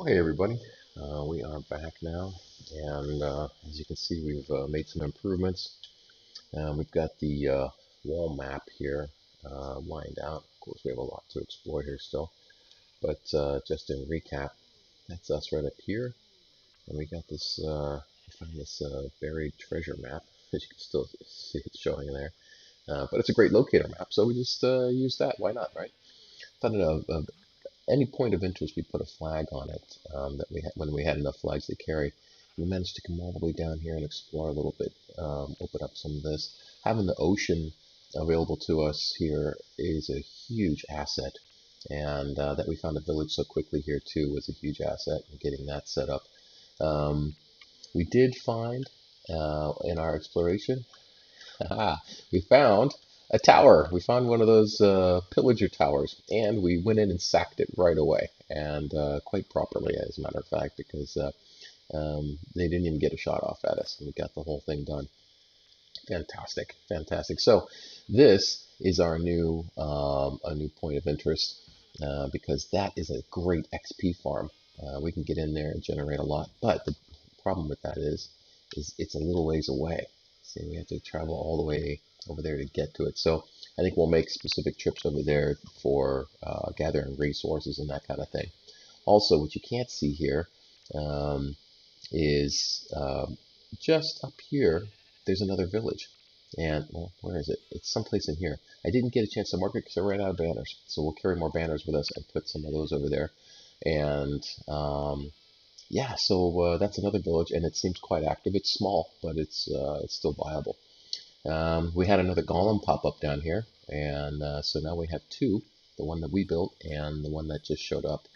Oh, hey everybody. We are back now, and as you can see, we've made some improvements. We've got the wall map here lined out. Of course, we have a lot to explore here still, but just in recap, that's us right up here, and we got this. We found this buried treasure map, as you can still see it showing there. But it's a great locator map, so we just use that. Why not, right? Thought any point of interest, we put a flag on it that we had when we had enough flags to carry. We managed to come all the way down here and explore a little bit, open up some of this. Having the ocean available to us here is a huge asset, and that we found a village so quickly here too was a huge asset in getting that set up. Um, we did find in our exploration we found a tower. We found one of those pillager towers, and we went in and sacked it right away, and quite properly, as a matter of fact, because they didn't even get a shot off at us. We got the whole thing done. Fantastic, fantastic. So this is our new a new point of interest because that is a great XP farm. We can get in there and generate a lot, but the problem with that is it's a little ways away. See, we have to travel all the way over there to get to it. So I think we'll make specific trips over there for gathering resources and that kind of thing. Also, what you can't see here um, is just up here, there's another village. And, well, where is it? It's someplace in here. I didn't get a chance to mark it because I ran out of banners. So we'll carry more banners with us and put some of those over there. And, yeah, so that's another village, and it seems quite active. It's small, but it's still viable. We had another golem pop up down here, and so now we have two, the one that we built and the one that just showed up.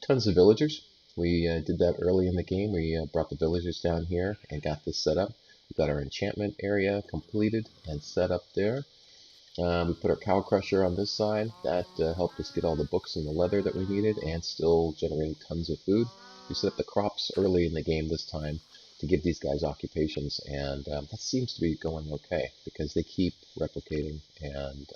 Tons of villagers. We did that early in the game. We brought the villagers down here and got this set up. We got our enchantment area completed and set up there. We put our cow crusher on this side. That helped us get all the books and the leather that we needed and still generating tons of food. We set up the crops early in the game this time to give these guys occupations, and that seems to be going okay because they keep replicating, and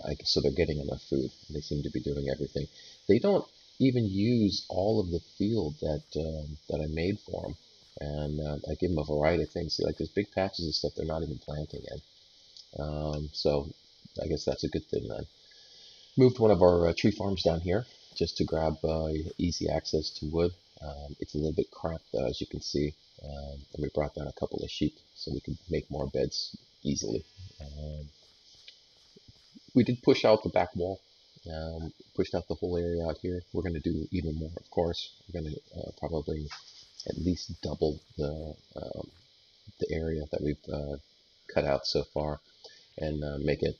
I guess so they're getting enough food. They seem to be doing everything. They don't even use all of the field that I made for them, and I give them a variety of things. See, like there's big patches of stuff they're not even planting in. So I guess that's a good thing then. Moved one of our tree farms down here just to grab easy access to wood. It's a little bit cramped though, as you can see. And we brought down a couple of sheep so we could make more beds easily. We did push out the back wall, pushed out the whole area out here. We're going to do even more, of course. We're going to probably at least double the area that we've cut out so far and make it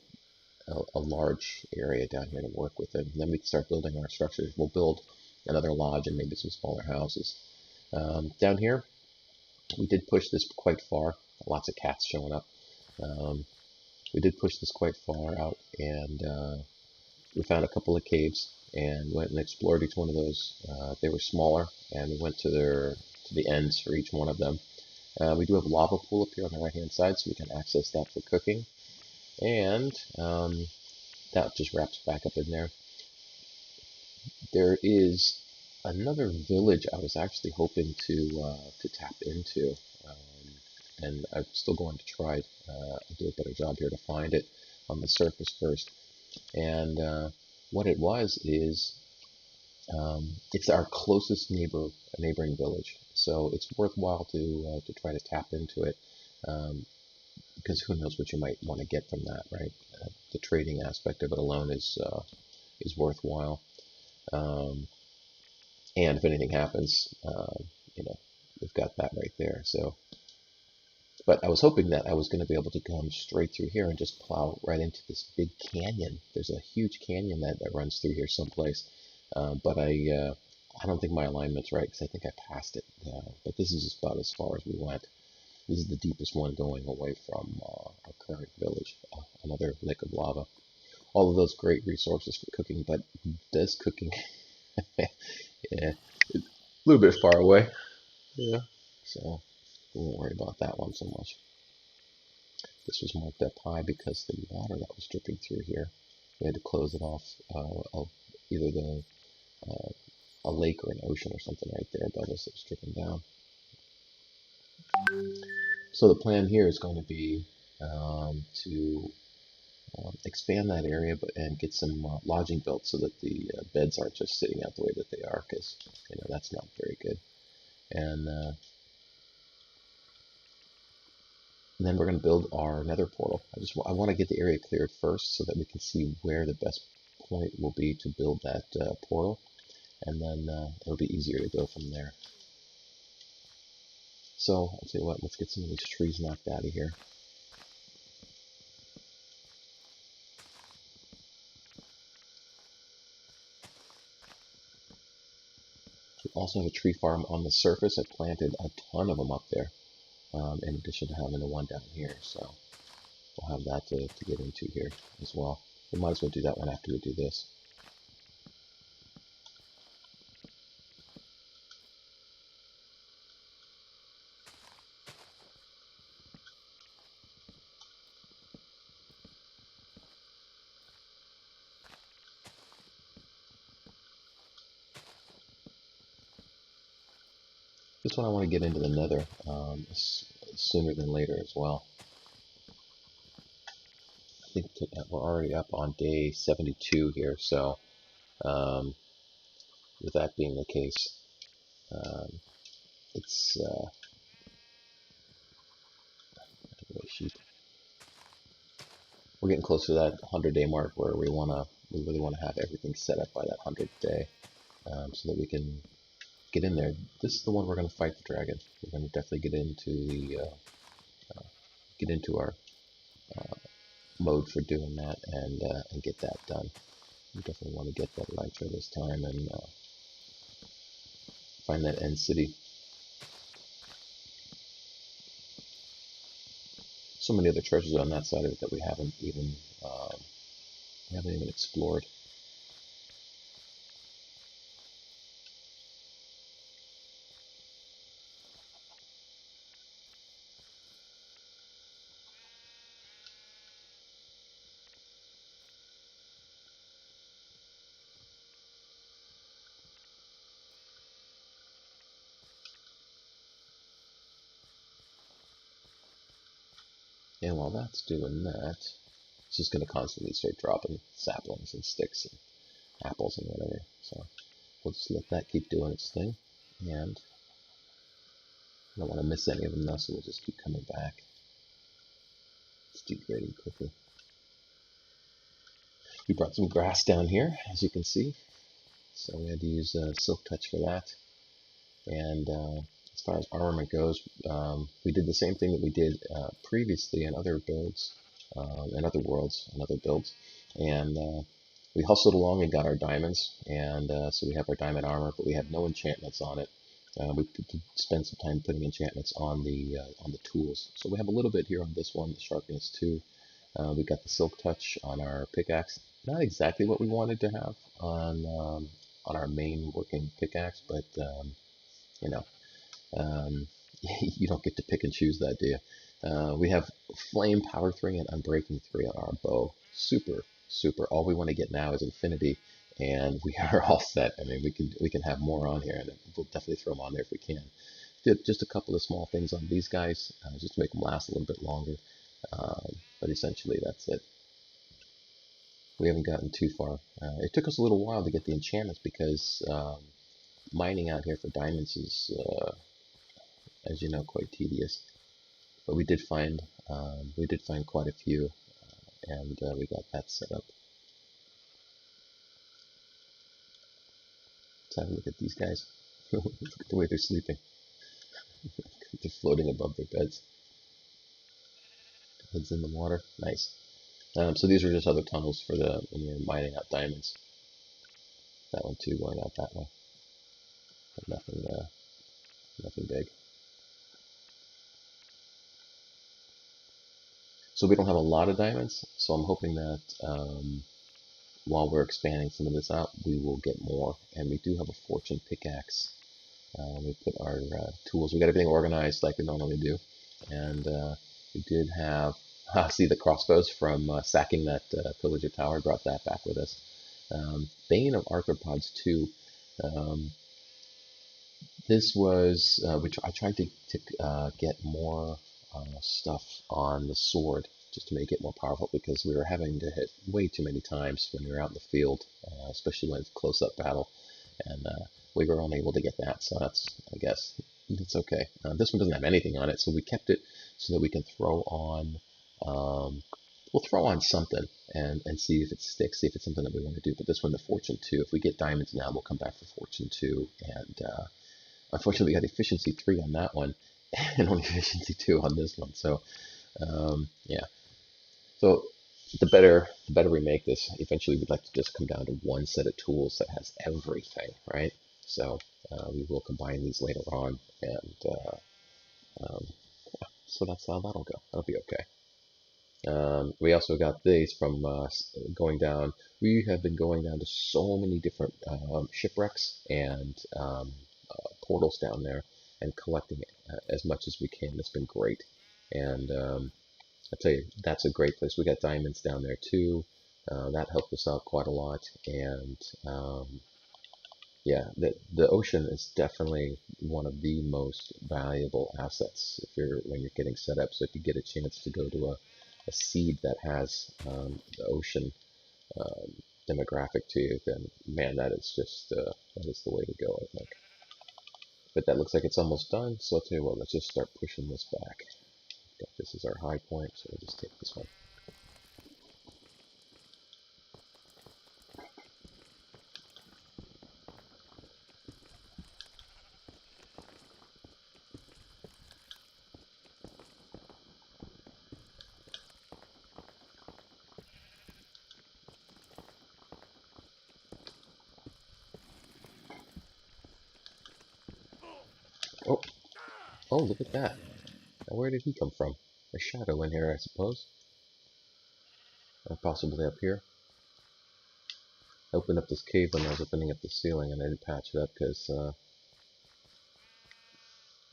a large area down here to work with. And then we can start building our structures. We'll build another lodge and maybe some smaller houses. Down here, we did push this quite far. Lots of cats showing up. We did push this quite far out, and we found a couple of caves and went and explored each one of those. They were smaller, and we went to the ends for each one of them. We do have a lava pool up here on the right hand side, so we can access that for cooking. And that just wraps back up in there. There is another village I was actually hoping to tap into, and I'm still going to try do a better job here to find it on the surface first. And what it was is it's our closest neighboring village, so it's worthwhile to try to tap into it. Because who knows what you might want to get from that, right? The trading aspect of it alone is worthwhile. Um, and if anything happens, you know, we've got that right there. So, but I was hoping that I was going to be able to come straight through here and just plow right into this big canyon. There's a huge canyon that runs through here someplace, but I don't think my alignment's right because I think I passed it. But this is just about as far as we went. This is the deepest one going away from our current village. Another lake of lava. All of those great resources for cooking, but does cooking, yeah, a little bit far away. Yeah, so we won't worry about that one so much. This was marked up high because the water that was dripping through here, we had to close it off. Either the uh, a lake or an ocean or something right there above us that's dripping down. So the plan here is going to be to expand that area and get some lodging built so that the beds aren't just sitting out the way that they are, because that's not very good. And then we're going to build our nether portal. I want to get the area cleared first so that we can see where the best point will be to build that portal, and then it'll be easier to go from there. So I'll tell you what, let's get some of these trees knocked out of here. We also have a tree farm on the surface. I planted a ton of them up there, in addition to having the one down here. So we'll have that to get into here as well. We might as well do that one after we do this. This one I want to get into the nether sooner than later as well. I think we're already up on day 72 here, so with that being the case, it's sheep. We're getting close to that 100-day mark where we really want to have everything set up by that 100th day, so that we can get in there. This is the one we're going to fight the dragon. We're going to definitely get into our mode for doing that and get that done. We definitely want to get that elytra this time and find that end city. So many other treasures on that side of it that we haven't even explored. And while that's doing that, it's just going to constantly start dropping saplings and sticks and apples and whatever. So we'll just let that keep doing its thing. And I don't want to miss any of them now, so we'll just keep coming back. It's degrading quickly. We brought some grass down here, as you can see. So we had to use Silk Touch for that. And as far as armament goes, we did the same thing that we did previously in other builds, in other worlds, and other builds. And we hustled along and got our diamonds, and so we have our diamond armor, but we have no enchantments on it. We could spend some time putting enchantments on the tools. So we have a little bit here on this one, the Sharpness 2. We got the Silk Touch on our pickaxe. Not exactly what we wanted to have on our main working pickaxe, but you know, you don't get to pick and choose that, do you? We have Flame, Power 3, and Unbreaking 3 on our bow. Super, super. All we want to get now is Infinity, and we are all set. I mean, we can have more on here, and we'll definitely throw them on there if we can. Did just a couple of small things on these guys, just to make them last a little bit longer. But essentially, that's it. We haven't gotten too far. It took us a little while to get the enchantments because mining out here for diamonds is, as you know, quite tedious. But we did find quite a few, and we got that set up. Let's have a look at these guys. Look at the way they're sleeping. They're floating above their beds. Heads in the water. Nice. So these are just other tunnels for when you're mining out diamonds. That one too, going out that way. But nothing big. So we don't have a lot of diamonds, so I'm hoping that while we're expanding some of this out, we will get more. And we do have a fortune pickaxe. We put our tools, we got everything organized like we normally do. And we did have, see the crossbows from sacking that pillager tower, brought that back with us. Bane of Arthropods 2. Um, this was, which I tried to get more stuff on the sword just to make it more powerful because we were having to hit way too many times when we were out in the field, especially when it's close-up battle, and we were unable to get that. So that's, I guess, it's okay. This one doesn't have anything on it, so we kept it so that we can throw on. We'll throw on something and see if it sticks, see if it's something that we want to do. But this one, the Fortune 2, if we get diamonds now, we'll come back for Fortune 2. And unfortunately, we got Efficiency 3 on that one and only Efficiency 2 on this one. So, yeah. So the better we make this, eventually we'd like to just come down to one set of tools that has everything, right? So we will combine these later on. And um, so that's how that'll go. That'll be okay. We also got these from going down. We have been going down to so many different shipwrecks and portals down there and collecting as much as we can. It's been great. And I tell you, that's a great place. We got diamonds down there too. That helped us out quite a lot. And yeah, the ocean is definitely one of the most valuable assets if you're when you're getting set up. So if you get a chance to go to a seed that has the ocean um, demographic to you, then man, that is just that is the way to go, I think. But that looks like it's almost done. So I'll tell you what, let's just start pushing this back. This is our high point, so we'll just take this one. Oh, oh, look at that. Now, where did he come from? A shadow in here, I suppose. Or possibly up here. I opened up this cave when I was opening up the ceiling, and I didn't patch it up because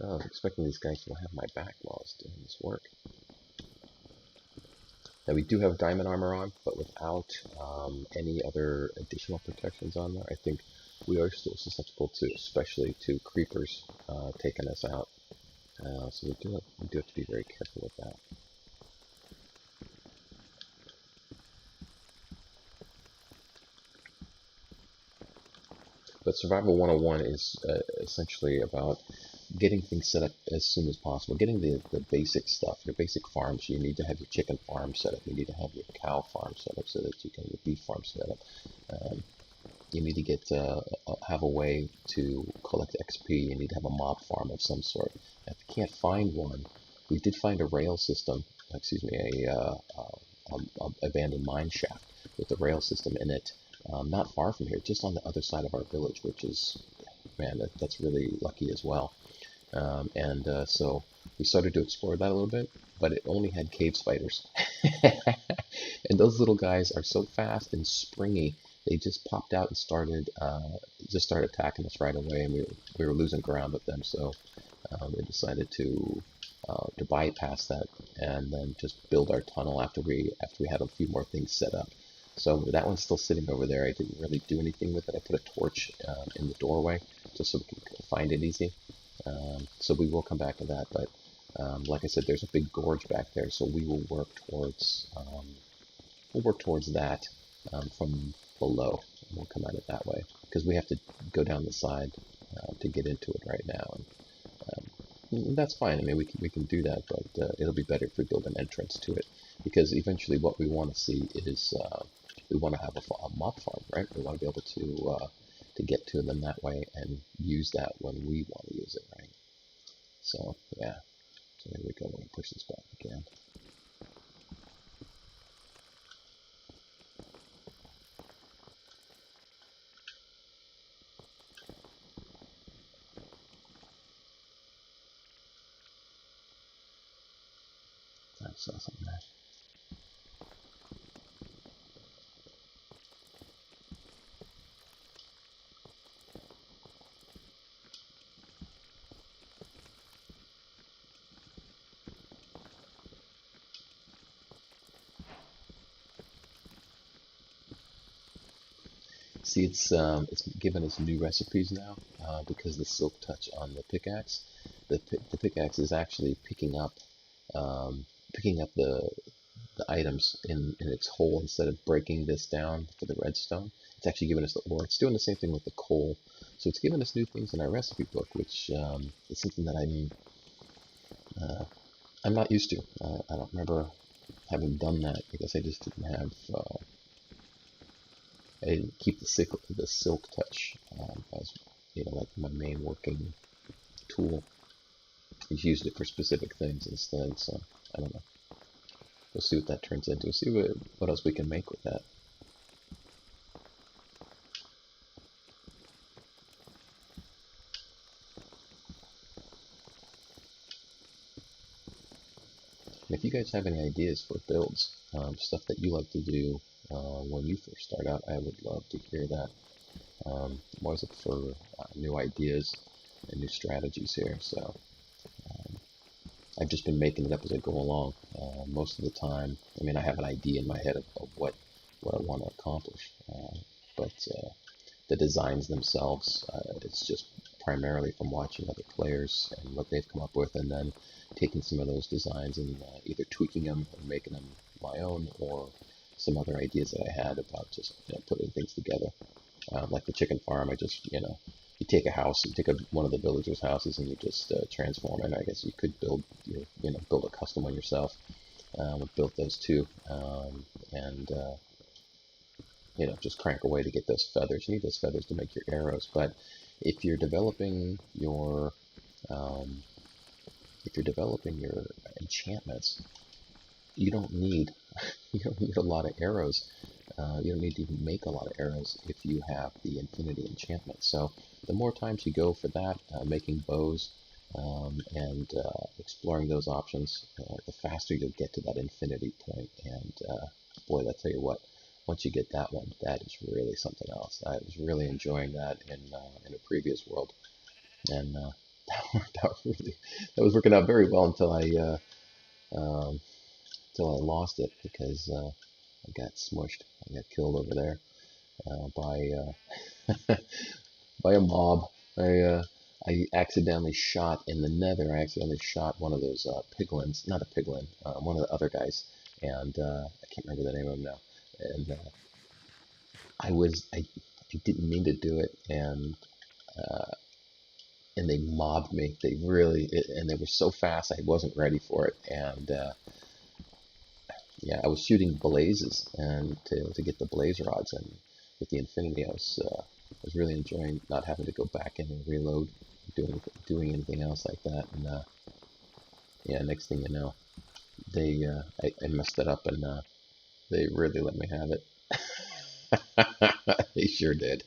I was expecting these guys to have my back while I was doing this work. Now we do have diamond armor on, but without any other additional protections on there. I think we are still susceptible to, especially to creepers taking us out. So we do have to be very careful with that. But Survival 101 is essentially about getting things set up as soon as possible, getting the basic stuff, your basic farms. You need to have your chicken farm set up, you need to have your cow farm set up so that you can, your beef farm set up. You need to get have a way to collect XP, you need to have a mob farm of some sort. If you can't find one, we did find a rail system, excuse me, a abandoned mine shaft with a rail system in it, not far from here, just on the other side of our village, which is, man, that's really lucky as well. So we started to explore that a little bit, but it only had cave spiders. And those little guys are so fast and springy, they just popped out and started attacking us right away, and we were losing ground with them. So we decided to bypass that and then just build our tunnel after we had a few more things set up. So that one's still sitting over there. I didn't really do anything with it. I put a torch in the doorway just so we can find it easy. So we will come back to that, but like I said, there's a big gorge back there, so we will work towards that from below, and we'll come at it that way because we have to go down the side to get into it right now, and that's fine. I mean, we can do that, but it'll be better if we build an entrance to it because eventually, what we want to see is we want to have a mob farm, right? We want to be able to get to them that way and use that when we want to use it, right? So yeah, so there we go. We're gonna push this back again. I saw something there. See, it's given us new recipes now because the silk touch on the pickaxe. The pickaxe is actually um, picking up the items in its hole instead of breaking this down for the redstone. It's actually giving us the ore. It's doing the same thing with the coal. So it's giving us new things in our recipe book, which is something that I'm not used to. I don't remember having done that because I just didn't have. I didn't keep the silk touch as like my main working tool. I used it for specific things instead. So I don't know. We'll see what that turns into. We'll see what else we can make with that. And if you guys have any ideas for builds, stuff that you like to do when you first start out, I would love to hear that. I'm always looking for new ideas and new strategies here. So I've just been making it up as I go along. Most of the time, I mean, I have an idea in my head of what I want to accomplish, but the designs themselves, it's just primarily from watching other players and what they've come up with, and then taking some of those designs and either tweaking them or making them my own, or some other ideas that I had about just putting things together. Like the chicken farm, I just you take a house, you take one of the villagers' houses, and you just transform it. I guess you could build a custom one yourself. We built those too, and just crank away to get those feathers. You need those feathers to make your arrows. But if you're developing your enchantments, you don't need you don't need a lot of arrows. You don't need to even make a lot of arrows if you have the infinity enchantment. So the more times you go for that, making bows and exploring those options, the faster you'll get to that infinity point. And boy, I tell you what, once you get that one, that is really something else. I was really enjoying that in a previous world, and that worked out really. That was working out very well um, until I lost it because I got smushed. I got killed over there by by a mob. I accidentally shot in the nether. I accidentally shot one of those piglins, not a piglin, one of the other guys, and I can't remember the name of him now. And I didn't mean to do it, uh, and they mobbed me. And they were so fast. I wasn't ready for it, and yeah, I was shooting blazes and to get the blaze rods, and with the infinity, I was really enjoying not having to go back in and reload, doing anything else like that. And yeah, next thing you know, I messed it up, and they really let me have it. They sure did.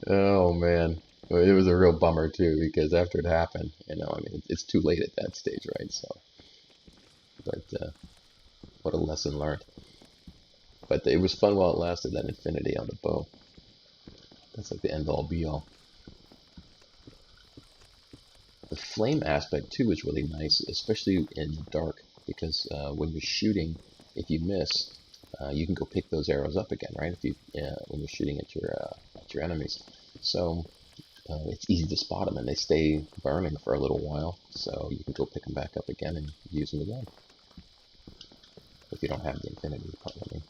Oh man, well, it was a real bummer too because after it happened, I mean, it's too late at that stage, right? So, but what a lesson learned. But it was fun while it lasted. That infinity on the bow. That's like the end all be all. The flame aspect too is really nice, especially in the dark, because when you're shooting, if you miss, you can go pick those arrows up again, right? If you when you're shooting at your enemies, so it's easy to spot them, and they stay burning for a little while, so you can go pick them back up again and use them again if you don't have the infinity part. I mean.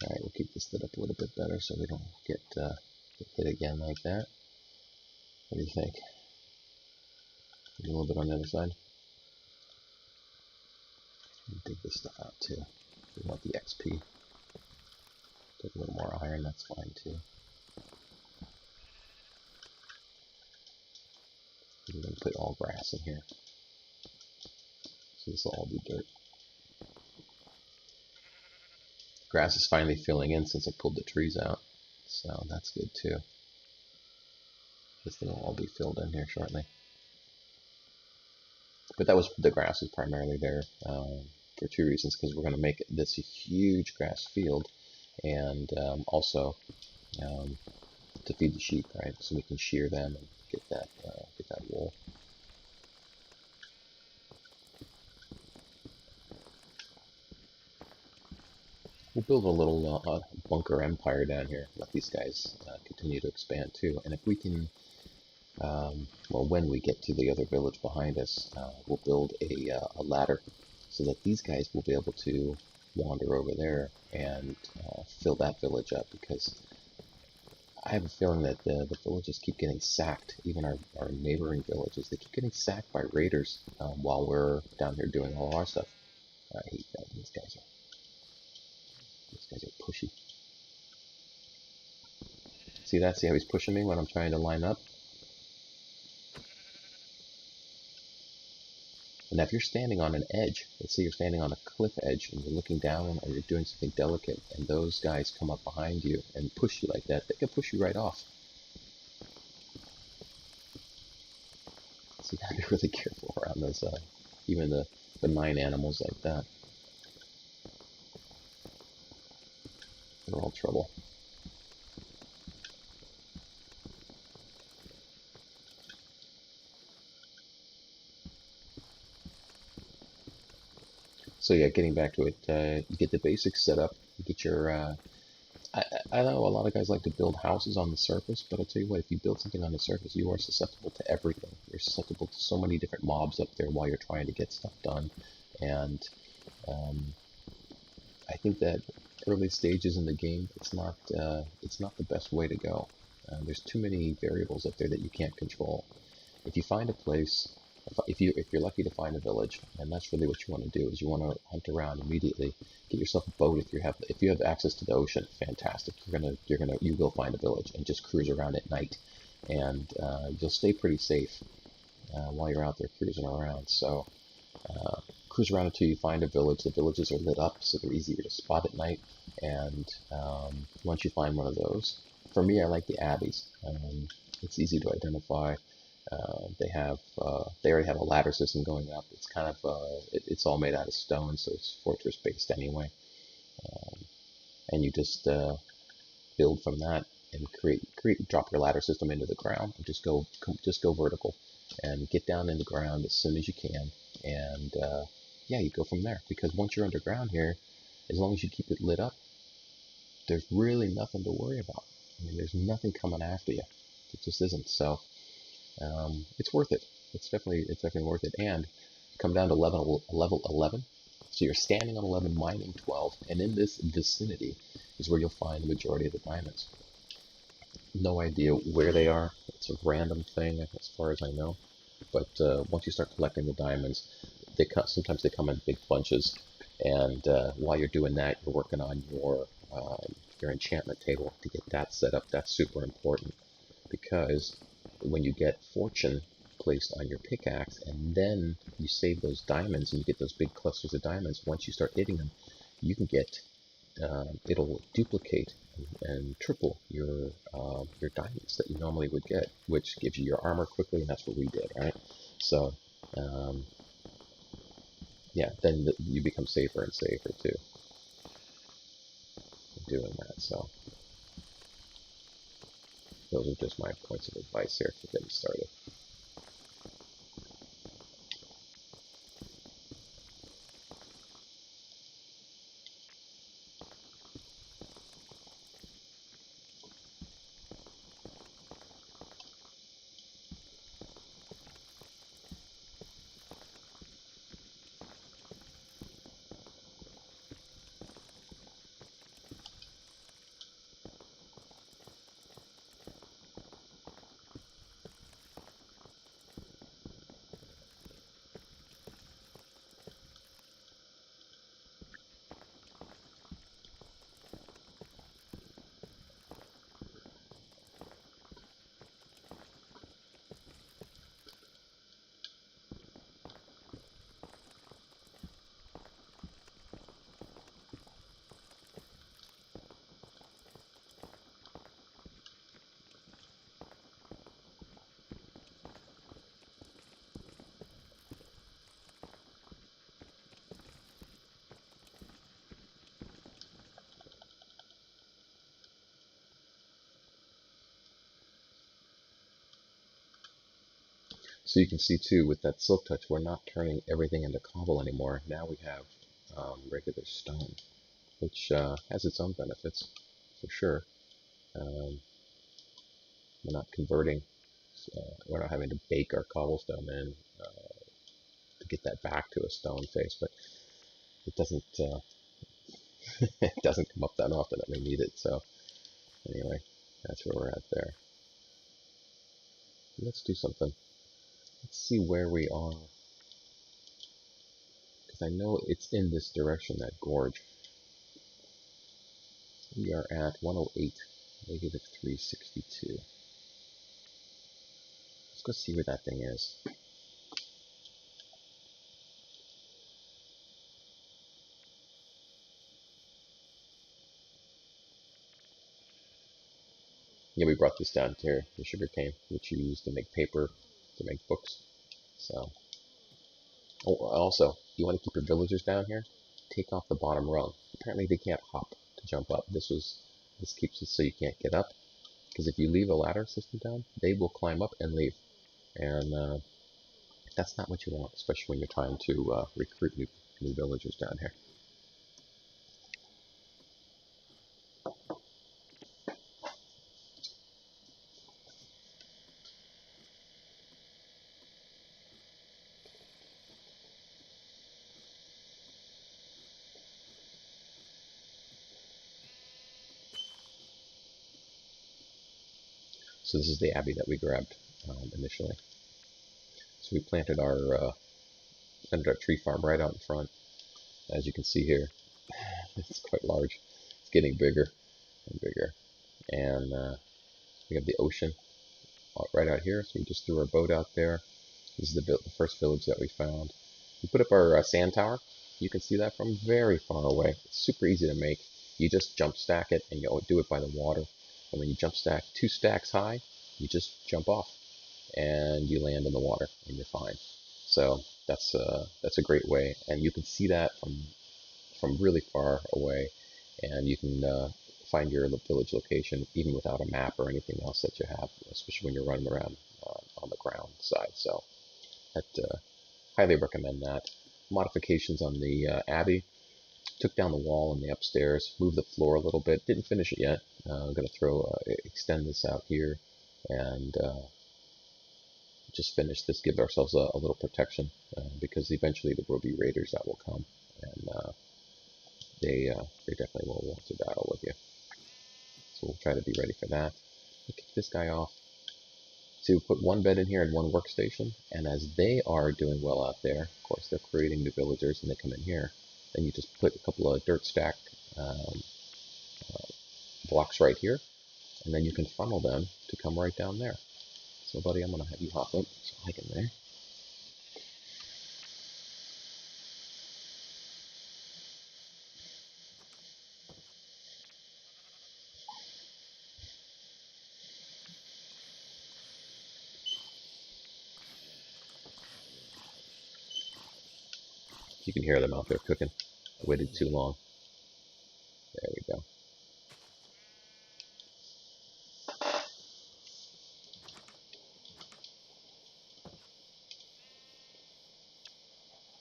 All right, we'll keep this lit up a little bit better so we don't get hit again like that. What do you think? A little bit on the other side. Dig this stuff out too. We want the XP. Take a little more iron, that's fine too. We're going to put all grass in here. So this will all be dirt. Grass is finally filling in since I pulled the trees out. So that's good too. This thing will all be filled in here shortly. But the grass is primarily there for two reasons. Because we're going to make this a huge grass field, and also to feed the sheep, right? So we can shear them and get that wool. build a little bunker empire down here. Let these guys continue to expand too. And if we can, well, when we get to the other village behind us, we'll build a ladder so that these guys will be able to wander over there and fill that village up, because I have a feeling that the villages keep getting sacked. Even our neighboring villages, they keep getting sacked by raiders while we're down here doing all our stuff. I hate that. These guys are pushy. See that? See how he's pushing me when I'm trying to line up? And now if you're standing on an edge, let's say you're standing on a cliff edge and you're looking down or you're doing something delicate, and those guys come up behind you and push you like that, they can push you right off. So you gotta be really careful around those, even the benign animals like that. They're all trouble. So yeah, getting back to it, you get the basics set up, you get your, I know a lot of guys like to build houses on the surface, but I'll tell you what, if you build something on the surface, you are susceptible to everything. You're susceptible to so many different mobs up there while you're trying to get stuff done, and I think that early stages in the game, it's not the best way to go. There's too many variables up there that you can't control. If you find a place, if you're lucky to find a village, and that's really what you want to do, is you want to hunt around immediately. Get yourself a boat if you have access to the ocean. Fantastic. You will find a village and just cruise around at night, and you'll stay pretty safe while you're out there cruising around. So cruise around until you find a village. The villages are lit up, so they're easier to spot at night. And once you find one of those, for me, I like the abbeys. It's easy to identify. They already have a ladder system going up. It's kind of it's all made out of stone, so it's fortress based anyway. And you just build from that and drop your ladder system into the ground and just go vertical and get down in the ground as soon as you can. And yeah, you go from there, because once you're underground here, as long as you keep it lit up, there's really nothing to worry about. I mean, there's nothing coming after you. It just isn't. So it's worth it. It's definitely worth it. And come down to level 11. So you're standing on 11, mining 12, and in this vicinity is where you'll find the majority of the diamonds. No idea where they are. It's a random thing as far as I know. But once you start collecting the diamonds, sometimes they come in big bunches. And while you're doing that, you're working on your enchantment table to get that set up. That's super important, because when you get fortune placed on your pickaxe and then you save those diamonds and you get those big clusters of diamonds, once you start hitting them, you can get it'll duplicate and triple your diamonds that you normally would get, which gives you your armor quickly, and that's what we did, right? So yeah, then you become safer and safer too doing that. So those are just my points of advice here for getting started. So you can see too, with that silk touch, we're not turning everything into cobble anymore. Now we have regular stone. which has its own benefits for sure. Um, we're not converting, we're not having to bake our cobblestone in to get that back to a stone face, but it doesn't it doesn't come up that often that we need it. So anyway, that's where we're at there. Let's do something. Let's see where we are, because I know it's in this direction, that gorge. We are at 108, negative 362. Let's go see where that thing is. Yeah, we brought this down here, the sugar cane, which you use to make paper, to make books. So, oh, also, you want to keep your villagers down here? Take off the bottom rung. Apparently, they can't hop to jump up. This keeps it so you can't get up. Because if you leave a ladder system down, they will climb up and leave, and that's not what you want, especially when you're trying to recruit new villagers down here. So this is the abbey that we grabbed initially. So we planted our tree farm right out in front. As you can see here, it's quite large. It's getting bigger and bigger. And we have the ocean right out here. So we just threw our boat out there. This is the first village that we found. We put up our sand tower. You can see that from very far away. It's super easy to make. You just jump stack it, and you do it by the water. And when you jump stack 2 stacks high, you just jump off, and you land in the water, and you're fine. So that's a great way, and you can see that from really far away, and you can find your village location even without a map or anything else that you have, especially when you're running around on the ground side. So I'd highly recommend that. Modifications on the abbey. Took down the wall in the upstairs, moved the floor a little bit. Didn't finish it yet. I'm going to extend this out here, and just finish this, give ourselves a little protection, because eventually there will be raiders that will come, and they definitely will want to battle with you. So we'll try to be ready for that. We'll kick this guy off. So we'll put 1 bed in here and 1 workstation, and as they are doing well out there, of course they're creating new villagers and they come in here, then you just put a couple of dirt stack um, blocks right here, and then you can funnel them to come right down there. So buddy, I'm going to have you hop up so I can there. You can hear them out there cooking. I waited too long. There we go.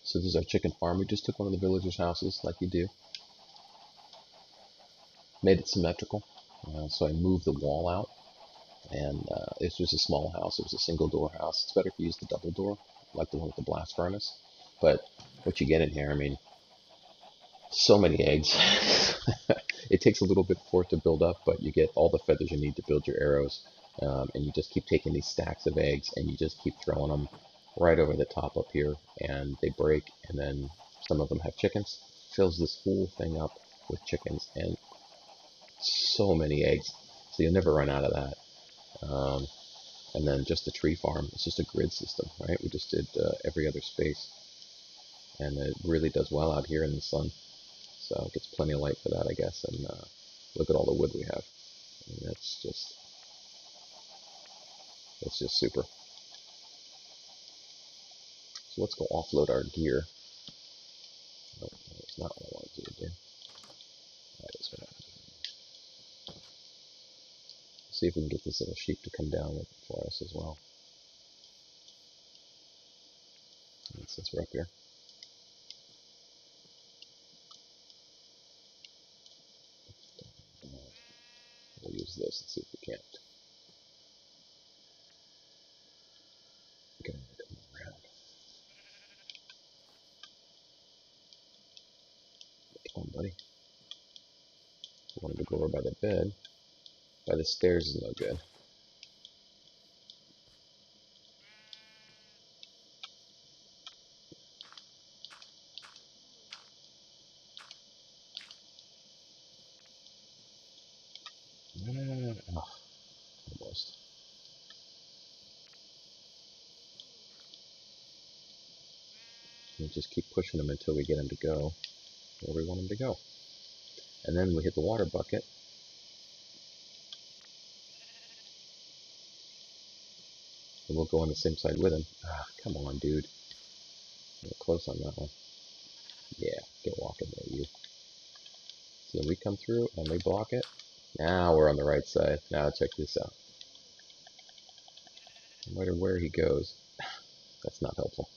So this is our chicken farm. We just took one of the villagers' houses, like you do. Made it symmetrical. So I moved the wall out, and this was a small house. It was a single door house. It's better if you use the double door, like the one with the blast furnace. But what you get in here, I mean, so many eggs. It takes a little bit for it to build up, but you get all the feathers you need to build your arrows. And you just keep taking these stacks of eggs, and you just keep throwing them right over the top up here, and they break, and then some of them have chickens. Fills this whole thing up with chickens, and so many eggs. So you'll never run out of that. And then just the tree farm, it's just a grid system, right? We just did every other space, and it really does well out here in the sun. So it gets plenty of light for that, I guess. And look at all the wood we have. I mean, that's just super. So let's go offload our gear. Oh, that's not what I wanted to do. That is what I wanted to do. See if we can get this little sheep to come down for us as well. And since we're up here. go over by the bed. By the stairs is no good. Oh, almost. We'll just keep pushing him until we get him to go where we want him to go. And then we hit the water bucket. And we'll go on the same side with him. Ah, come on, dude. We're close on that one. Yeah, get walking there, you. So we come through and we block it. Now we're on the right side. Now check this out. No matter where he goes, that's not helpful.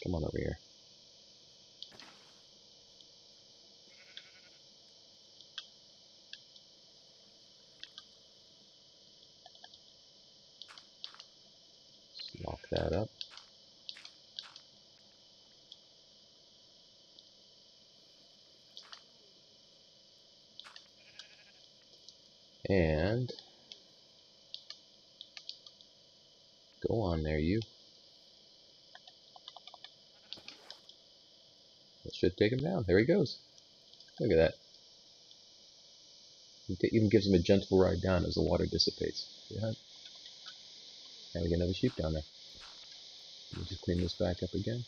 Come on over here. Just lock that up. And go on there, you. That should take him down. There he goes. Look at that. It even gives him a gentle ride down as the water dissipates. Yeah. Now we get another sheep down there. Let me just clean this back up again.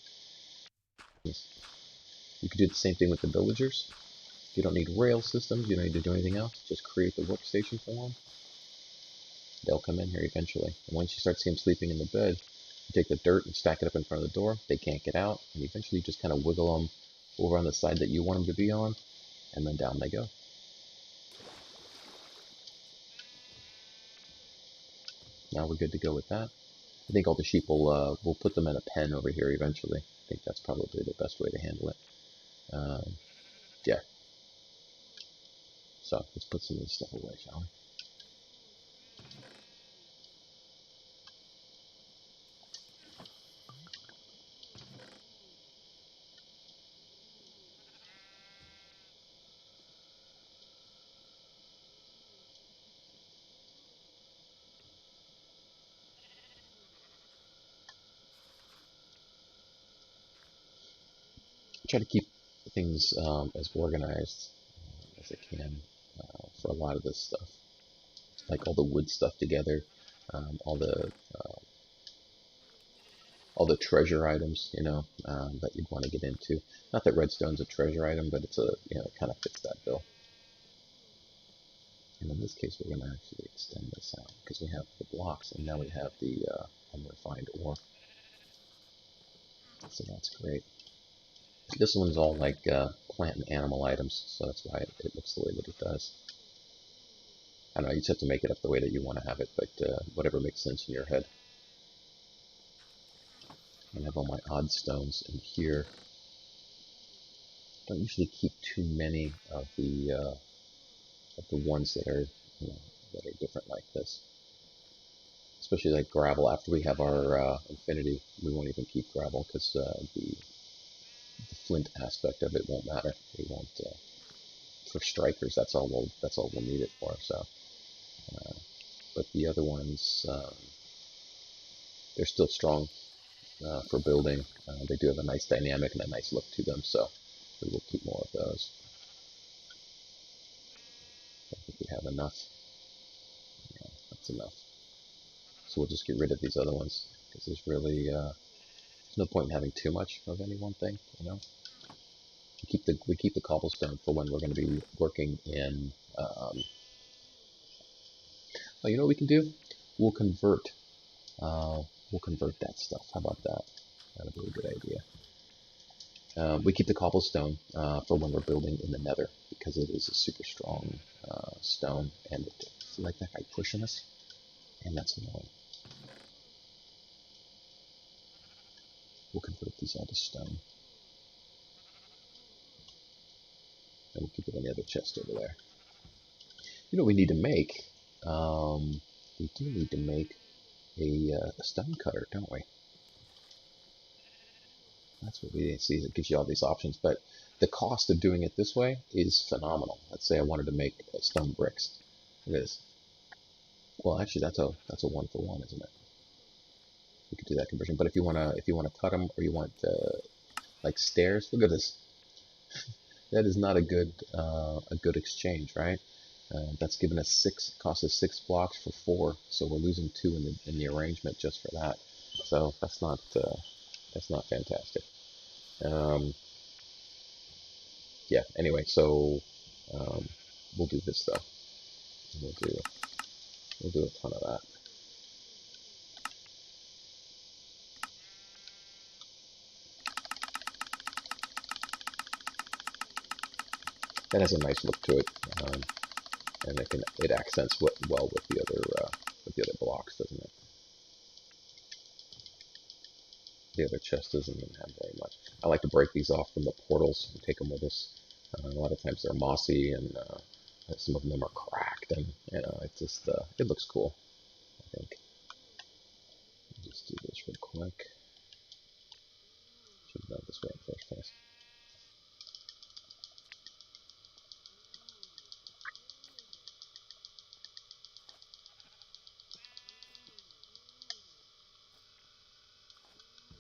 You can do the same thing with the villagers. You don't need rail systems. You don't need to do anything else. Just create the workstation for them. They'll come in here eventually. And once you start seeing them sleeping in the bed, you take the dirt and stack it up in front of the door. They can't get out. And eventually you just kind of wiggle them over on the side that you want them to be on. And then down they go. Now we're good to go with that. I think all the sheep we'll put them in a pen over here eventually. I think that's probably the best way to handle it. Yeah. So let's put some of this stuff away, shall we? Try to keep things as organized as I can for a lot of this stuff. Like all the wood stuff together, all the treasure items, that you'd want to get into. Not that redstone's a treasure item, but it's it kind of fits that bill. And in this case, we're going to actually extend this out because we have the blocks, and now we have the unrefined ore. So that's great. This one's all like plant and animal items, so that's why it looks the way that it does. I don't know, you just have to make it up the way that you want to have it, but whatever makes sense in your head. I have all my odd stones in here. Don't usually keep too many of the ones that are different like this. Especially like gravel. After we have our infinity, we won't even keep gravel because the flint aspect of it won't matter. We won't for strikers. That's all we'll need it for. So, but the other ones, they're still strong for building. They do have a nice dynamic and a nice look to them. So we will keep more of those. I think we have enough. Yeah, that's enough. So we'll just get rid of these other ones because there's really no point in having too much of any one thing. We keep the cobblestone for when we're going to be working in. Oh, you know what we can do? We'll convert that stuff. How about that? That'd be a good idea. We keep the cobblestone for when we're building in the nether because it is a super strong stone. And see, like that guy pushing us, and that's annoying. We'll convert these all to stone. And we'll keep it in the other chest over there. You know what we need to make? We do need to make a stone cutter, don't we? That's what we see. It gives you all these options, but the cost of doing it this way is phenomenal. Let's say I wanted to make stone bricks. Look at this. Well, actually, that's a 1-for-1, isn't it? You could do that conversion. But if you wanna cut them, or you want like stairs, look at this. That is not a good exchange, right? That's given us cost us 6 blocks for 4, so we're losing 2 in the arrangement just for that. So that's not fantastic. Um, yeah. Anyway, so um, we'll do this though. We'll do a ton of that. That has a nice look to it, and it accents well with the other blocks, doesn't it? The other chest doesn't even have very much. I like to break these off from the portals and take them with us. A lot of times they're mossy, and some of them are cracked, and it just it looks cool, I think. Just do this real quick. Should have done it this way in the first place.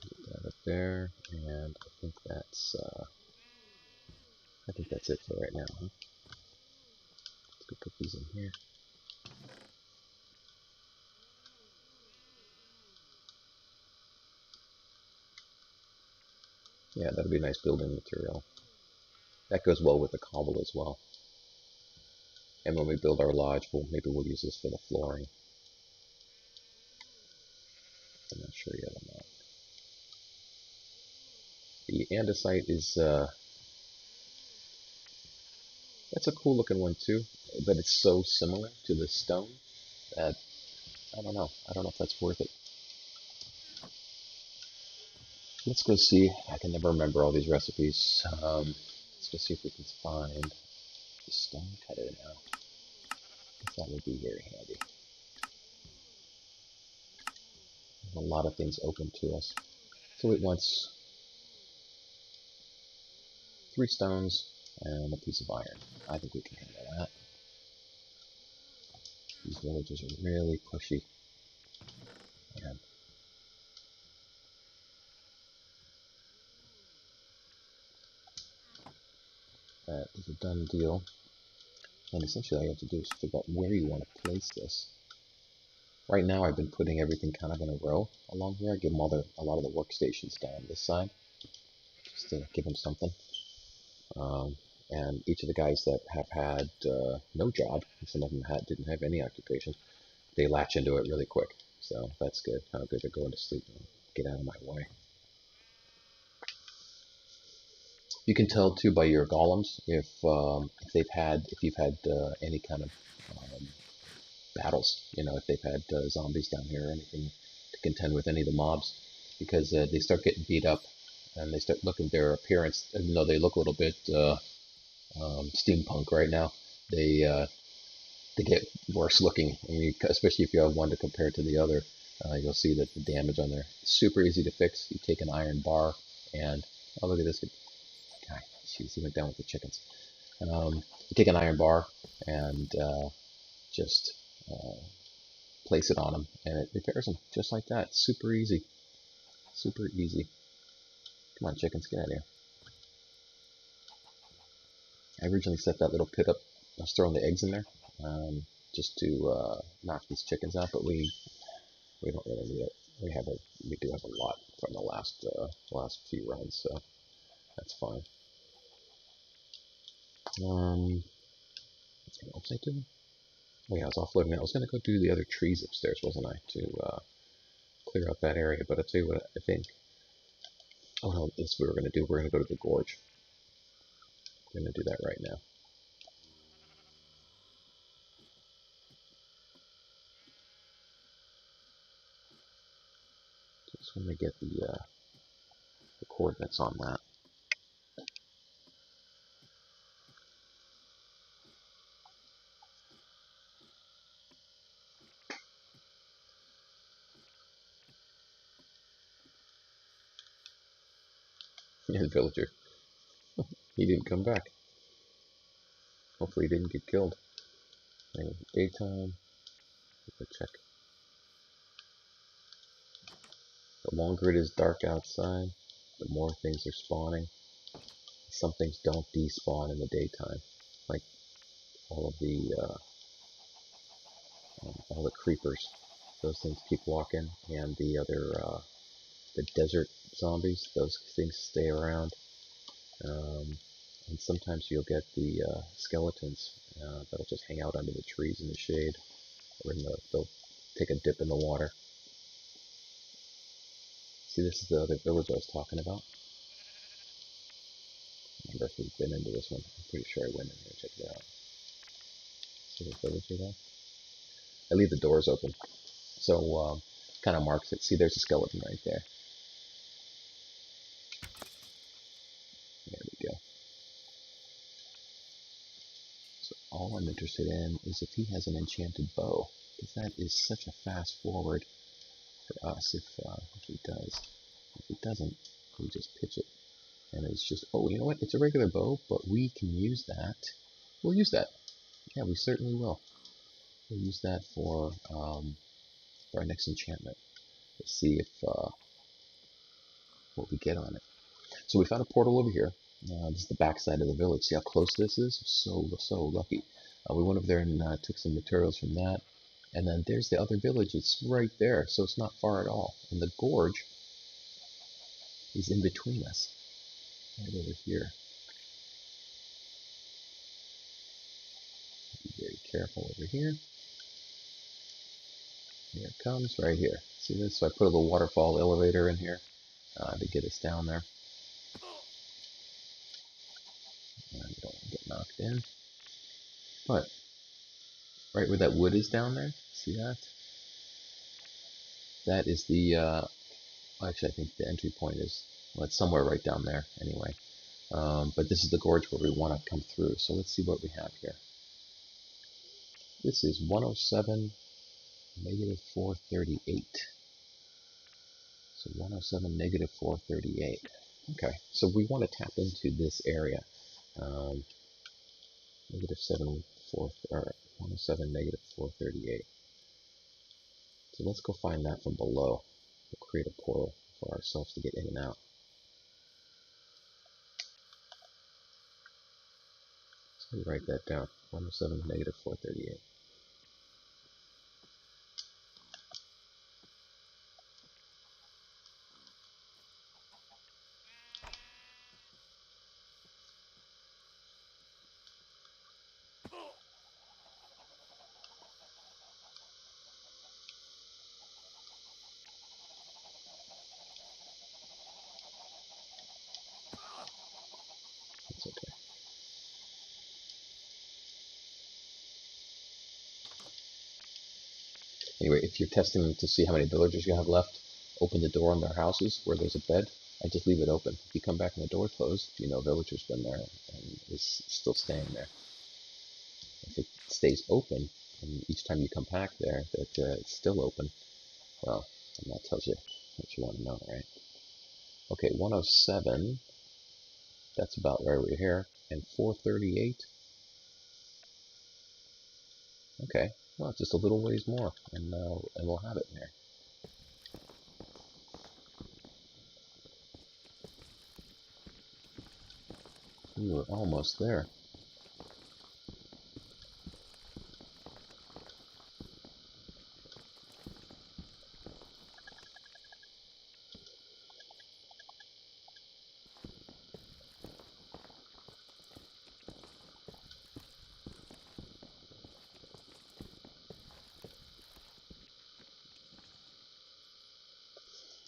Put that up there, and I think that's it for right now. Huh? Let's go put these in here. Yeah, that'll be a nice building material. That goes well with the cobble as well. And when we build our lodge, maybe we'll use this for the flooring. I'm not sure yet on that. The andesite is that's a cool looking one too, but it's so similar to the stone that I don't know. I don't know if that's worth it. Let's go see. I can never remember all these recipes. Let's go see if we can find the stone cutter now. I guess that would be very handy. There's a lot of things open to us. So it wants 3 stones and a piece of iron. I think we can handle that. These villagers are really pushy. Man. That is a done deal. And essentially all you have to do is figure out where you want to place this. Right now I've been putting everything kind of in a row along here. I give them a lot of the workstations down this side, just to give them something. And each of the guys that have had no job, some of them didn't have any occupation, they latch into it really quick. So that's good. How good they're going to sleep and get out of my way. You can tell too by your golems if you've had any kind of um, battles. If they've had zombies down here or anything to contend with any of the mobs, because they start getting beat up and they start looking their appearance. Even though they look a little bit steampunk right now, they get worse looking. I mean, especially if you have one to compare to the other, you'll see that the damage on there is super easy to fix. You take an iron bar and oh, look at this guy. Jeez, he went down with the chickens. You take an iron bar and just place it on them, and it repairs them just like that. Super easy. Super easy. Come on, chickens, get out of here. I originally set that little pit up. I was throwing the eggs in there just to knock these chickens out, but we don't really need it. We do have a lot from the last few runs, so that's fine. What else I doing? Oh yeah, I was offloading that. I was gonna go do the other trees upstairs, wasn't I, to clear out that area? But I'll tell you what I think. Oh no, this is what we're gonna do. We're gonna go to the gorge. We're gonna do that right now. Just want to get the coordinates on that. Yeah, the villager. He didn't come back. Hopefully he didn't get killed. Anyway, daytime. Let's check. The longer it is dark outside, the more things are spawning. Some things don't despawn in the daytime, like all of the all the creepers. Those things keep walking, and the other the desert zombies. Those things stay around, and sometimes you'll get the skeletons that'll just hang out under the trees in the shade, or they'll take a dip in the water. See, this is the other village I was talking about. I wonder if we've been into this one. I'm pretty sure I went in here. Check it out. See the villager there? I leave the doors open, so kind of marks it. See, there's a skeleton right there. There we go. So all I'm interested in is if he has an enchanted bow, because that is such a fast forward for us if he does. If he doesn't, we just pitch it. And it's just, oh, you know what? It's a regular bow, but we can use that. We'll use that. Yeah, we certainly will. We'll use that for our next enchantment. Let's see if what we get on it. So we found a portal over here. This is the back side of the village. See how close this is? So lucky. We went over there and took some materials from that. And then there's the other village. It's right there, so it's not far at all. And the gorge is in between us, right over here. Be very careful over here. Here it comes, right here. See this? So I put a little waterfall elevator in here to get us down there. And we don't want to get knocked in. But right where that wood is down there, see that? That is the, actually I think the entry point is, well, it's somewhere right down there anyway. But this is the gorge where we want to come through. So let's see what we have here. This is 107, negative 438. So 107, negative 438. Okay, so we want to tap into this area. Negative 107, negative 438. So let's go find that from below. We'll create a portal for ourselves to get in and out. So write that down. 107, negative 438. That's okay. Anyway, if you're testing to see how many villagers you have left, open the door on their houses where there's a bed and just leave it open. If you come back and the door closed, you know villager's been there and is still staying there. If it stays open, and each time you come back there, that it's still open, well, and that tells you what you want to know, right? Okay, 107, that's about right over here, and 438, okay, well, just a little ways more, and we'll have it there. We were almost there.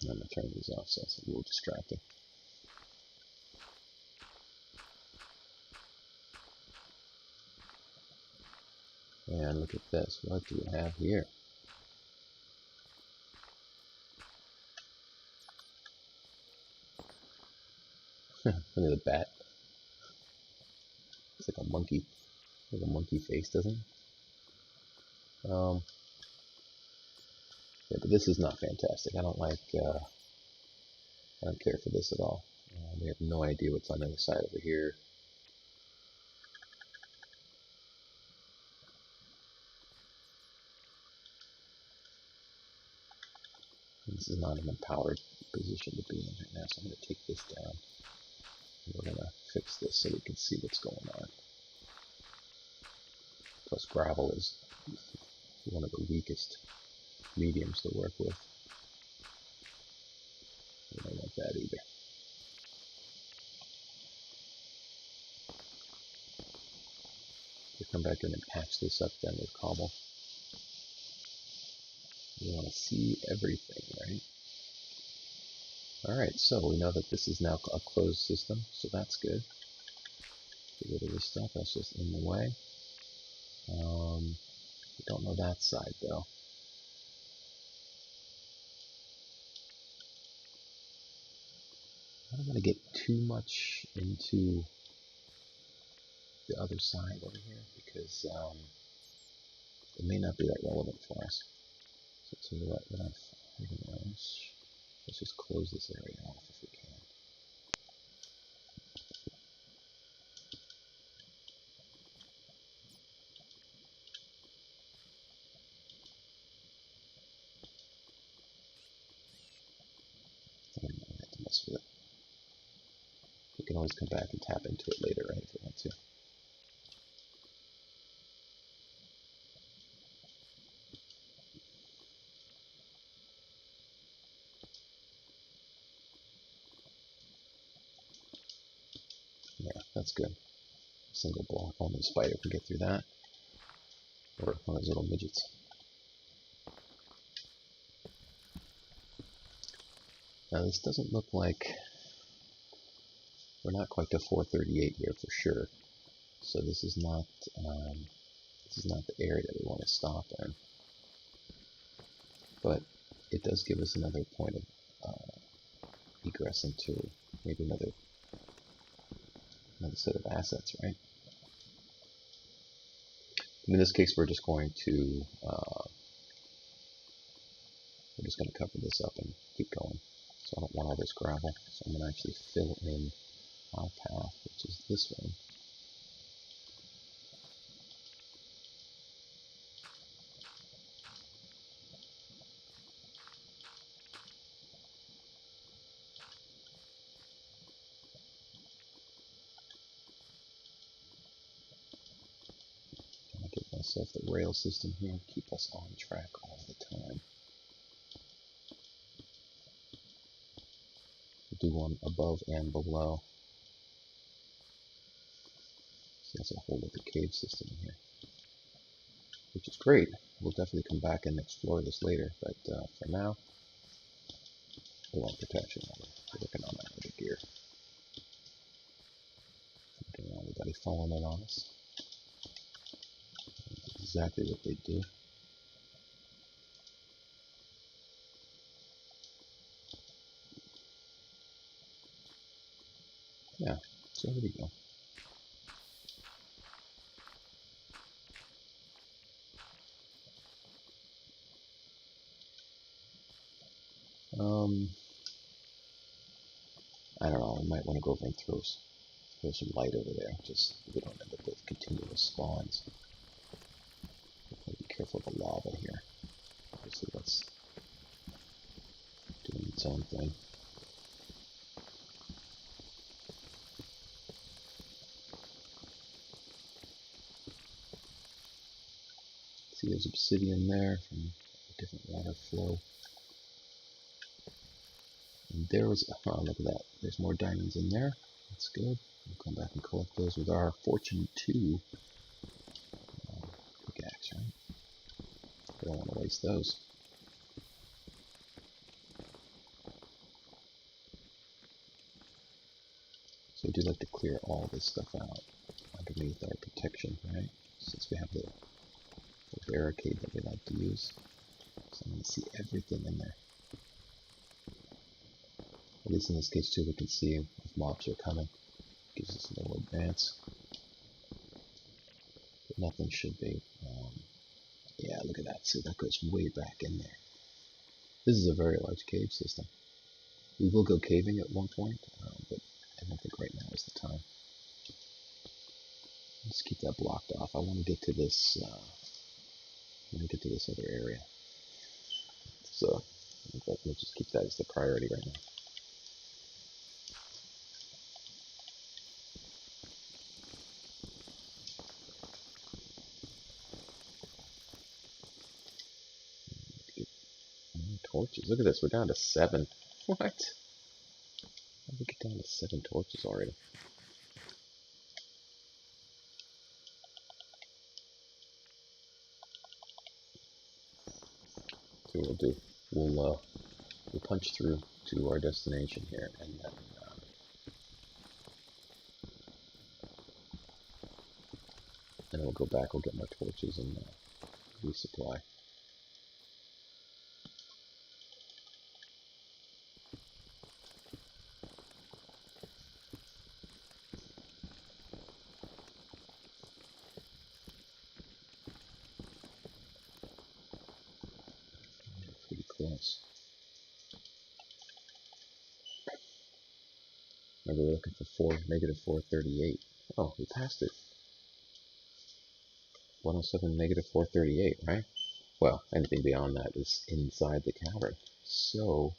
I'm going to turn these off so it's a little distracting. And look at this. What do we have here? Look at the bat. It's like a monkey face, doesn't it? Yeah, but this is not fantastic. I don't care for this at all. We have no idea what's on the other side over here. This is not an empowered position to be in right now, so I'm going to take this down. And we're going to fix this so we can see what's going on. Plus gravel is one of the weakest mediums to work with. We don't want that either. We'll come back in and patch this up then with cobble. We want to see everything, right? Alright, so we know that this is now a closed system, so that's good. Get rid of this stuff, that's just in the way. We don't know that side though. I don't want to get too much into the other side over here because it may not be that relevant for us. So to the right, let's just close this area off if we can. I don't have to mess with it. We can always come back and tap into it later, right, if we want to. Yeah, that's good. Single block, only the spider can get through that. Or one of those little midgets. Now this doesn't look like, we're not quite to 438 here for sure. So this is not the area that we want to stop in. But it does give us another point of egress into maybe another set of assets, right? And in this case, we're just going to cover this up and keep going. So I don't want all this gravel. So I'm going to actually fill in our path, which is this one. I'll give myself the rail system here, keep us on track all the time. Do one above and below. So that's a whole other cave system here, which is great. We'll definitely come back and explore this later, but for now, we want protection. We're working on that other gear. Don't want anybody falling in on us. That's exactly what they do. Yeah, so there we go. I don't know, I might want to go over and throw some light over there, just so we don't end up with continuous spawns. Be careful of the lava here. Obviously that's doing its own thing. See, there's obsidian there from a different water flow. And there was, look at that. There's more diamonds in there. That's good. We'll come back and collect those with our Fortune 2 pickaxe, right? We don't want to waste those. So we do like to clear all this stuff out underneath our protection, right? Since we have the barricade that we like to use. So I'm going to see everything in there. At least in this case too, we can see if mobs are coming. Gives us a little advance. But nothing should be. Yeah, look at that. See, that goes way back in there. This is a very large cave system. We will go caving at one point, but I don't think right now is the time. Let's keep that blocked off. I want to get to this. Other area. So we'll just keep that as the priority right now. Torches. Look at this. We're down to 7. What? How did we get down to 7 torches already? So what we'll do, we'll punch through to our destination here, and then we'll go back. We'll get more torches and resupply. Pretty close. Remember, we're looking for negative 438. Oh, we passed it. 107, negative 438, right? Well, anything beyond that is inside the cavern. So,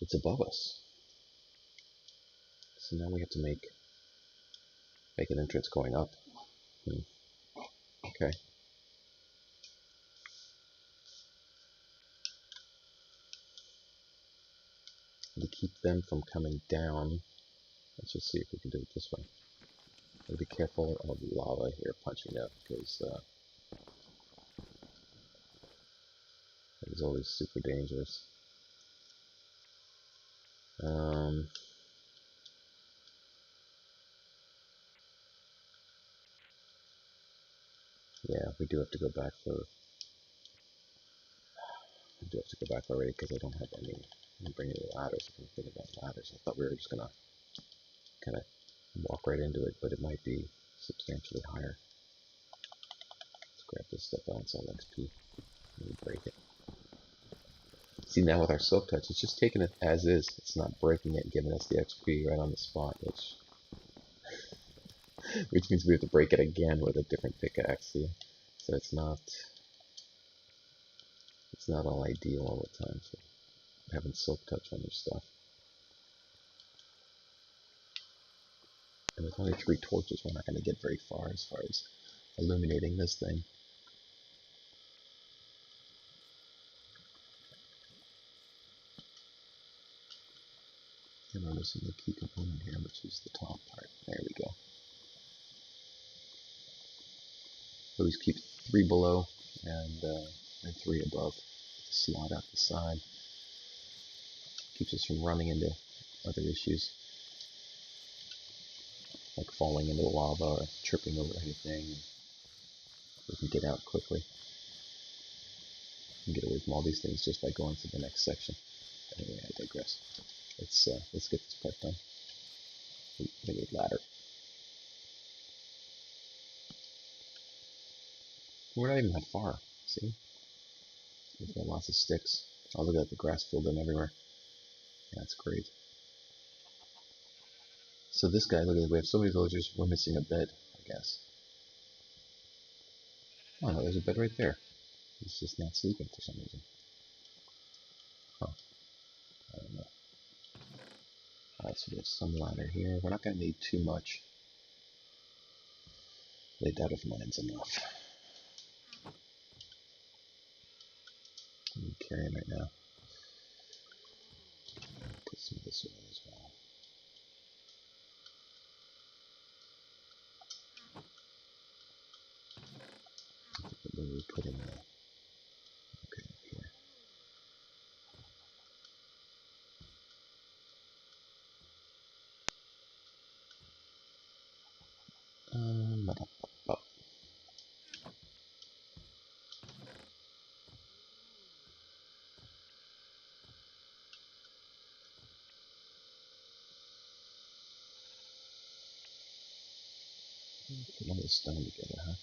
it's above us. So now we have to make an entrance going up. Okay. To keep them from coming down, let's just see if we can do it this way. Gotta be careful of lava here punching up, because it is always super dangerous. Yeah, we do have to go back for. I do have to go back already because I don't have any. I didn't bring any ladders. I didn't think about ladders. I thought we were just gonna kind of walk right into it, but it might be substantially higher. Let's grab this stuff out and sell XP and break it. See, now with our silk touch, it's just taking it as is. It's not breaking it and giving us the XP right on the spot, which means we have to break it again with a different pickaxe. See? So it's not all ideal all the time. So having silk touch on your stuff. And with only 3 torches, we're not going to get very far as illuminating this thing. And we're missing the key component here, which is the top part. There we go. Always keep 3 below and 3 above. Slot out the side. Keeps us from running into other issues, like falling into the lava or tripping over anything. We can get out quickly. We can get away from all these things just by going to the next section. Anyway, I digress. Let's get this part done. We need ladder. We're not even that far. See? We've got lots of sticks. Oh, look at the grass filled in everywhere. Yeah, that's great. So this guy, look at it. We have so many villagers. We're missing a bed, I guess. Oh no, there's a bed right there. He's just not sleeping for some reason. Huh. I don't know. Alright, so there's some ladder here. We're not going to need too much. I doubt if mine's enough. I'm carrying right now. Put some of this away as well. What do we put in there? Okay, here. Oh. Put all this stone together, huh?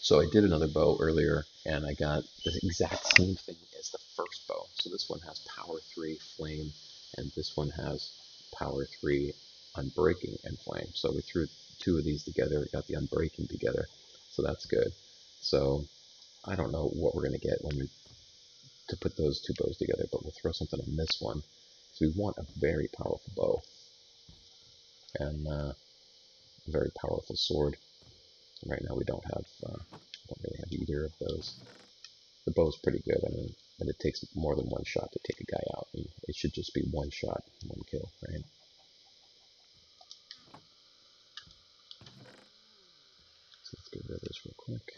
So I did another bow earlier, and I got the exact same thing as the first bow. So this one has power 3 flame, and this one has power 3 unbreaking and flame. So we threw two of these together, got the unbreaking together, so that's good. So I don't know what we're going to get when we to put those two bows together, but we'll throw something on this one. So we want a very powerful bow and a very powerful sword. Right now we don't really have either of those. The bow's pretty good, I mean, but it takes more than one shot to take a guy out. And it should just be one shot, one kill, right? So let's get rid of this real quick.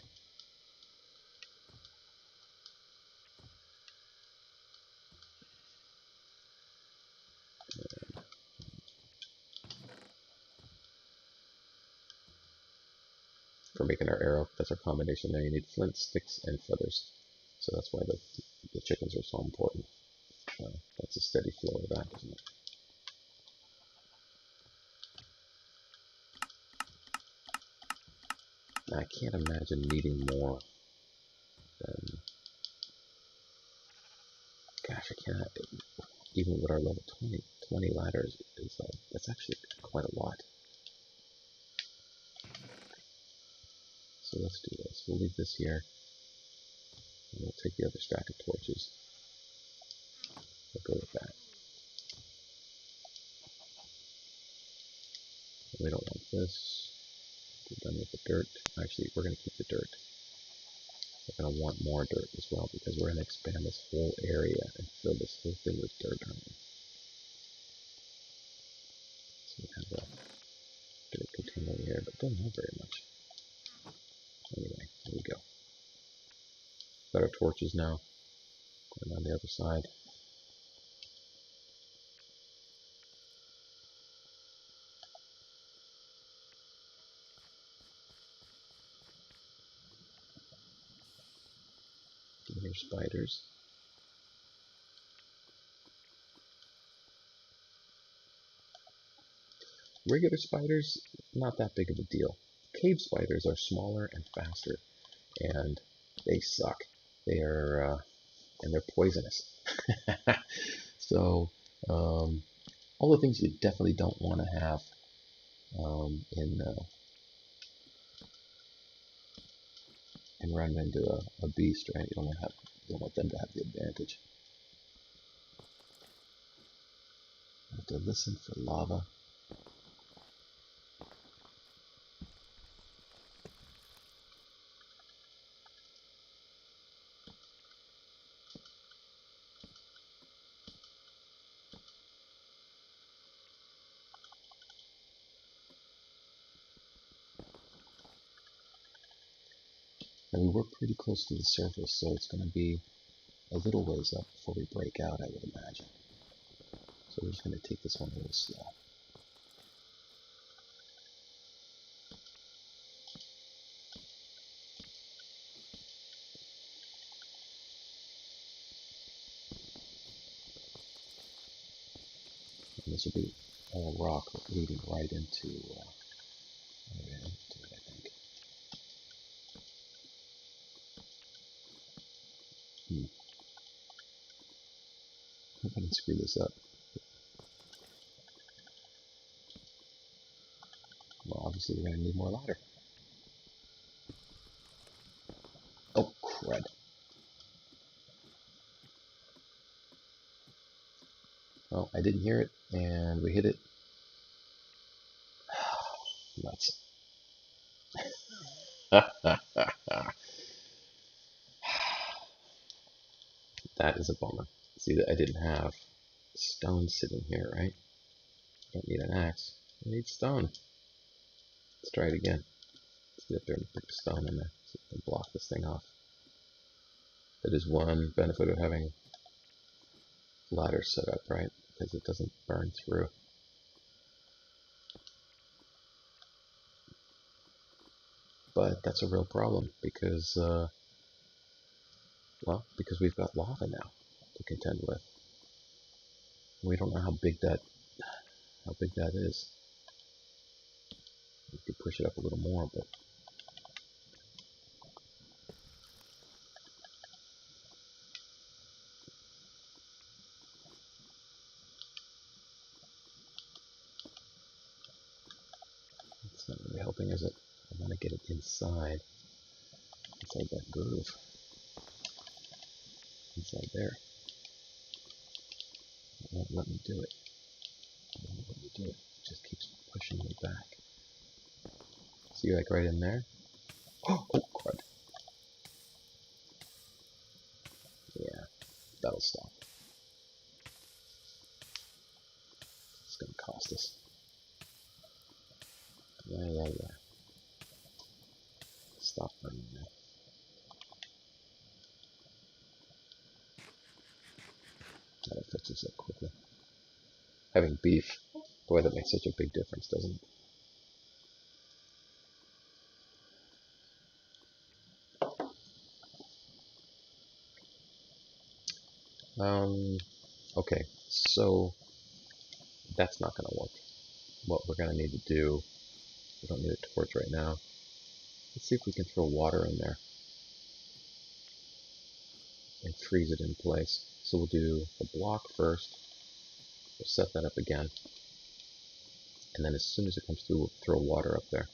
For making our arrow, that's our combination there. You need flint, sticks, and feathers. So that's why the chickens are so important. That's a steady flow of that, isn't it? I can't imagine needing more than, gosh, I can't, even with our level 20 ladders, that's actually quite a lot. So let's do this. We'll leave this here, and we'll take the other stack of torches. We'll go with that. We don't want this. We're done with the dirt. Actually, we're going to keep the dirt. We're going to want more dirt as well, because we're going to expand this whole area and fill this whole thing with dirt, aren't we? So we have a dirt container here, but don't have very much. Anyway, here we go. Got our torches now. Going on the other side. And here's spiders. Regular spiders, not that big of a deal. Cave spiders are smaller and faster, and they suck. They are, and they're poisonous. So, all the things you definitely don't want to have and run into a beast, right? You don't want them to have the advantage. You have to listen for lava. I mean, we're pretty close to the surface, so it's going to be a little ways up before we break out, I would imagine. So we're just going to take this one a little slow. And this will be all rock leading right into it, I think. Hope I didn't screw this up. Well, obviously we're going to need more ladder. Oh, crud. Well, I didn't hear it, and we hit it. Nuts. That is a bummer. See that I didn't have stone sitting here, right? I don't need an axe. I need stone. Let's try it again. Let's get up there and put the stone in there so we can block this thing off. That is one benefit of having ladders set up, right? Because it doesn't burn through. But that's a real problem because, because we've got lava now to contend with. We don't know how big that is. We could push it up a little more, but It's not really helping, is it? I want to get it inside that groove. Inside there. It won't let me do it. It won't let me do it. It just keeps pushing me back. See, like right in there? Oh, crud. Yeah, that'll stop. It's going to cost us. Yeah. Stop burning now. That'll fix this up quickly. Having beef, boy, that makes such a big difference, doesn't it? Okay, so that's not going to work. What we're going to need to do, we don't need a torch right now. Let's see if we can throw water in there and freeze it in place. So we'll do the block first. We'll set that up again. And then as soon as it comes through, we'll throw water up there.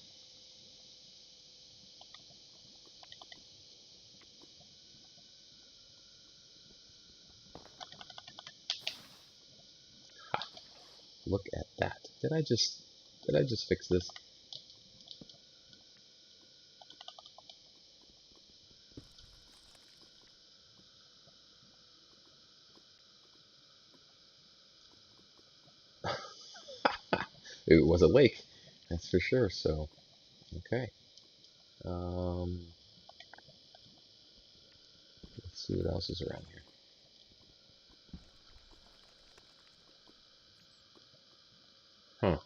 Ha, look at that. Did I just fix this? It was a lake, that's for sure. So, okay. Let's see what else is around here. Huh.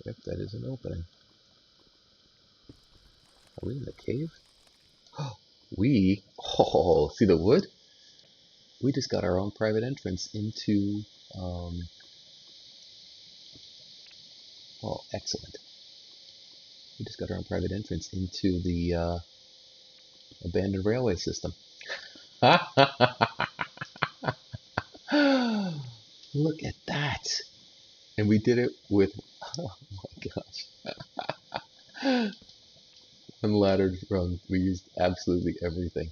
Yep, that is an opening. Are we in the cave? See the wood? We just got our own private entrance into, oh, excellent. We just got our own private entrance into the abandoned railway system. Look at that. And we did it with, oh my gosh. Unladdered run. We used absolutely everything.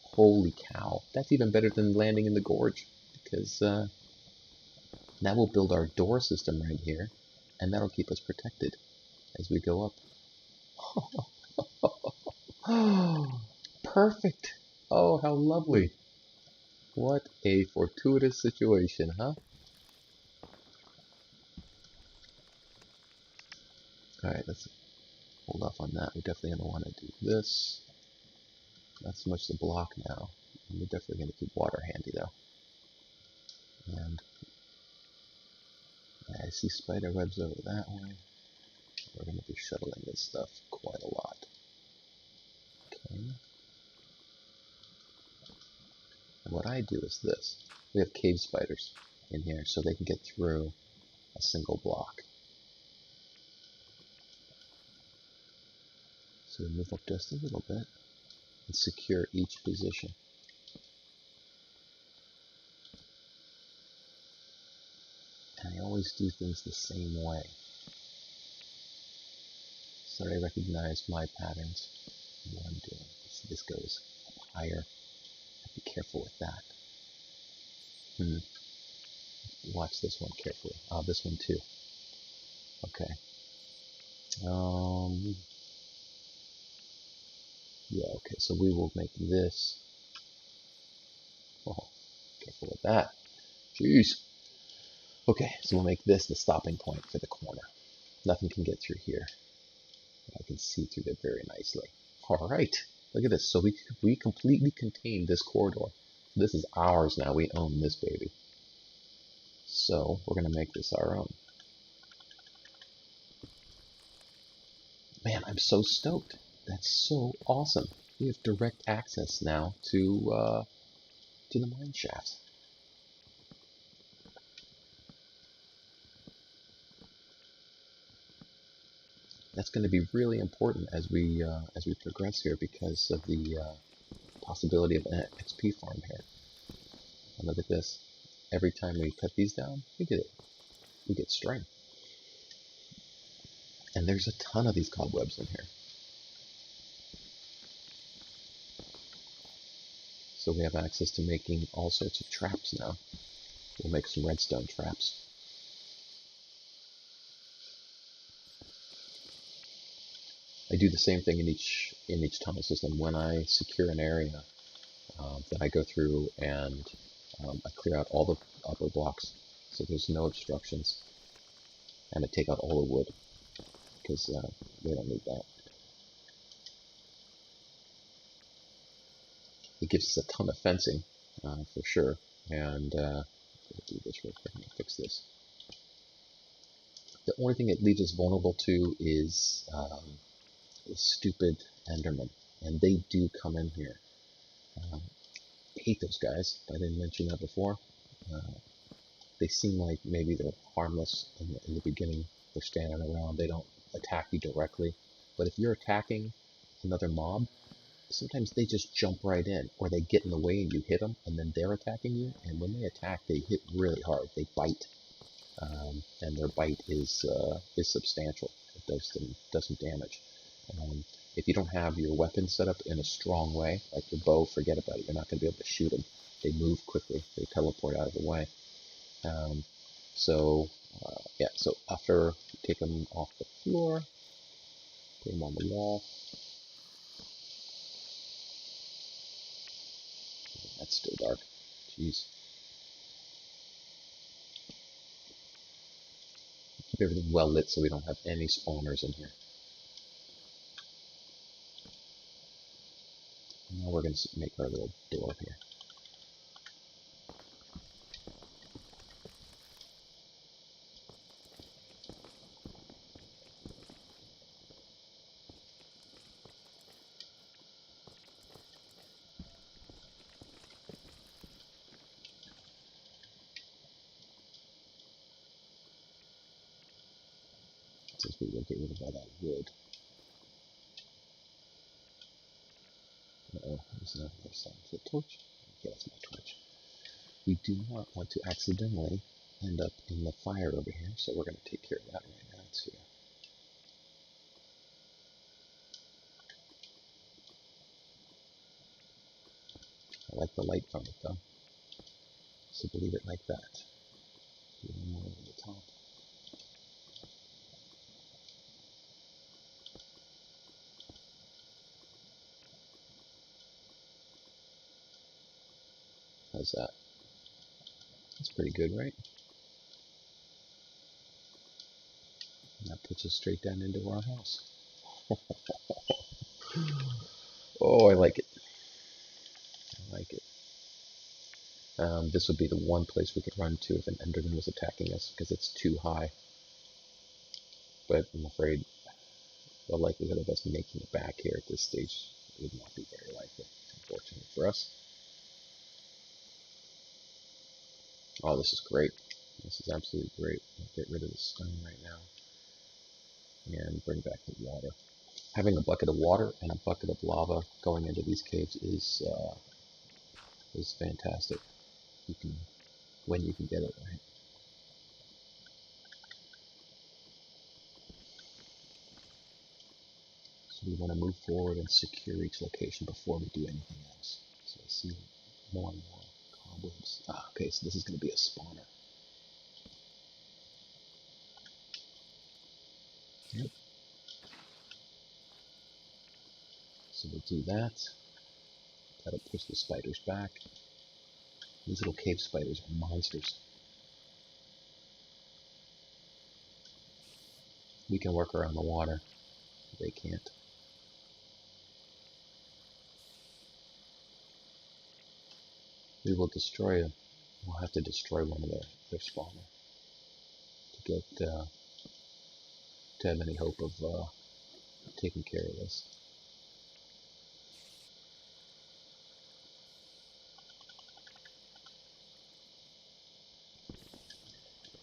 Holy cow. That's even better than landing in the gorge. Because now we'll build our door system right here. And that'll keep us protected as we go up. Perfect. Oh, how lovely. What a fortuitous situation, huh? Alright, let's hold off on that. We're definitely going to want to do this. Not so much the block now. We're definitely going to keep water handy, though. And I see spider webs over that way. We're going to be shuttling this stuff quite a lot. Okay. And what I do is this. We have cave spiders in here, so they can get through a single block. So we move up just a little bit and secure each position. And I always do things the same way. So I recognize my patterns and what I'm doing. So this goes up higher. Be careful with that. Watch this one carefully. This one too. Okay. Yeah, okay, so we will make this. Oh, careful with that. Jeez. Okay, so we'll make this the stopping point for the corner. Nothing can get through here. I can see through there very nicely. Alright, look at this. So we completely contain this corridor. This is ours now. We own this baby. So we're going to make this our own. Man, I'm so stoked. That's so awesome. We have direct access now to the mine shafts. That's going to be really important as we progress here because of the possibility of an XP farm here. And look at this. Every time we cut these down, we get string. And there's a ton of these cobwebs in here. So we have access to making all sorts of traps now. We'll make some redstone traps. I do the same thing in each tunnel system. When I secure an area, then I go through and I clear out all the upper blocks so there's no obstructions, and I take out all the wood because we don't need that. It gives us a ton of fencing for sure, and I'll do this real quick and fix this. The only thing it leaves us vulnerable to is the stupid Endermen, and they do come in here. I hate those guys. I didn't mention that before. They seem like maybe they're harmless in the beginning. They're standing around. They don't attack you directly. But if you're attacking another mob, sometimes they just jump right in, or they get in the way and you hit them, and then they're attacking you. And when they attack, they hit really hard. They bite, and their bite is substantial. It does some damage. If you don't have your weapon set up in a strong way, like your bow, forget about it. You're not going to be able to shoot them. They move quickly. They teleport out of the way. Yeah, so after you take them off the floor, put them on the wall. That's still dark. Jeez. Keep everything well lit so we don't have any spawners in here. Now we're going to make our little door here. Since we will get rid of all that wood. Uh-oh, there's another sign for the torch. Okay, that's my torch. We do not want to accidentally end up in the fire over here, so we're going to take care of that right now too. I like the light from it though, so leave it like that. A little more over the top. How's that? That's pretty good, right? And that puts us straight down into our house. Oh, I like it. I like it. This would be the one place we could run to if an Enderman was attacking us, because it's too high. But I'm afraid the likelihood of us making it back here at this stage would not be very likely, unfortunately for us. Oh, this is great. This is absolutely great. I'll get rid of the stone right now and bring back the water. Having a bucket of water and a bucket of lava going into these caves is fantastic. When you can get it right. So we want to move forward and secure each location before we do anything else. So I see more and more cobwebs. Okay, so this is going to be a spawner. Yep. So we'll do that. That'll push the spiders back. These little cave spiders are monsters. We can work around the water. They can't. We will destroy them. We'll have to destroy one of their spawner to get to have any hope of taking care of this.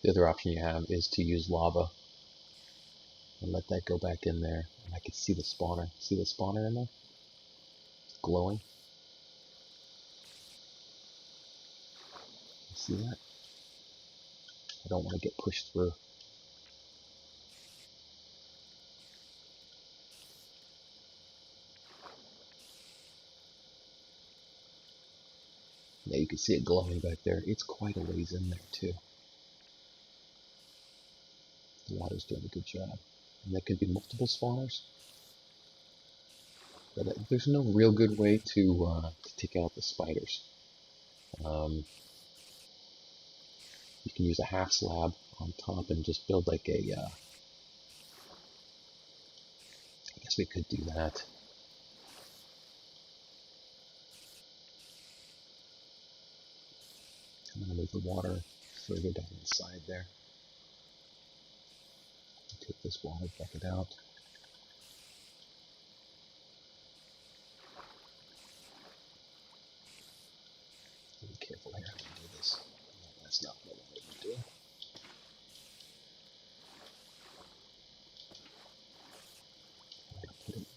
The other option you have is to use lava and let that go back in there. And I can see the spawner. See the spawner in there? It's glowing. See that? I don't want to get pushed through. Yeah, you can see it glowing back there. It's quite a ways in there too. The water's doing a good job. And there could be multiple spawners. But there's no real good way to take out the spiders. You can use a half slab on top and just build like a, I guess we could do that. I'm going to move the water further down inside there. Take this water bucket out. Be careful here. I'm going to do this. No, that's not what I wanted to do. Put it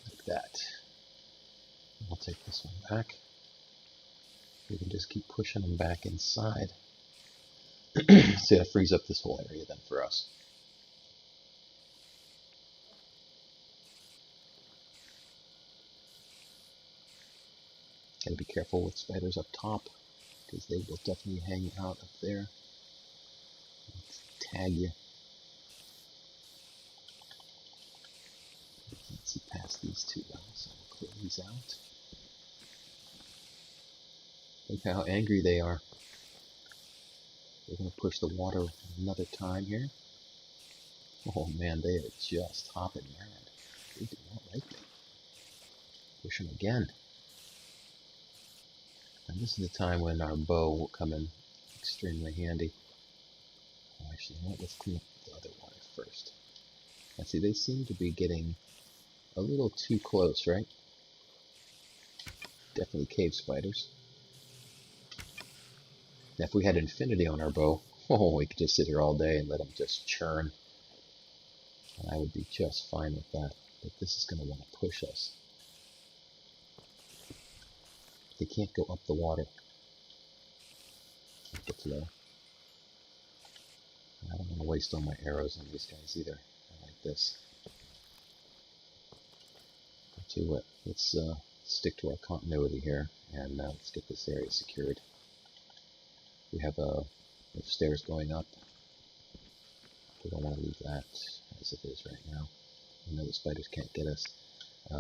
like that. I'll take this one back. We can just keep pushing them back inside. So that frees up this whole area then for us. Gotta be careful with spiders up top, because they will definitely hang out up there and tag you. Can't see past these two though, so we'll clear these out. Look how angry they are. They're gonna push the water another time here. Oh man, they are just hopping mad. They do not like me. Push them again. And this is the time when our bow will come in extremely handy. Oh, actually, you know what? Let's clean up the other water first. Now see, they seem to be getting a little too close, right? Definitely cave spiders. Now if we had infinity on our bow, oh, we could just sit here all day and let them just churn. And I would be just fine with that. But this is going to want to push us. They can't go up the water. The flow. I don't want to waste all my arrows on these guys either. I like this. I'll tell you what, let's stick to our continuity here, and let's get this area secured. We have stairs going up. We don't want to leave that as it is right now. I know the spiders can't get us. I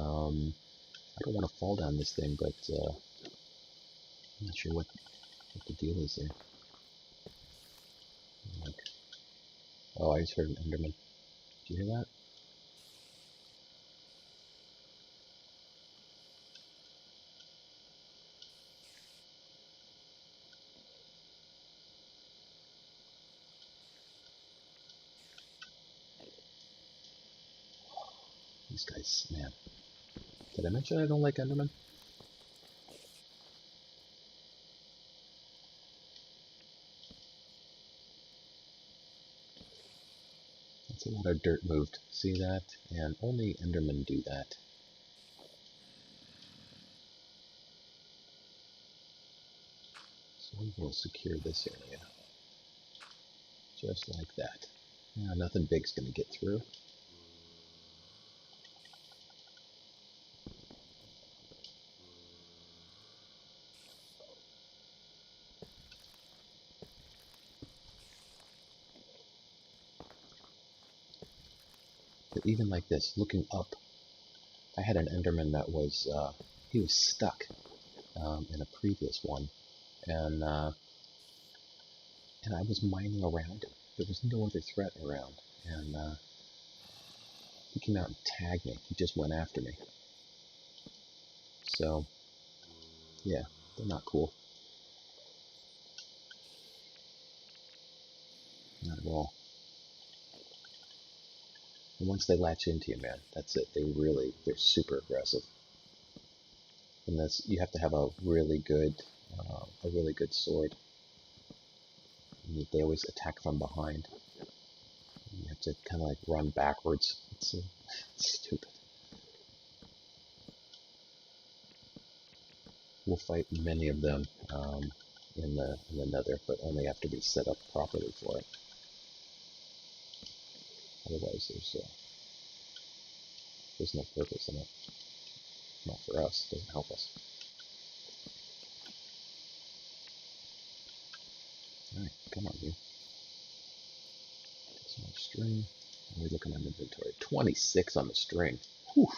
don't want to fall down this thing, but I'm not sure what the deal is there. Like, oh, I just heard an Enderman. Did you hear that? These guys, man. Did I mention I don't like Enderman? That's a lot of dirt moved. See that? And only Endermen do that. So we will secure this area. Just like that. Now, nothing big's going to get through. But even like this, looking up, I had an Enderman that was, he was stuck in a previous one. And I was mining around him. There was no other threat around. And he came out and tagged me. He just went after me. So, yeah, they're not cool. Not at all. And once they latch into you, man, that's it. They're super aggressive. And you have to have a really good sword. And they always attack from behind. You have to kind of like run backwards. It's stupid. we'll fight many of them in the nether, but only after we set up properly for it. Otherwise, there's no purpose in it. Not for us. It doesn't help us. All right, come on, you. Get some more string. Let me look at my inventory. 26 on the string. Whew.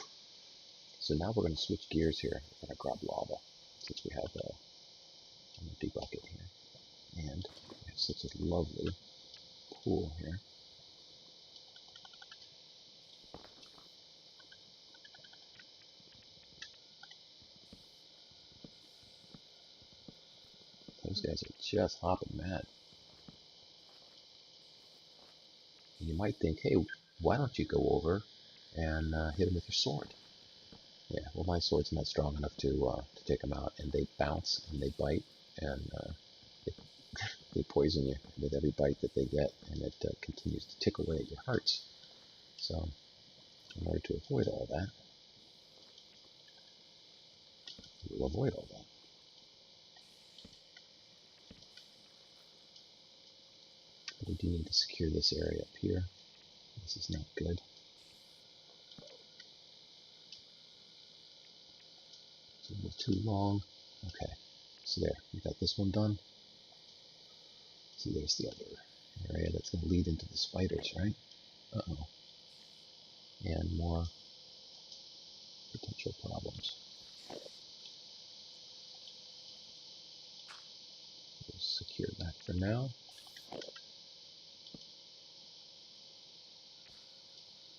So now we're going to switch gears here. We're going to grab lava, since we have an empty bucket here. And we have such a lovely pool here. Those guys are just hopping mad. And you might think, hey, why don't you go over and hit them with your sword? Yeah, well, my sword's not strong enough to take them out, and they bounce and they bite, and they poison you with every bite that they get, and it continues to tick away at your hearts. So, in order to avoid all that, we'll avoid all that. But we do need to secure this area up here. This is not good. It's a little too long. Okay, so there, we got this one done. So there's the other area that's going to lead into the spiders, right? Uh-oh. And more potential problems. We'll secure that for now.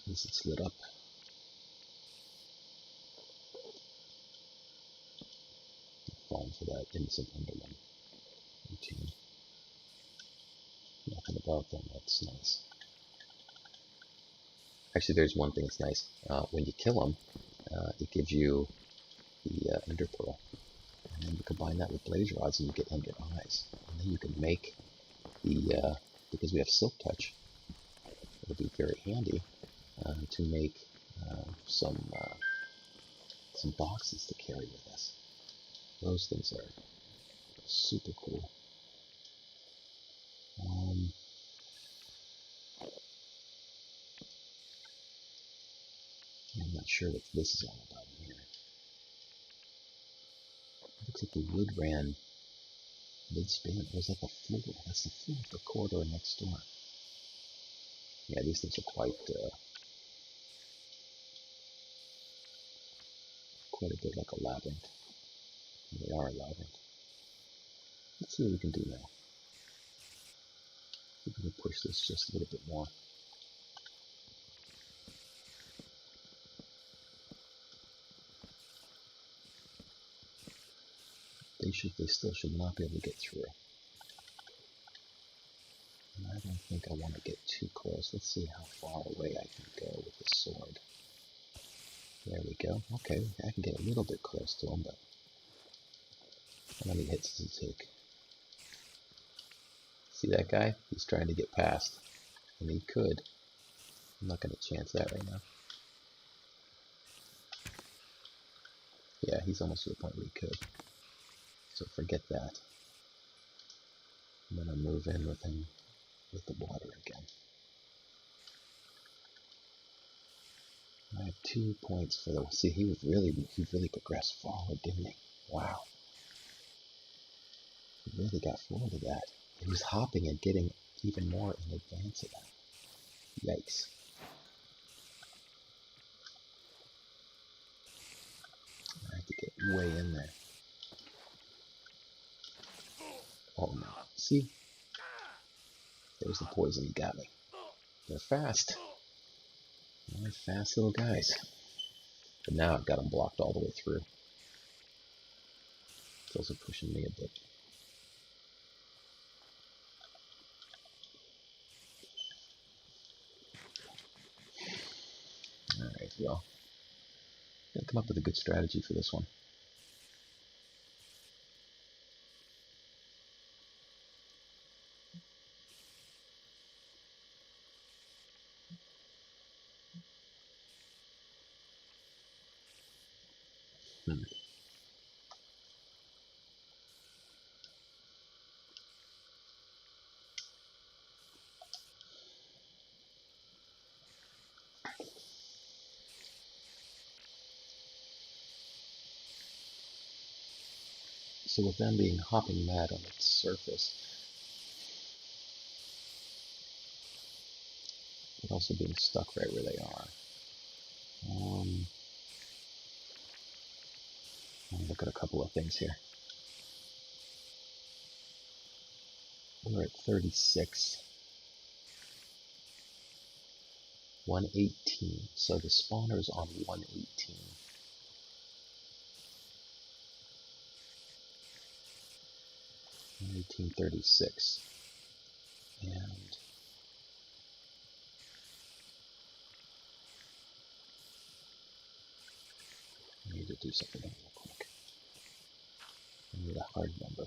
This is lit up. Falling for that innocent Enderman routine. Nothing about them that's nice. Actually, there's one thing that's nice. When you kill them, it gives you the Ender Pearl. And then you combine that with blaze rods and you get Ender Eyes. And then you can make the, because we have Silk Touch, it'll be very handy to make some boxes to carry with us. Those things are super cool. I'm not sure what this is all about here. Looks like the wood ran mid-span. Or is that the floor? That's the floor of the corridor next door. Yeah, these things are quite a bit like a labyrinth. They are a labyrinth. Let's see what we can do now. See if we can push this just a little bit more. They still should not be able to get through. And I don't think I want to get too close. Let's see how far away I can go with the sword. There we go. Okay, I can get a little bit close to him, but how many hits does it take? See that guy? He's trying to get past. And he could. I'm not going to chance that right now. Yeah, he's almost to the point where he could. So forget that. I'm going to move in with him with the water again. I have 2 points for the... See, he really progressed forward, didn't he? Wow. He really got forward of that. He was hopping and getting even more in advance of that. Yikes. I have to get way in there. Oh no. See? There's the poison. He got me. They're fast. They're fast little guys. But now I've got them blocked all the way through. It's also pushing me a bit. Alright, well. I'm gonna come up with a good strategy for this one. So with them being hopping mad on its surface, but also being stuck right where they are. I'll look at a couple of things here. We're at 36. 118. So the spawner's on 118. 118.36. And I need to do something real quick. I need a hard number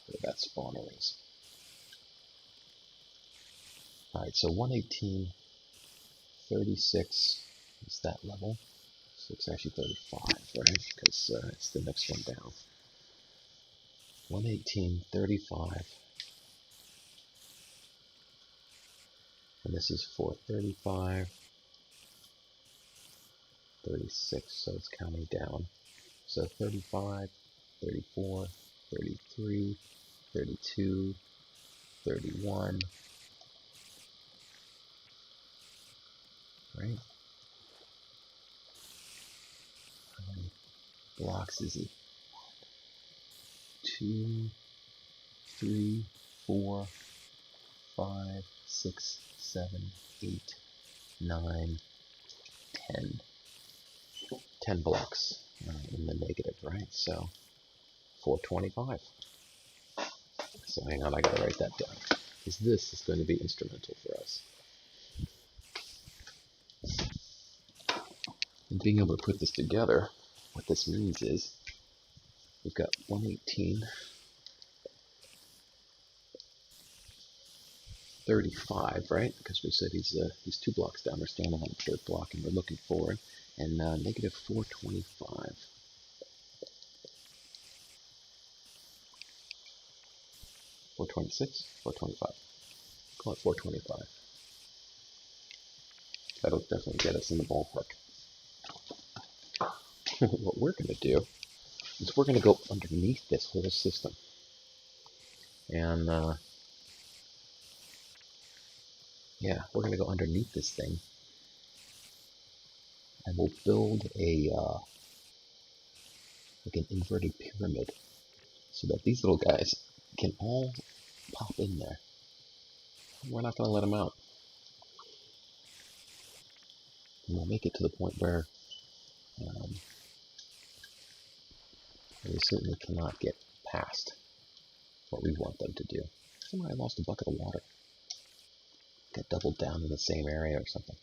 where that spawner is. Alright, so 118.36 is that level. So it's actually 35, right? Because it's the next one down. 118.35. And this is for 35, 36, so it's counting down. So 35, 34, 33, 32, 31, right? How many blocks is it? 2, 3, 4, 5, 6, 7, 8, 9, 10. 10 blocks in the negative, right? So 425. So hang on, I gotta write that down, because this is going to be instrumental for us. And being able to put this together, what this means is we've got 118.35, right? Because we said he's 2 blocks down. We're standing on the 3rd block, and we're looking forward. And negative 425. 426, 425. Call it 425. That'll definitely get us in the ballpark. What we're going to do is we're going to go underneath this whole system. And yeah, we're going to go underneath this thing. And we'll build a like an inverted pyramid, so that these little guys can all pop in there. We're not going to let them out. And we'll make it to the point where they certainly cannot get past what we want them to do. Somebody lost a bucket of water. Got doubled down in the same area or something.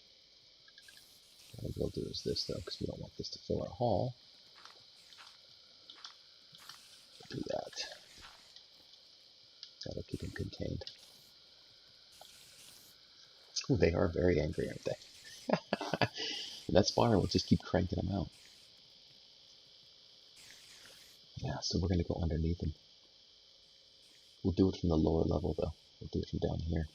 What we'll do is this, though, because we don't want this to fill our hall. Do that. That'll keep them contained. Ooh, they are very angry, aren't they? And that spawner will just keep cranking them out. Yeah, so we're going to go underneath them. We'll do it from the lower level, though. We'll do it from down here.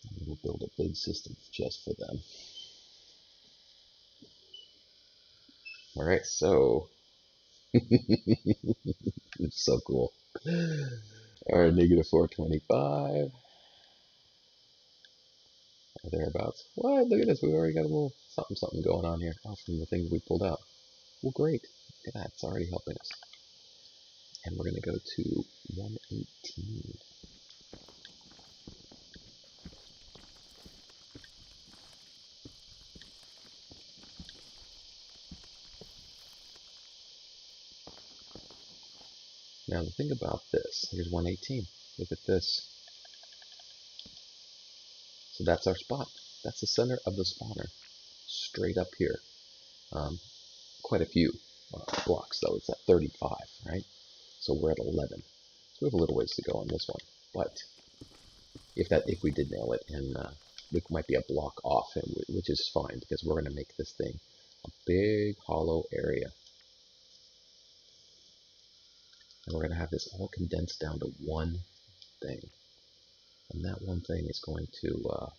And we'll build a big system just for them. Alright, so... it's so cool. Alright, negative 425. Or thereabouts. What? Look at this. We've already got a little something going on here. Oh, from the thing we pulled out. Well, great. Look at that. It's already helping us. And we're going to go to 118. Now, the thing about this, here's 118. Look at this. So that's our spot. That's the center of the spawner. Straight up here. Quite a few blocks, though. It's at 35, right? So we're at 11. So we have a little ways to go on this one. But if we did nail it, and we might be a block off, which is fine, because we're going to make this thing a big hollow area. And we're going to have this all condensed down to one thing. And that one thing is going to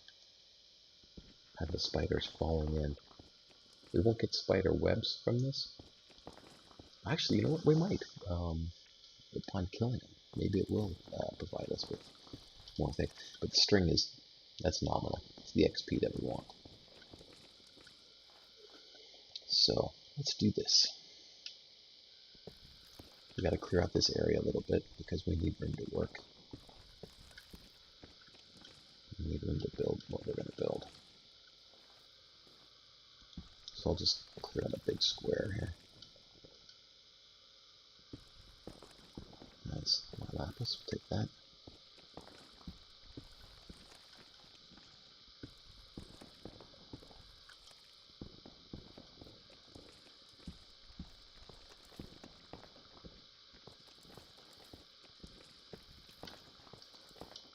have the spiders falling in. We won't get spider webs from this. Actually, you know what? We might. Upon killing them, maybe it will provide us with more things. But the string that's nominal. It's the XP that we want. So let's do this. We got to clear out this area a little bit because we need room to work. We need room to build what we're going to build. So I'll just clear out a big square here. Nice. More lapis, we'll take that.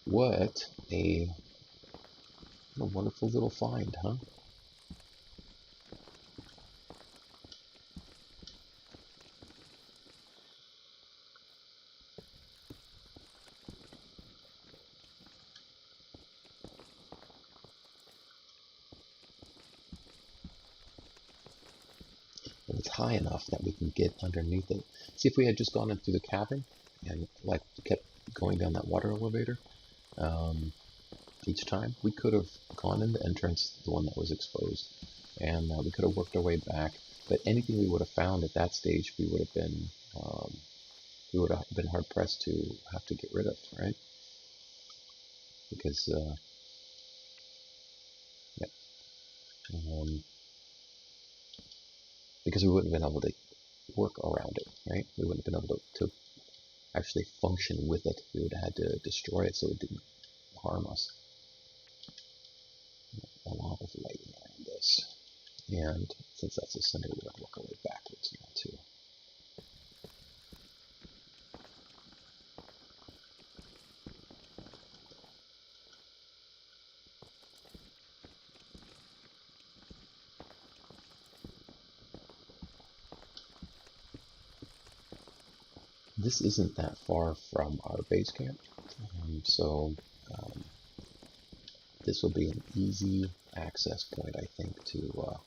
What a wonderful little find, huh? And it's high enough that we can get underneath it. See, if we had just gone in through the cavern and like kept going down that water elevator each time, we could have gone in the entrance, the one that was exposed, and we could have worked our way back. But anything we would have found at that stage, we would have been hard pressed to have to get rid of, right? Because because we wouldn't have been able to work around it, right? We wouldn't have been able to actually function with it. We would have had to destroy it so it didn't harm us. A lot of lighting around this. And since that's the center, we're going to work our way backwards now too. This isn't that far from our base camp, so this will be an easy access point, I think, to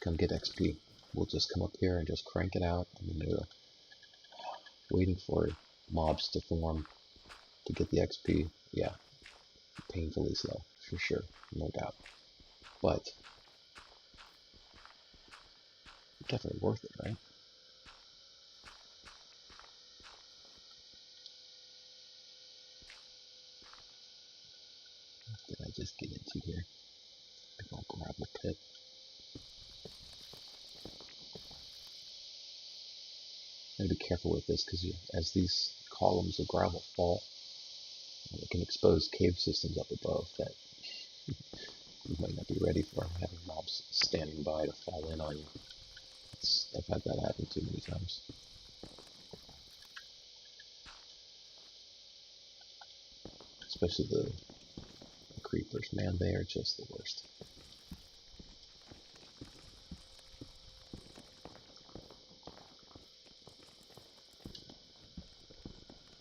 come get XP. We'll just come up here and just crank it out. I mean, we're waiting for mobs to form to get the XP. Yeah, painfully slow, for sure, no doubt. But definitely worth it, right? What did I just get into here? Big old gravel pit. Gotta be careful with this because as these columns of gravel fall, it can expose cave systems up above that you might not be ready for, having mobs standing by to fall in on you. I've had that happen too many times. Especially the creepers, man, they are just the worst.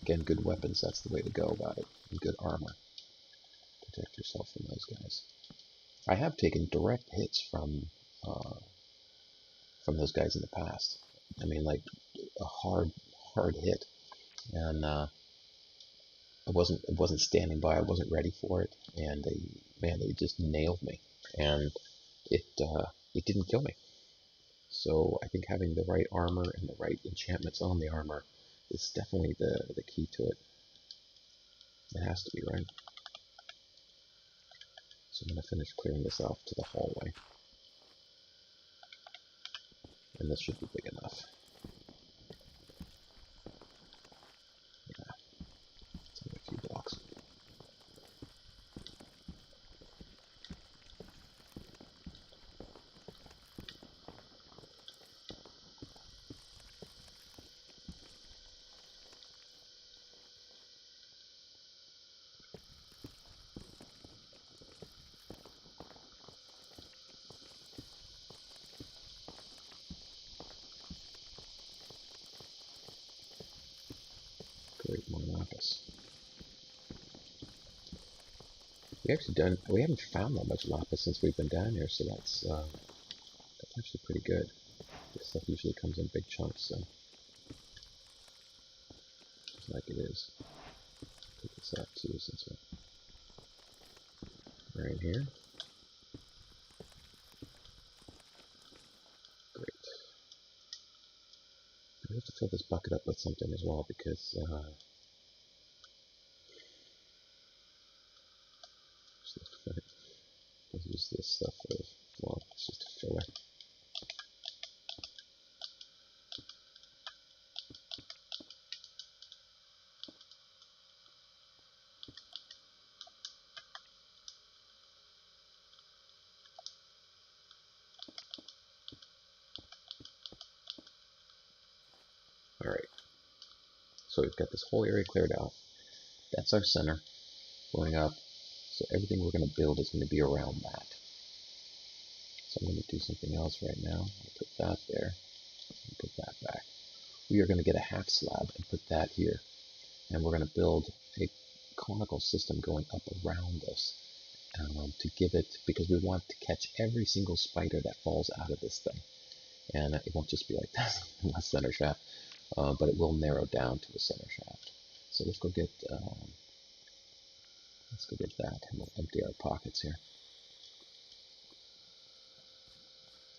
Again, good weapons, that's the way to go about it. And good armor. Protect yourself from those guys. I have taken direct hits from those guys in the past. I mean, like a hard hit, and I wasn't standing by. I wasn't ready for it, and they just nailed me, and it didn't kill me. So I think having the right armor and the right enchantments on the armor is definitely the key to it. It has to be, right? So I'm going to finish clearing this off to the hallway. And this should be big enough. Yeah, it's only a few blocks. lapis. We haven't found that much lapis since we've been down here, so that's actually pretty good. This stuff usually comes in big chunks, so just like it is. Take this out too, since we're in here. Great. I have to fill this bucket up with something as well, because I'll use this stuff for, well, it's just a filler. Alright, so we've got this whole area cleared out. That's our center going up. So everything we're going to build is going to be around that. So I'm going to do something else right now. I'll put that there and put that back. We are going to get a half slab and put that here. And we're going to build a conical system going up around this to give it, because we want to catch every single spider that falls out of this thing. And it won't just be like this in the center shaft, but it will narrow down to the center shaft. So let's go get that, and we'll empty our pockets here.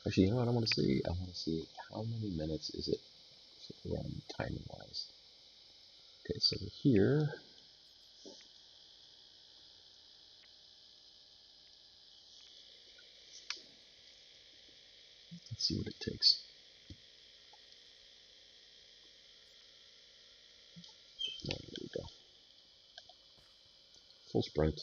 Actually, you know what I want to see? I want to see how many minutes is it run timing-wise. Okay, so here, let's see what it takes. There we go. Full sprint.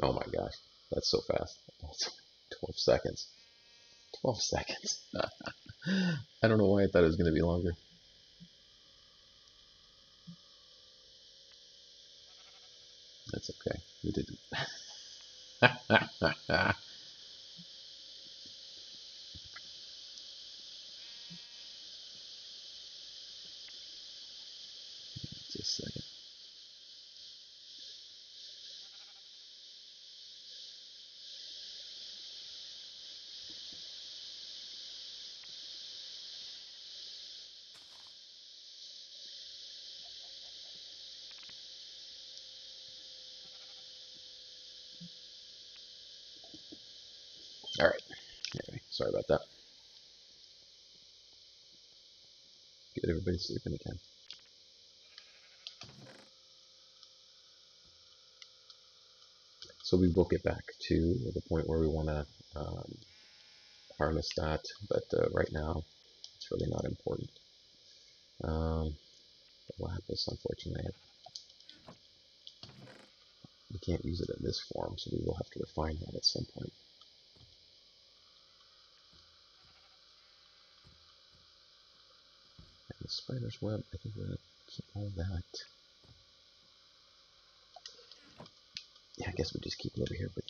Oh my gosh, that's so fast. That's 12 seconds. 12 seconds. I don't know why I thought it was going to be longer. That's okay. We didn't. Just a second. All right. Anyway, sorry about that. Get everybody sleeping again. So we will get back to the point where we want to harness that, but right now it's really not important. Lapis, unfortunately, we can't use it in this form, so we will have to refine that at some point. And the spider's web, I think we're going to keep all that. Yeah, I guess we just keep it over here, but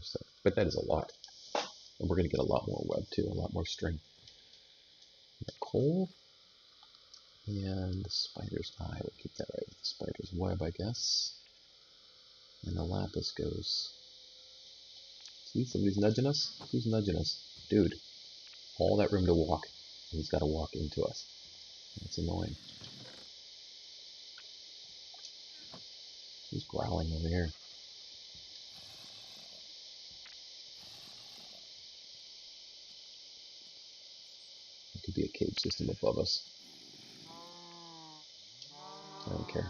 stuff. But that is a lot. And we're going to get a lot more web too, a lot more string. The coal and the spider's eye. We'll keep that right with the spider's web, I guess. And the lapis goes. See, somebody's nudging us? Who's nudging us? Dude, all that room to walk. And he's got to walk into us. That's annoying. Who's growling over here? It could be a cage system above us. I don't care.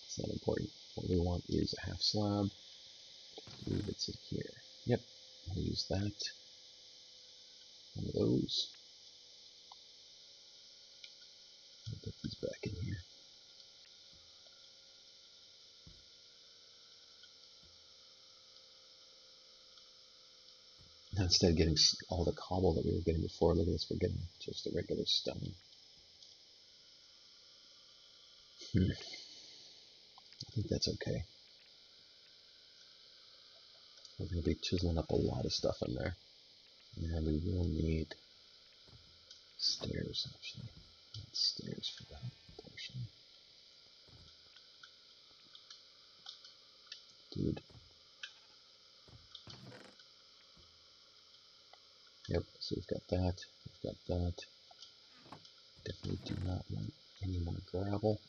It's not important. What we want is a half slab. I believe it's in here. Yep, I'll use that. One of those. I'll put these back in here. Now instead of getting all the cobble that we were getting before, look at this, we're getting just the regular stone. I think that's okay. We're going to be chiseling up a lot of stuff in there. And we will need Stairs, actually. Not stairs for that portion. Dude. Yep, so we've got that. We've got that. Definitely do not want any more gravel.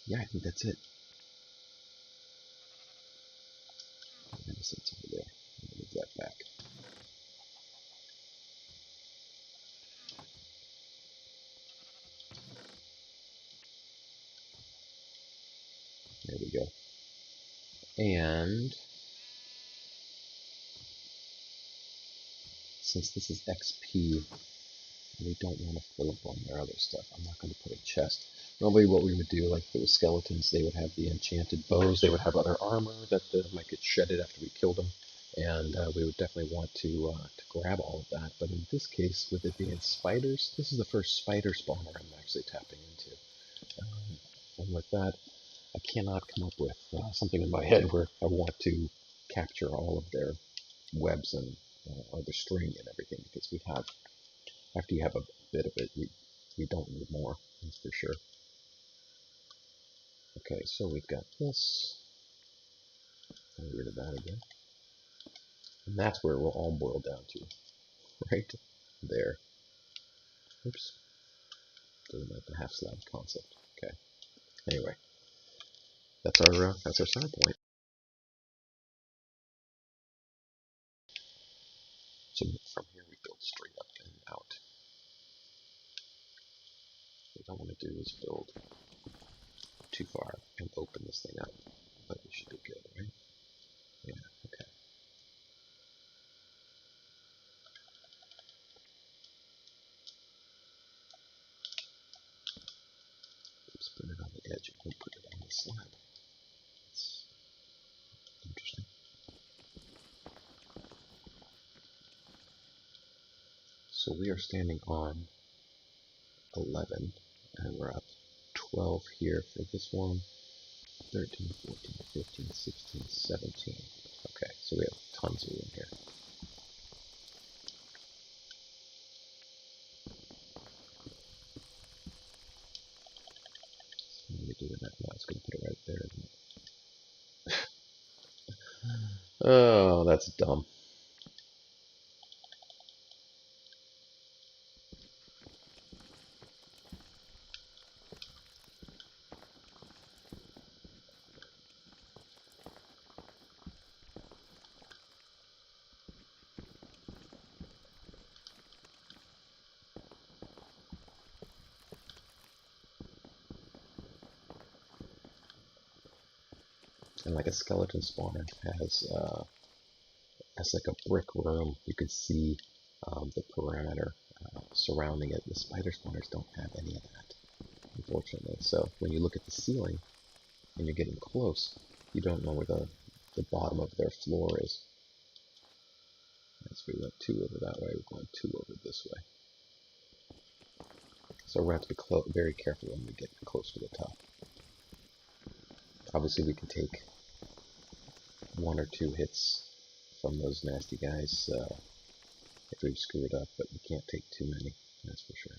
Yeah, I think that's it. It's over there. Move that back. There we go. And since this is XP, we don't want to fill up on their other stuff. I'm not going to put a chest. Normally what we would do, like if it was skeletons, they would have the enchanted bows, they would have other armor that might get shedded after we killed them, and we would definitely want to grab all of that. But in this case, with it being spiders, this is the first spider spawner I'm actually tapping into. And with that, I cannot come up with something in my head where I want to capture all of their webs and or the string and everything, because we have, after you have a bit of it, we don't need more, that's for sure. Okay, so we've got this. Get rid of that again. And that's where it will all boil down to. Right there. Oops. Doesn't like the half slab concept. Okay. Anyway, that's our start point. So from here we build straight up and out. What we don't want to do is build too far and open this thing up. But we should be good, right? Yeah, okay. Just put it on the edge and we'll put it on the slab. It's interesting. So we are standing on 11, and we're up 12 here for this one. 13, 14, 15, 16, 17. Okay, so we have tons of room here. So what do we do with that? No, it's going to put it right there, isn't it? Oh, that's dumb. And like a skeleton spawner has like a brick room. You can see the parameter surrounding it. The spider spawners don't have any of that, unfortunately. So when you look at the ceiling and you're getting close, you don't know where the bottom of their floor is. So we went 2 over that way, we're going 2 over this way. So we're going to have to be very careful when we get close to the top. Obviously we can take 1 or 2 hits from those nasty guys if we've screwed up, but we can't take too many, that's for sure.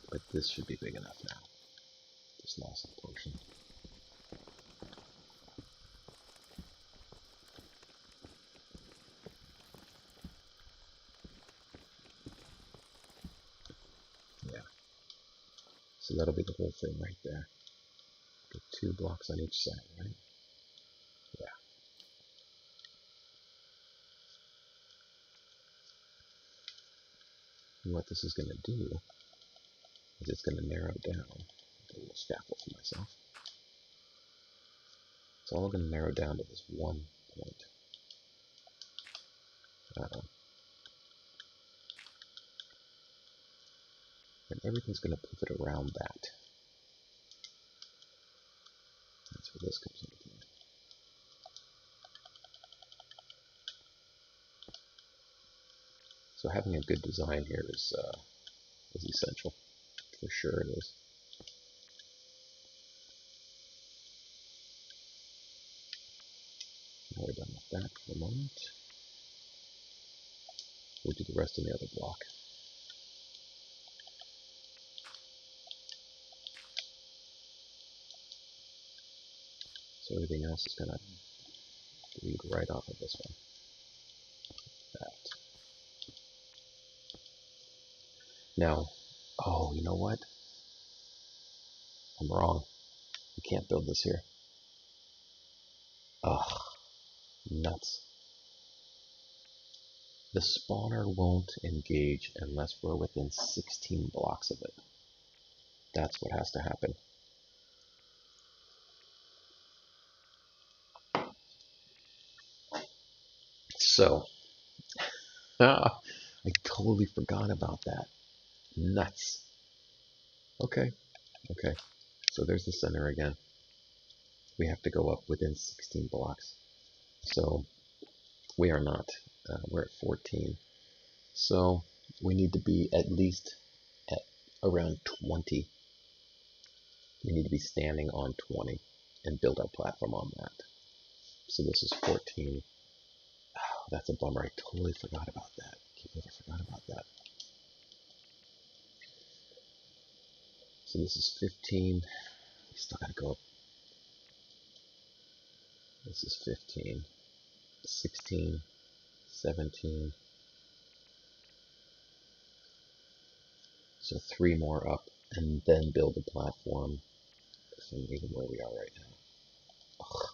But this should be big enough now, this last portion. Yeah. So that'll be the whole thing right there. Get 2 blocks on each side, right? Yeah. And what this is going to do is it's going to narrow down. Get a little scaffold for myself. It's all going to narrow down to this one point. And everything's going to pivot around that. That's where this comes into play. So having a good design here is essential. For sure it is. that for the moment. We'll do the rest in the other block. So everything else is going to lead right off of this one. That. Now, oh, you know what? I'm wrong. You can't build this here. Ugh, nuts. The spawner won't engage unless we're within 16 blocks of it. That's what has to happen. So, I totally forgot about that. Nuts. Okay, okay. So there's the center again. We have to go up within 16 blocks. So we are not. We're at 14. So we need to be at least at around 20. We need to be standing on 20 and build our platform on that. So this is 14. Oh, that's a bummer. I totally forgot about that. I can't believe I forgot about that. So this is 15. We still got to go up. This is 15, 16, 17. So 3 more up and then build a platform from even where we are right now. Ugh,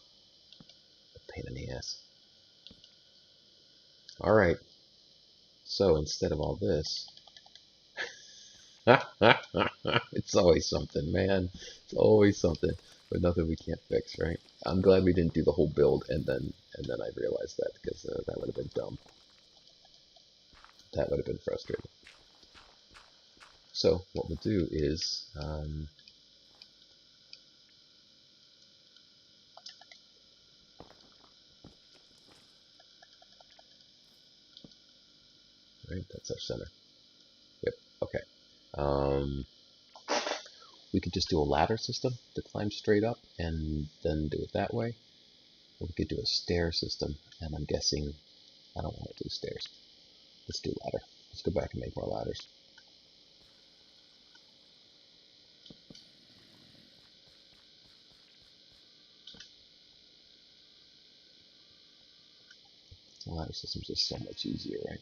a pain in the ass. Alright, so instead of all this, it's always something, man. It's always something, but nothing we can't fix, right? I'm glad we didn't do the whole build and then I realized that, because that would have been dumb. That would have been frustrating. So what we'll do is right, that's our center. Yep. Okay. We could just do a ladder system to climb straight up and then do it that way. Or we could do a stair system, and I'm guessing I don't want to do stairs. Let's do ladder. Let's go back and make more ladders. The ladder system's just so much easier, right?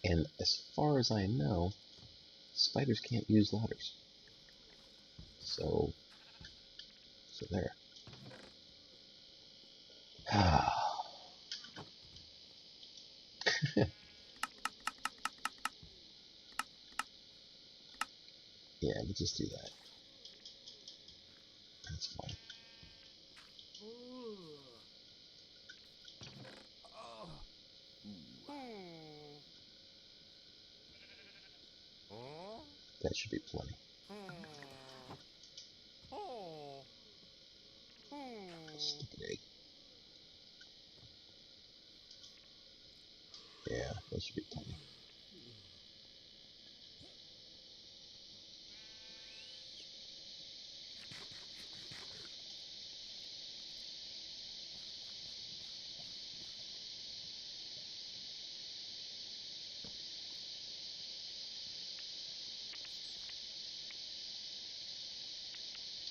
And as far as I know, spiders can't use ladders. So there. Yeah, we'll just do that. That's fine. That should be plenty. Stupid egg. Yeah, that should be plenty.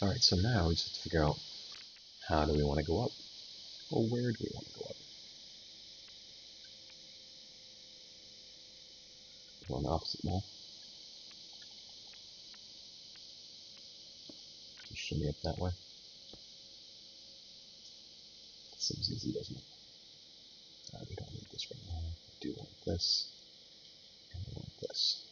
Alright, so now we just have to figure out, how do we want to go up? Or where do we want to go up? Go on the opposite wall. Just shimmy up that way. Seems easy, doesn't it? We don't need this right now. We do want this, and we want this.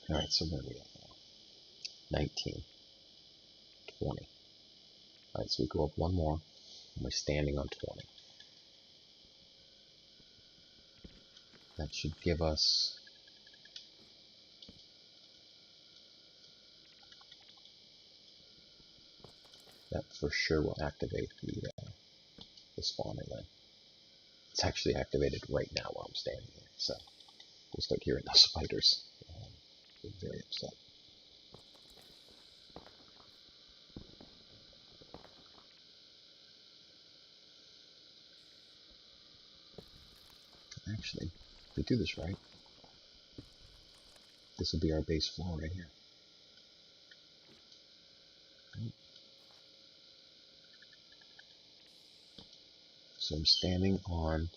Alright, so where are we at now? 19, 20. Alright, so we go up one more, and we're standing on 20. That should give us That for sure will activate the spawner then. It's actually activated right now while I'm standing here, so we'll start hearing those spiders. I'm very upset. Actually, if we do this right, this will be our base floor right here. So I'm standing on,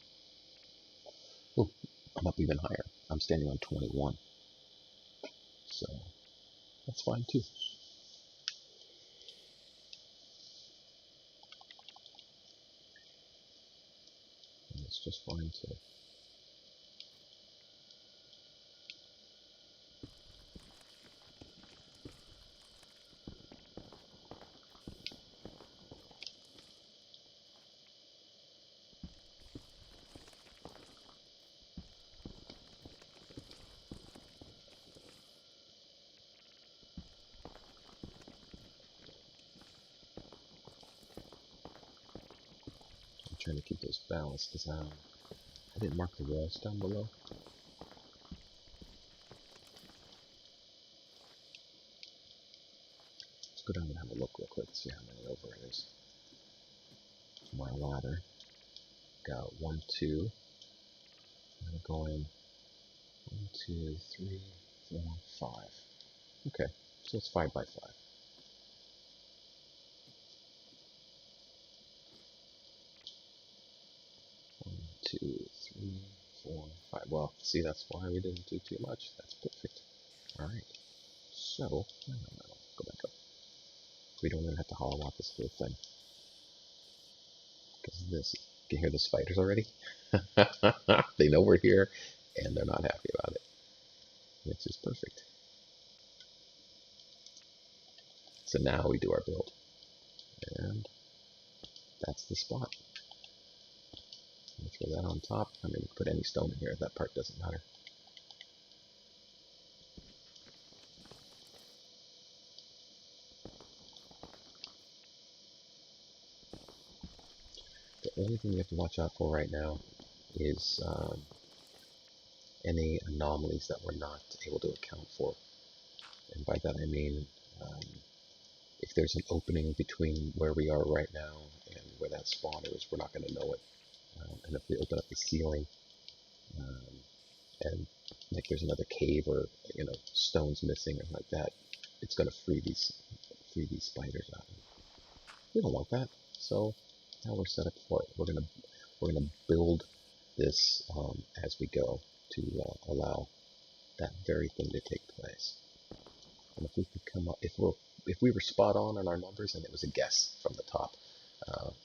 oh, I'm up even higher. I'm standing on 21. So that's fine too. And it's just fine too. I'm trying to keep those balanced because I didn't mark the walls down below. Let's go down and have a look real quick, see how many over it is. My ladder got 1, 2. I'm going 1, 2, 3, 4, 5. Okay, so it's 5 by 5. 1, 2, 3, 4, 5. Well, see, that's why we didn't do too much. That's perfect. All right. So, no, go back up. We don't even have to hollow out this whole thing. Because this, you can hear the spiders already? They know we're here, and they're not happy about it. Which is perfect. So now we do our build. And that's the spot. Throw that on top. I mean, put any stone in here. That part doesn't matter. The only thing you have to watch out for right now is any anomalies that we're not able to account for. And by that I mean, if there's an opening between where we are right now and where that spawn is, we're not going to know it. And if we open up the ceiling, and like there's another cave or stones missing or like that, it's going to free these spiders out. We don't want that. So now we're set up for it. We're gonna build this as we go to allow that very thing to take place. And if we could come up, if we were spot on our numbers and it was a guess from the top,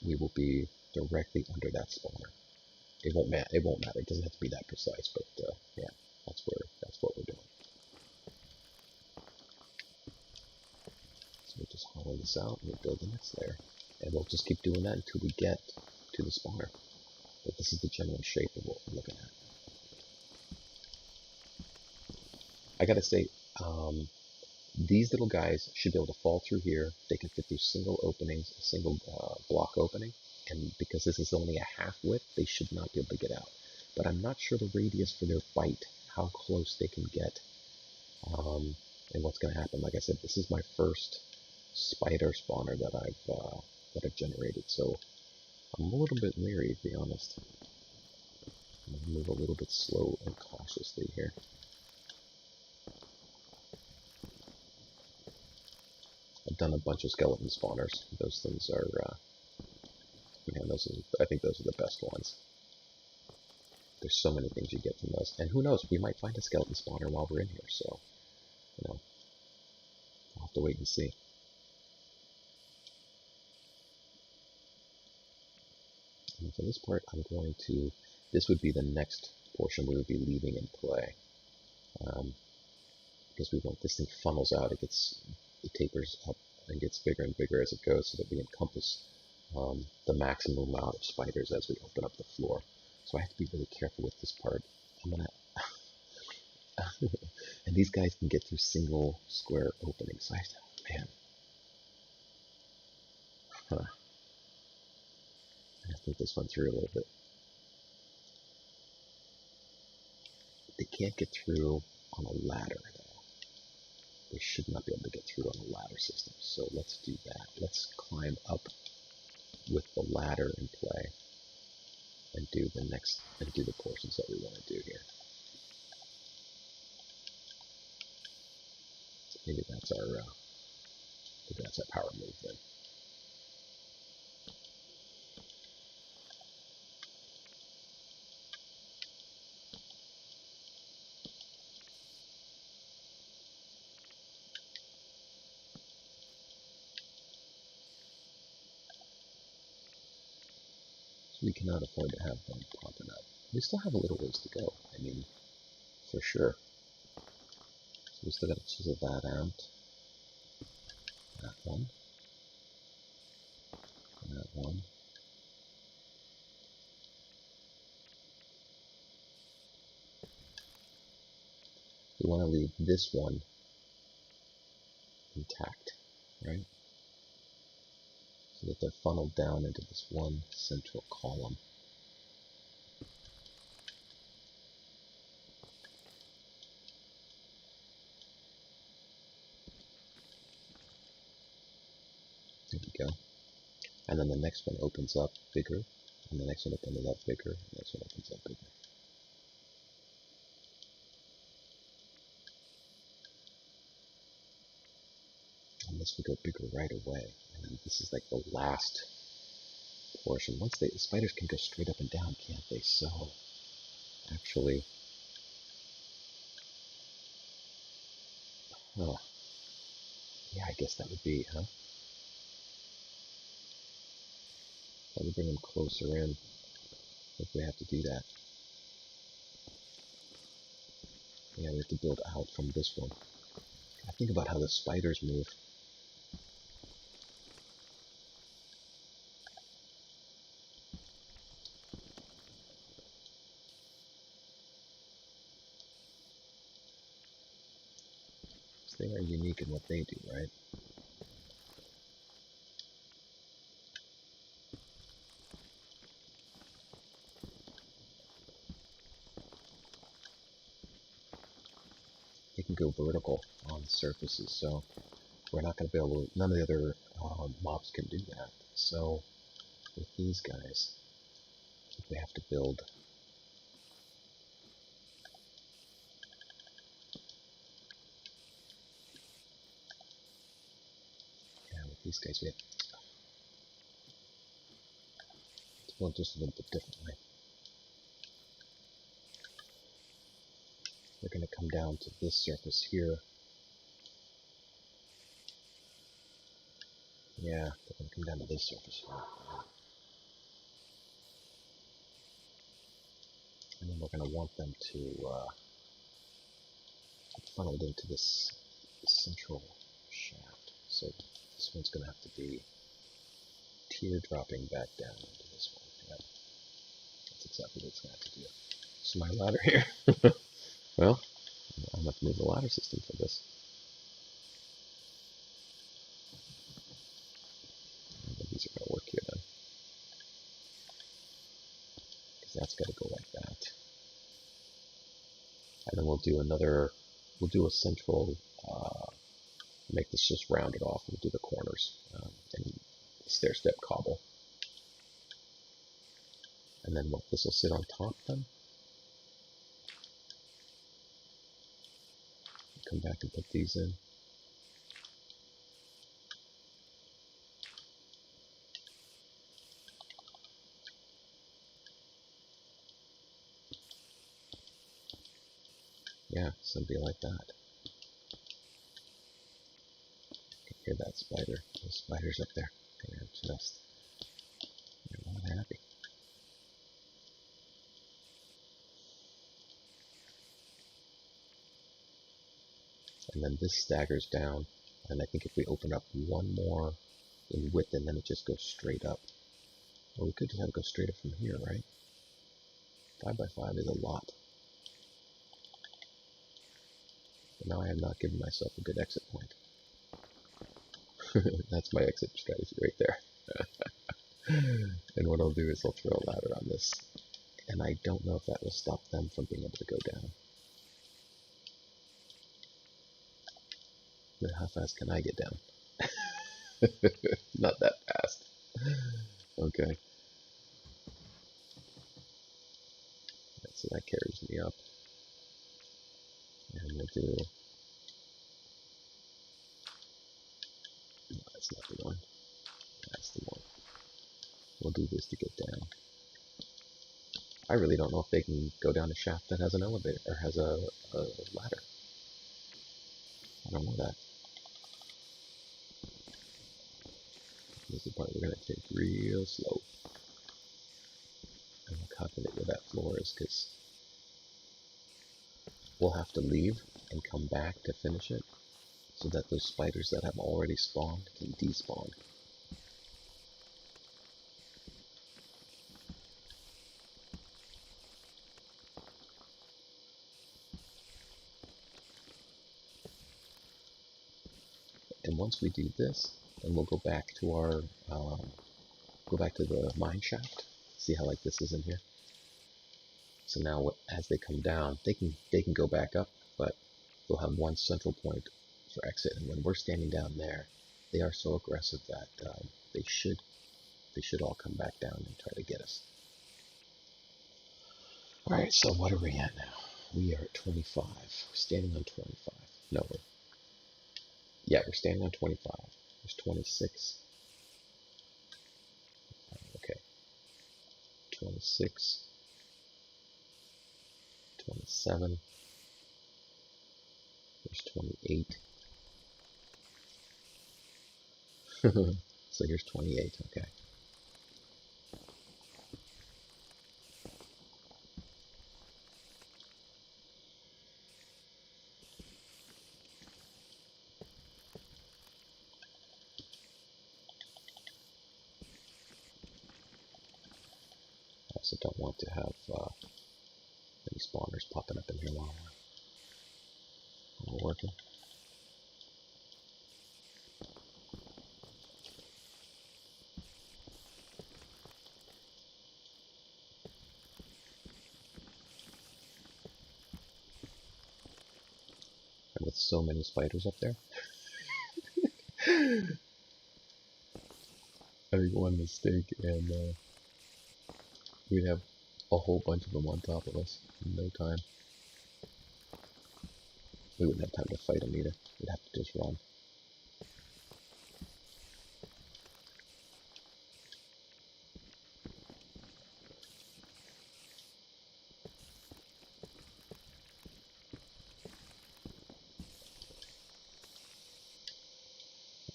we will be directly under that spawner. It won't matter. It won't matter. It doesn't have to be that precise, but yeah, that's what we're doing. So we'll just hollow this out and we'll build the next layer, and we'll just keep doing that until we get to the spawner. But this is the general shape of what we're looking at. I gotta say, these little guys should be able to fall through here. They can fit through single openings, a single block opening, and because this is only a half width, they should not be able to get out. But I'm not sure the radius for their bite, how close they can get, and what's going to happen. Like I said, this is my first spider spawner that I've generated, so I'm a little bit leery, to be honest. I'm going to move a little bit slow and cautiously here. I've done a bunch of skeleton spawners. Those things are, man, I think those are the best ones. There's so many things you get from those. And who knows, we might find a skeleton spawner while we're in here, so, we'll have to wait and see. And for this part, this would be the next portion we would be leaving in play. Because we want this thing funnels out, it tapers up and gets bigger and bigger as it goes so that we encompass the maximum amount of spiders as we open up the floor. So I have to be really careful with this part. I'm gonna, and these guys can get through single square openings. Man, Huh. I think this went through a little bit. They can't get through on a ladder, though. They should not be able to get through on a ladder system. So let's do that. Let's climb up with the ladder in play and do the portions that we want to do here. Maybe that's our power move then. So we cannot afford to have them popping up. We still have a little ways to go. I mean, for sure. So we still got to chisel that out. That one. And that one. We want to leave this one intact, right? So that they're funneled down into this one central column. There we go. And then the next one opens up bigger, and the next one opens up bigger, and the next one opens up bigger. And this will go bigger right away. And then this is like the last portion. Once the spiders can go straight up and down, can't they? So, actually, huh. Yeah, I guess that would be, huh? That would bring them closer in if we have to do that. Yeah, we have to build out from this one. I think about how the spiders move. They are unique in what they do, right? They can go vertical on surfaces, so we're not going to be able to, none of the other mobs can do that. So with these guys, we have to build. Yeah, with these guys, we have to build just a little bit differently. We're going to come down to this surface here. Yeah, they're going to come down to this surface here. And then we're going to want them to funnel into this central shaft. So this one's going to have to be teardropping back down into this one. Yep. That's exactly what it's going to have to do. So my ladder here. Well, I'm going to have to move the ladder system for this. These are going to work here then. Because that's got to go like that. And then we'll do a central, make this just rounded off and do the corners and stair-step cobble. And then this will sit on top then. Come back and put these in. Yeah, something like that. You can hear that spider. Those spiders up there. They're not happy. And then this staggers down. And I think if we open up one more in width and then it just goes straight up. Well, we could just have it go straight up from here, right? 5 by 5 is a lot. But now I have not given myself a good exit point. That's my exit strategy right there. And what I'll do is I'll throw a ladder on this. And I don't know if that will stop them from being able to go down. But how fast can I get down? Not that fast. Okay. So that carries me up. And we'll do... No, that's not the one. That's the one. We'll do this to get down. I really don't know if they can go down a shaft that has an elevator, or has a ladder. I don't know that. This is the part we're going to take real slow. And look how confident that floor is, because we'll have to leave and come back to finish it, so that those spiders that have already spawned can despawn. And once we do this, then we'll go back to our the mine shaft. See how like this is in here. So now, as they come down, they can go back up, but they'll have one central point for exit. And when we're standing down there, they are so aggressive that they should all come back down and try to get us. All right. So what are we at now? We are at 25. We're standing on 25. No, we're standing on 25. There's 26. Okay. 26. 27. There's 28. So here's 28. Okay. I also don't want to have any spawners popping up in here while we're working. And with so many spiders up there, I think one mistake and we'd have a whole bunch of them on top of us in no time. We wouldn't have time to fight them either. We'd have to just run.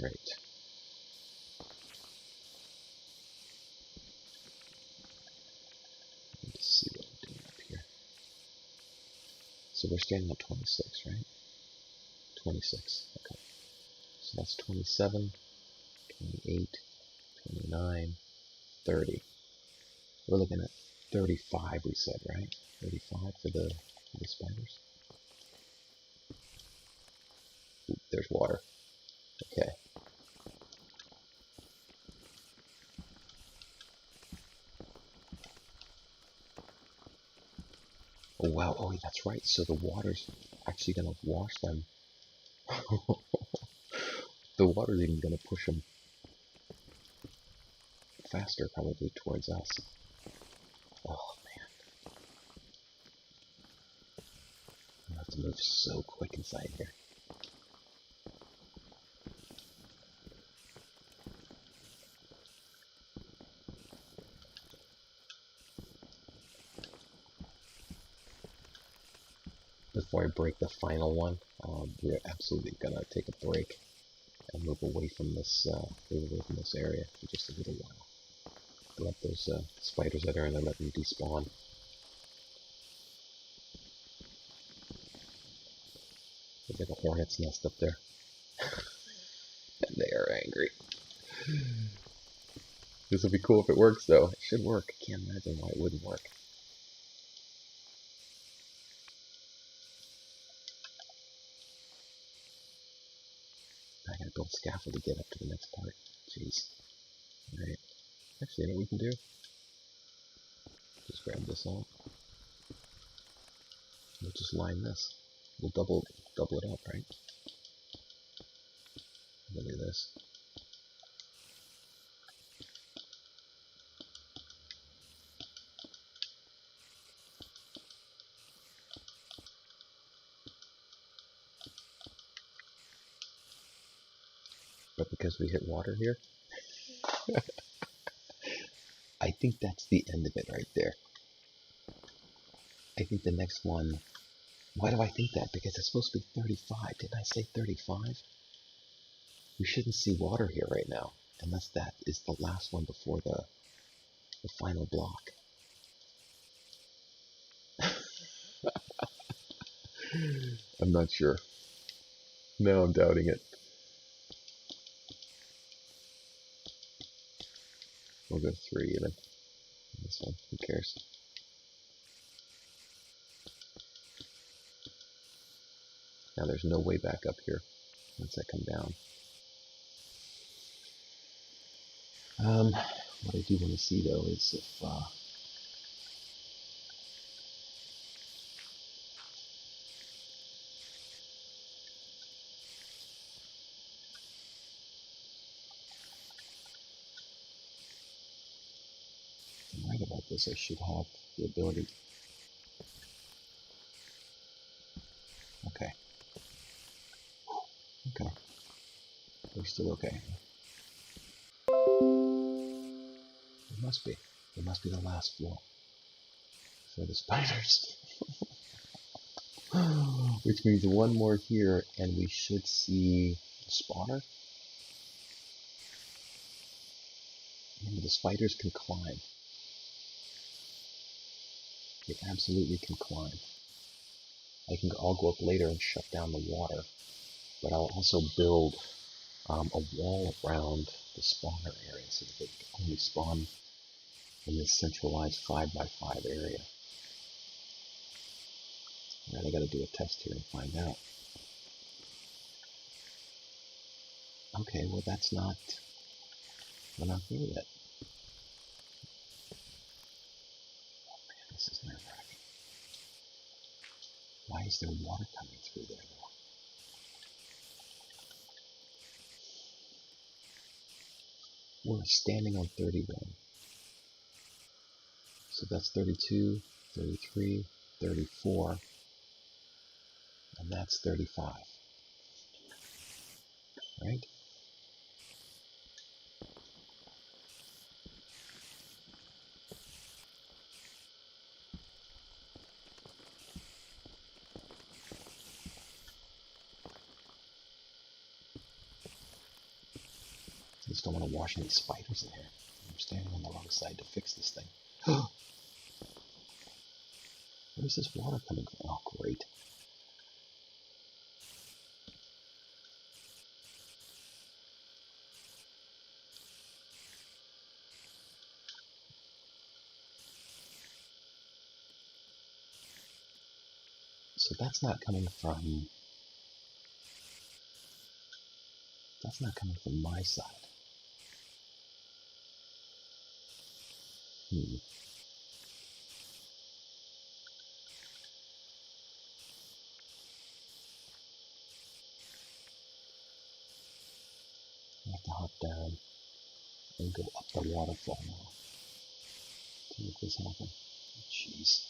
Right. Let's see what I'm doing up here. So we're standing at 26, right? 26. Okay. So that's 27, 28, 29, 30. We're looking at 35, we said, right? 35 for the spiders. Ooh, there's water. Okay. Oh wow, oh that's right, so the water's actually going to wash them. The water's even going to push them faster probably towards us. Oh man, I have to move so quick inside here. Before I break the final one, we're absolutely going to take a break and move away from this area for just a little while. Let those spiders that are in there, let them despawn. There's like a hornet's nest up there. And they are angry. This would be cool if it works though. It should work. I can't imagine why it wouldn't work. I gotta build scaffold to get up to the next part. Jeez. Alright. Actually, you know what we can do? Just grab this out. We'll just line this. We'll double it up, right? We'll do this. But because we hit water here, I think that's the end of it right there. I think the next one, why do I think that? Because it's supposed to be 35. Didn't I say 35? We shouldn't see water here right now, unless that is the last one before the final block. I'm not sure. Now I'm doubting it. We'll go 3 even. This one, who cares? Now there's no way back up here once I come down. What I do want to see though is if I'm right about this. I should have the ability. Okay. Okay. We're still okay. It must be. It must be the last floor for the spiders. Which means one more here, and we should see the spawner. Remember, the spiders can climb. They absolutely can climb. I'll go up later and shut down the water, but I'll also build a wall around the spawner area so that they can only spawn in this centralized 5x5 area. Alright, I gotta do a test here and find out. Okay, well we're not there yet. Oh man, this is nerve-wracking. Why is there water coming through there though? We're standing on 31. So that's 32, 33, 34, and that's 35. Right? I just don't want to wash any spiders in here. I'm standing on the wrong side to fix this thing. Where's this water coming from? Oh, great. So that's not coming from my side. I have to hop down and go up the waterfall now to make this happen. Jeez.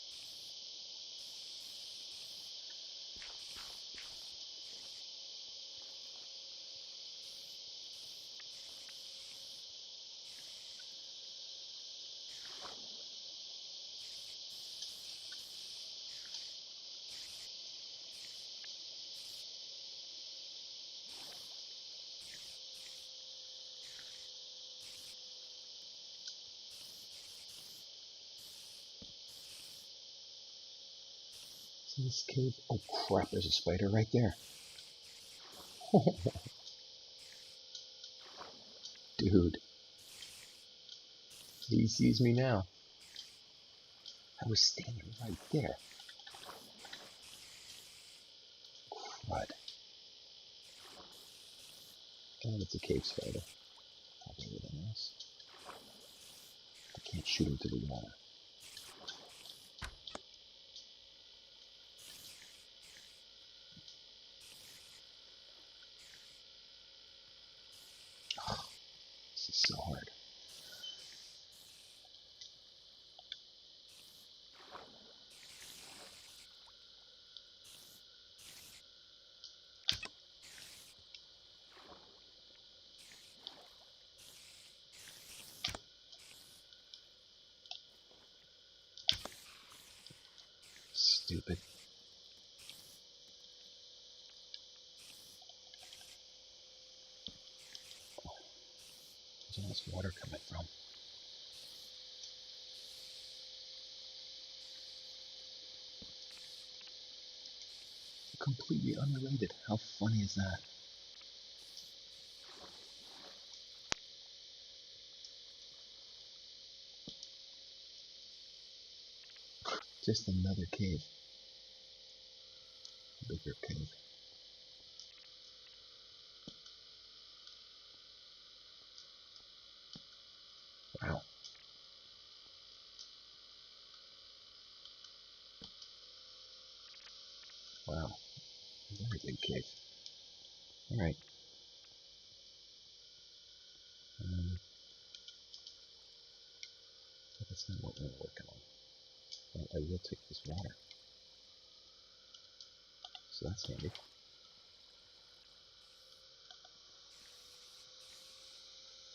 See this cave? Oh crap, there's a spider right there. Dude. He sees me now. I was standing right there. Crud. And it's a cave spider. Probably everything else. I can't shoot into the water. This is so hard. Stupid. Where's all this water coming from? Completely unrelated. How funny is that? Just another cave. Bigger cave. Wow. Wow. Very big cave. Alright. That's not what we're working on. Well, I will take this water. So that's handy.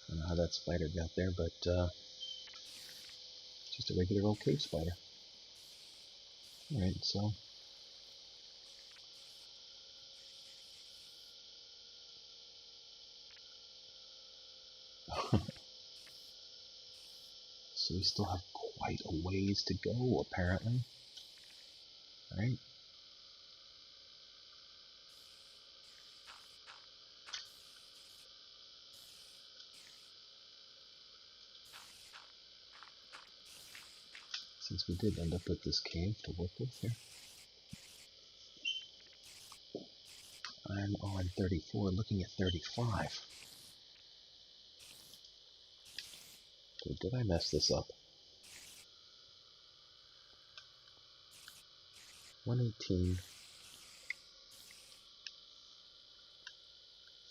I don't know how that spider got there, but just a regular old cave spider. Alright, so so we still have quite a ways to go, apparently. Alright. Since we did end up with this cave to work with here. I'm on 34, looking at 35. So did I mess this up? 118,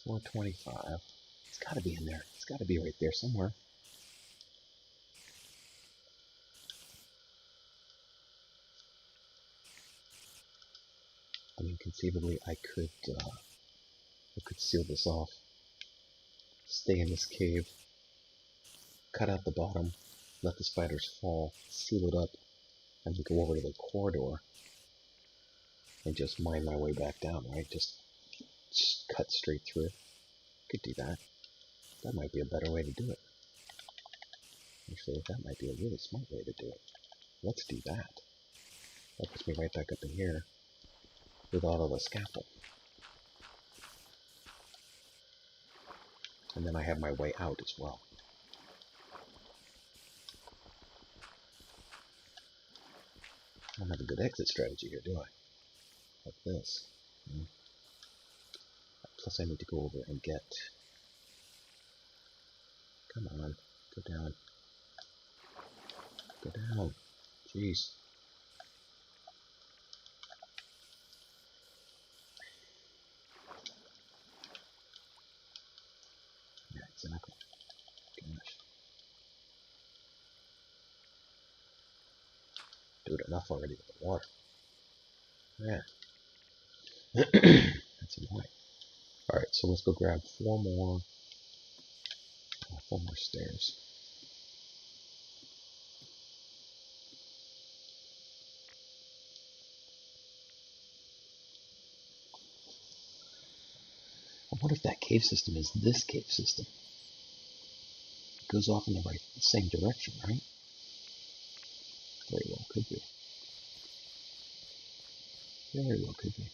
425. It's got to be in there. It's got to be right there somewhere. I mean, conceivably, I could seal this off, stay in this cave, cut out the bottom, let the spiders fall, seal it up, and then go over to the corridor and just mine my way back down, right? Just cut straight through it. Could do that. That might be a better way to do it. Actually, that might be a really smart way to do it. Let's do that. That puts me right back up in here without all the scaffold. And then I have my way out as well. I don't have a good exit strategy here, do I? Like this. Plus I need to go over and get... Come on. Go down. Go down. Jeez. Yeah, exactly. Gosh. Do it enough already with the water. Yeah. That's annoying. Alright, so let's go grab four more stairs. I wonder if that cave system is this cave system. It goes off in the same direction, right? Very well could be. Very well could be.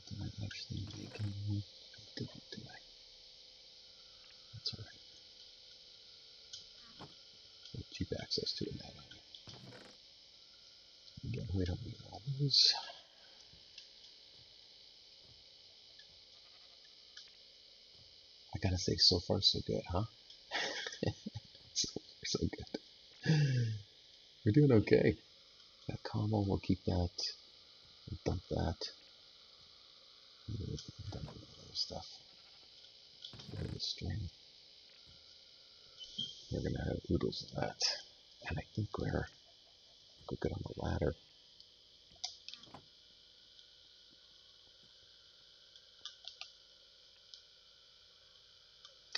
Did I actually make any more? I didn't, did I? That's alright. We'll cheap access to it now. Again, we don't need all those. I gotta say, so far so good, huh? So far so good. We're doing okay. That combo, we'll keep that. We'll dump that. Dump the other stuff. The string. We're gonna have oodles of that. And I think we're good on the ladder.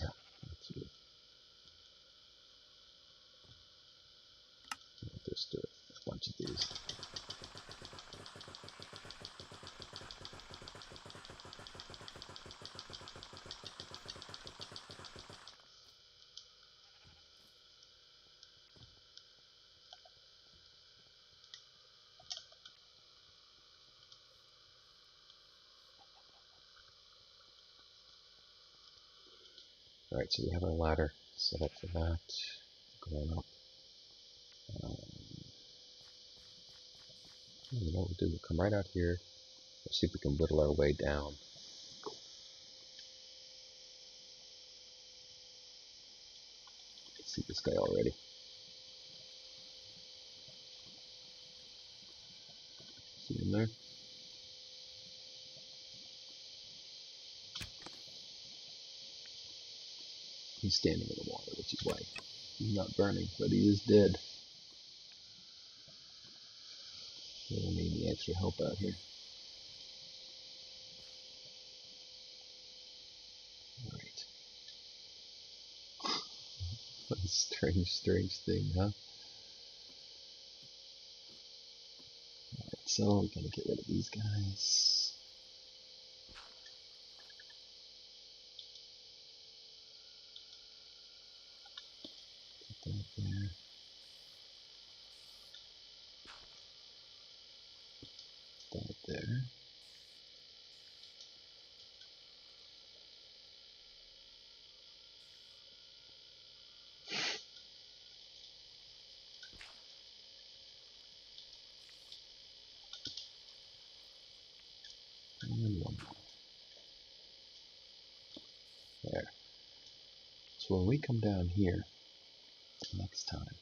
Yeah, let's see. Just do a bunch of these. Alright, so we have our ladder set up for that. Going up. You know what we'll do? We'll come right out here. Let's see if we can whittle our way down. Let's see this guy already. See him there? He's standing in the water, which is why he's not burning, but he is dead. So we'll need the extra help out here. Alright. What a strange thing, huh? Alright, so we're gonna get rid of these guys. Put that there. That there. And one more. There. So when we come down here next time,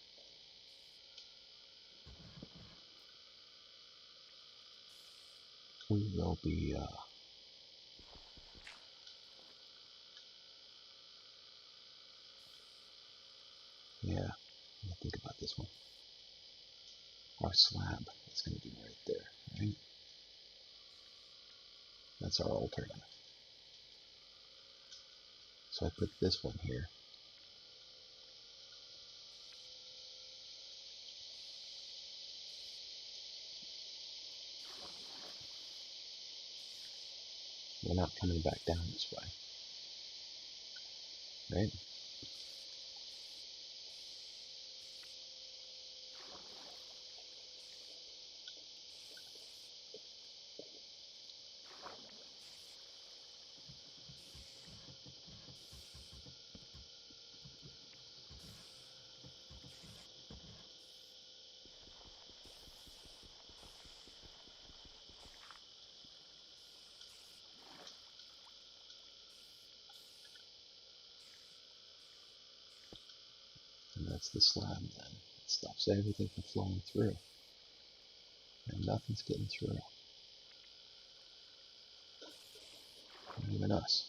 we will be yeah, let me think about this one. Our slab is going to be right there, right? That's our alternative. So I put this one here. We're not coming back down this way, right? And that's the slab then. It stops everything from flowing through. And nothing's getting through. Not even us.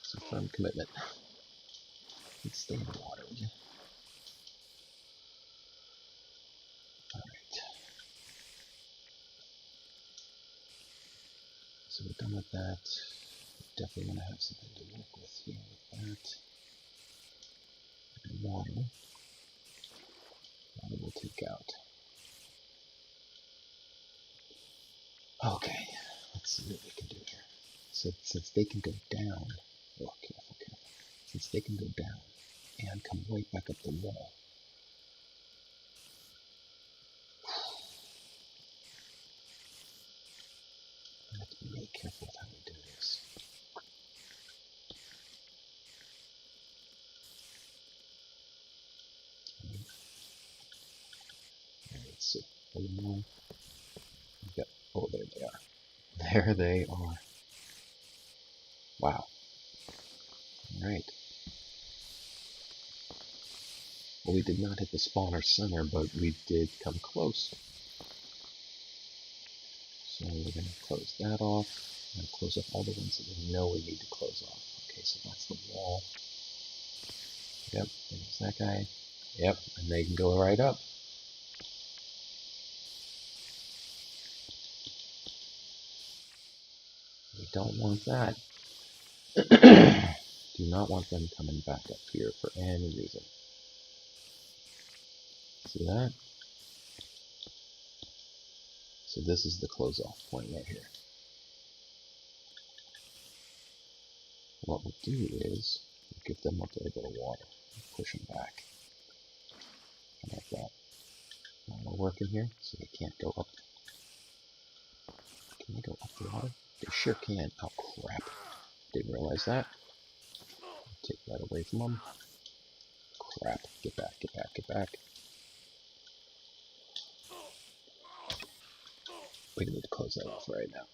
It's a firm commitment. Let's stay in the water, would you? Alright. So we're done with that. Definitely want to have something to work with here with that. And water. Water we'll take out. Okay, let's see what we can do here. So since they can go down, oh, careful. Since they can go down and come right back up the wall, I have to be really careful with how we do this. Alright, so A little more. Got, oh, there they are. There they are. Wow. Alright. Well, we did not hit the spawner center, but we did come close. So we're going to close that off. I'm going to close off all the ones that we know we need to close off. Okay, so that's the wall. Yep, there's that guy. Yep, and they can go right up. We don't want that. Do not want them coming back up here for any reason. See that? So this is the close off point right here. What we'll do is we'll give them a little bit of water. Push them back. Like that. Now we're working here, so they can't go up. Can they go up the water? They sure can. Oh crap. Didn't realize that. Take that away from them. Crap. Get back, get back, get back. We need to close that off right now.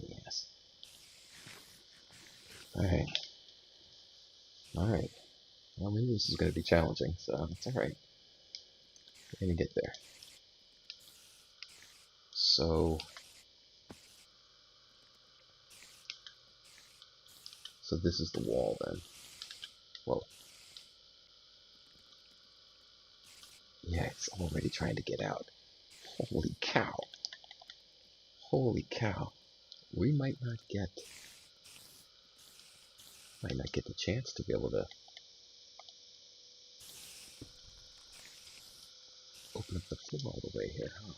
Yes. Alright. Alright. Well, maybe this is going to be challenging, so it's alright. We're going to get there. So this is the wall then. Well, yeah, it's already trying to get out. Holy cow. Holy cow. We might not get the chance to be able to open up the floor all the way here, huh?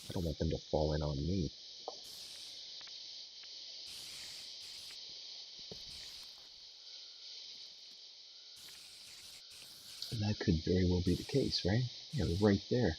I don't want them to fall in on me. And that could very well be the case, right? Yeah, they're right there.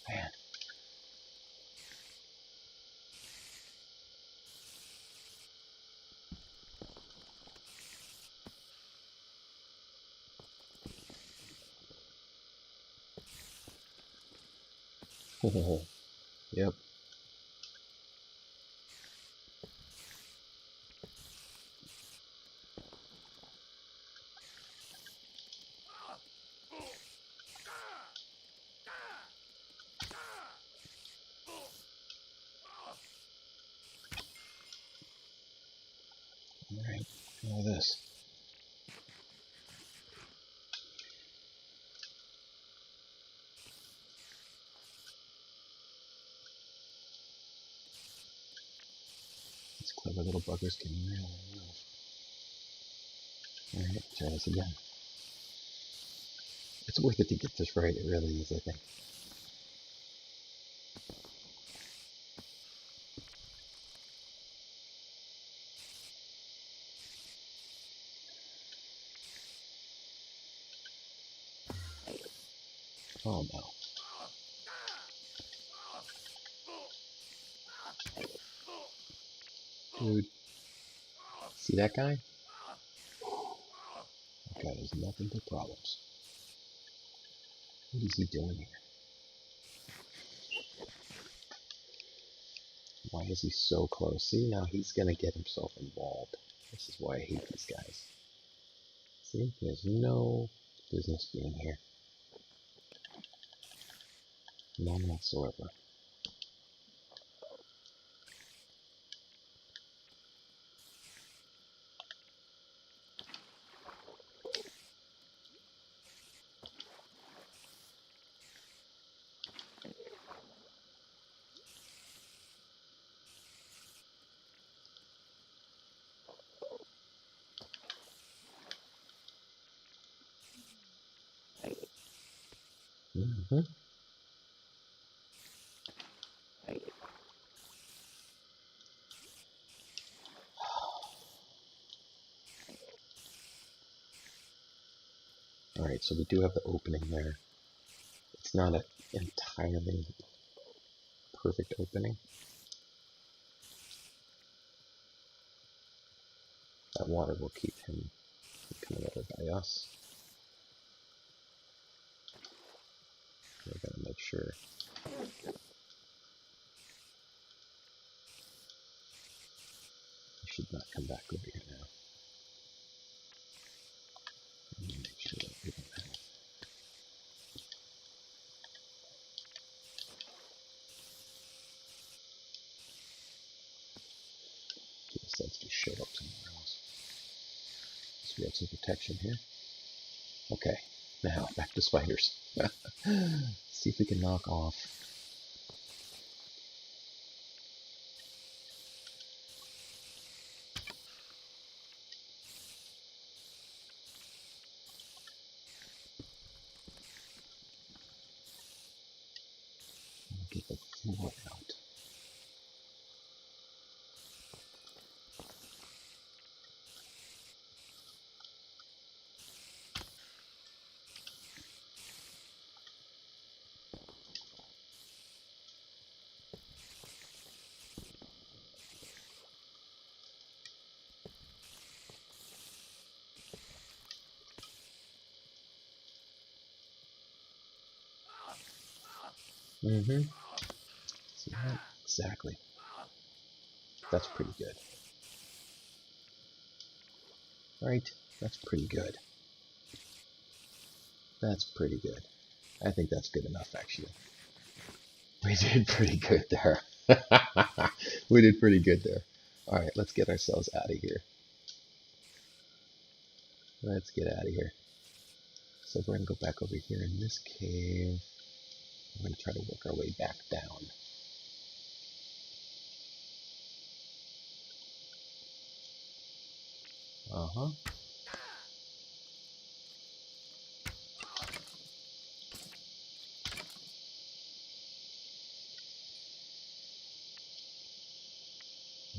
Man. Oh, yep. Alright, now this. These clever little buggers can really move. Alright, try this again. It's worth it to get this right, it really is, I think. Oh no. Dude. See that guy? That guy has nothing but problems. What is he doing here? Why is he so close? See, now he's gonna get himself involved. This is why I hate these guys. See, he has no business being here. None whatsoever. Mm-hmm. Alright, so we do have the opening there. It's not an entirely perfect opening. That water will keep him from coming over by us. We're going to make sure he should not come back over here now. Make sure that we don't have Let's just show up somewhere else. So we have some protection here. Okay, now back to spiders. See if we can knock off. Get the floor out. Mm-hmm. See that? Exactly. That's pretty good. Right? That's pretty good. That's pretty good. I think that's good enough, actually. We did pretty good there. We did pretty good there. Alright, let's get ourselves out of here. Let's get out of here. So we're going to go back over here in this cave. We're going to try to work our way back down. Uh-huh.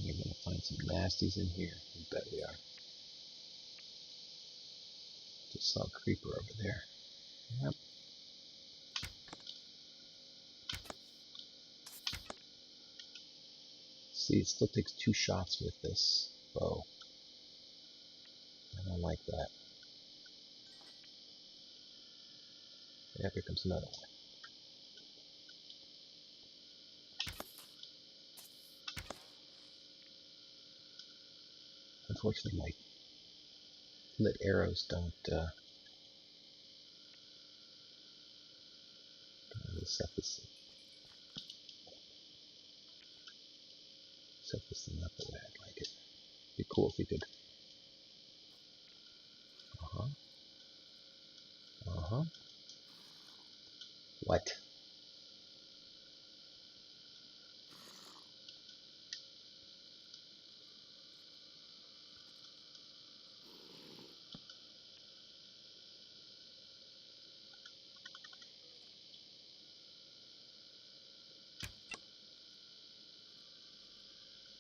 We're going to find some nasties in here. You bet we are. Just saw a creeper over there. Yep. See, it still takes 2 shots with this bow. I don't like that. Yep, here comes another one. Unfortunately, my lit arrows don't set this thing up the way I'd like it. It'd be cool if we could. Uh-huh. Uh-huh. What?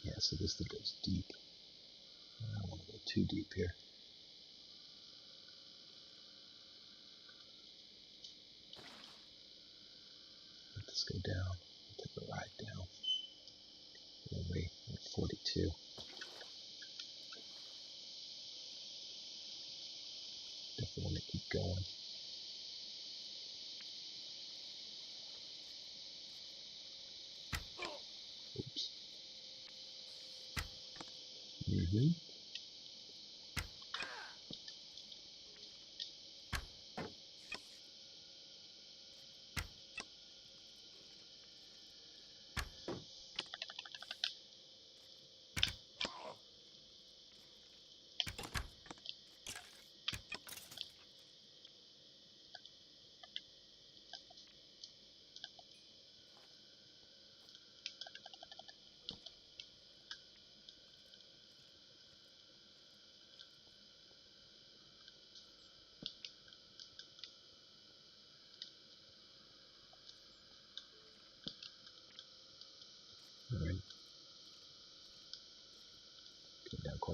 Yeah, so this thing goes deep. I don't want to go too deep here. Let this go down. Take a ride down. We're at 42. Definitely want to keep going. Oops. Mm-hmm.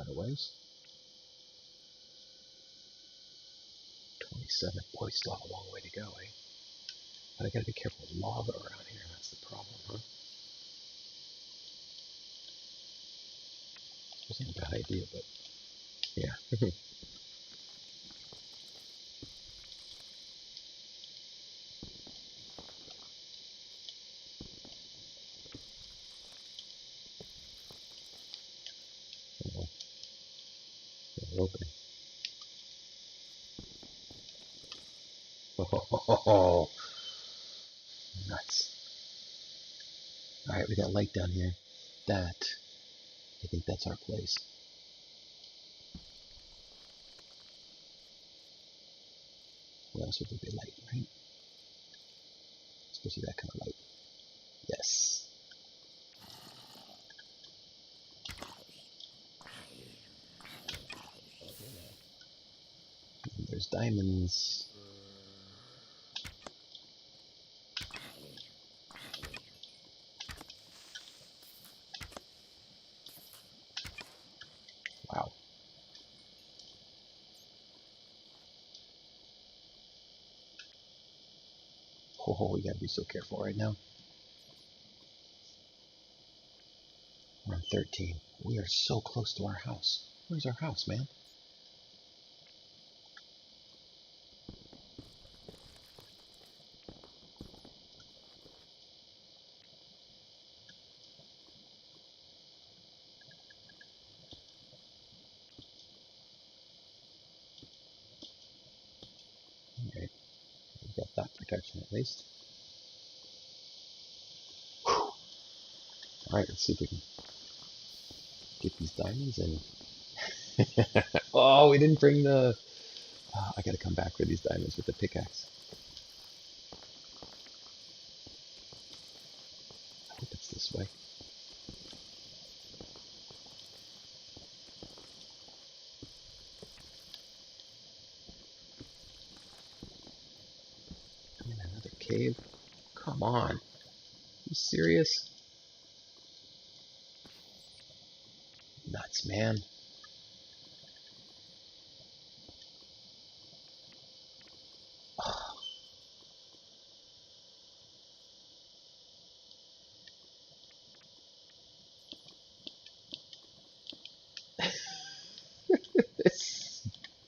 better ways. 27. Boy, still have a long way to go, eh? But I gotta be careful with lava around here. That's the problem, huh? Wasn't a bad idea, but yeah. Well, they're opening. Oh, nuts. Alright, we got light down here. I think that's our place. What else would there be light, right? Especially that kind of light. Yes. And there's diamonds. Wow. Oh, we gotta be so careful right now. We're on 13. We are so close to our house. Where's our house, man? Alright, we've got that protection at least. Alright, let's see if we can get these diamonds in. Oh, we didn't bring the... Oh, I gotta come back for these diamonds with the pickaxe. I hope it's this way. I'm in another cave. Come on. Are you serious? Nuts, man. Oh.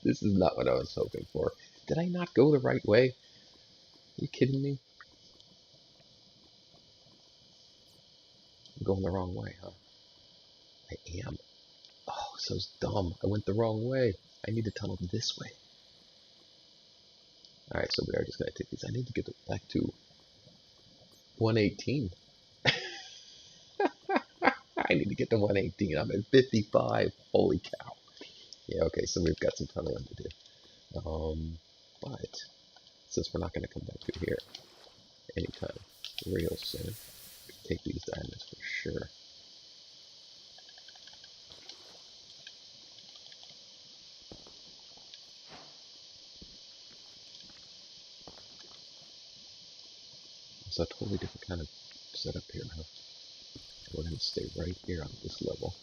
This is not what I was hoping for. Did I not go the right way? Are you kidding me? I'm going the wrong way, huh? I am. Oh, so dumb. I went the wrong way. I need to tunnel this way. Alright, so we are just going to take these. I need to get back to 118. I need to get to 118. I'm at 55. Holy cow. Yeah, okay, so we've got some tunneling to do. But since we're not going to come back through here anytime real soon, take these diamonds for sure. It's a totally different kind of setup here, huh? We're going to stay right here on this level.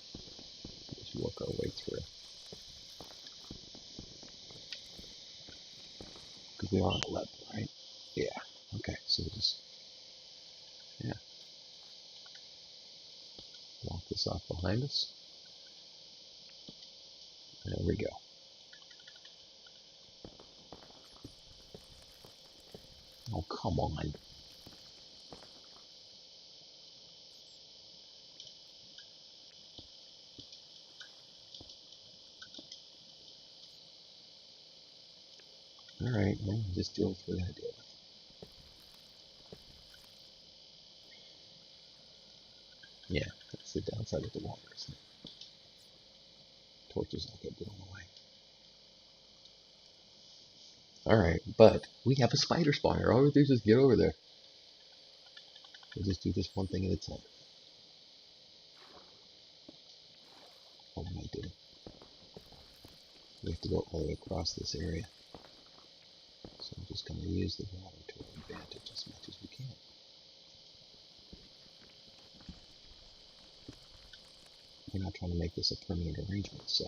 Just work our way through. Because we are on 11, right? Yeah. Okay, so we'll just, yeah, block this off behind us. There we go. Oh, come on. Alright, well, just deal with what I deal with. Yeah, that's the downside of the water, isn't it? Torches will get blown away. Alright, but we have a spider spawner. All we do is just get over there. We'll just do this one thing at a time. What am I doing? We have to go all the way across this area. So I'm just going to use the water to our advantage as much as we can. we're not trying to make this a permanent arrangement, so.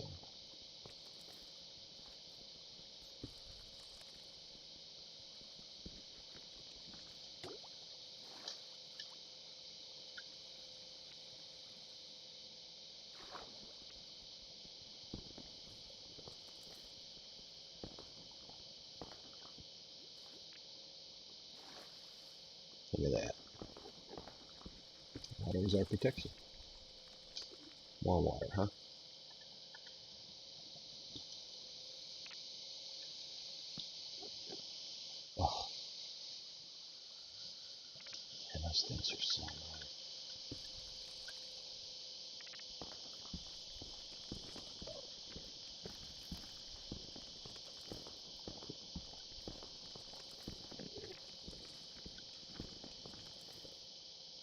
Look at that. Water is our protection. More water, huh? Oh, and those things are so annoying.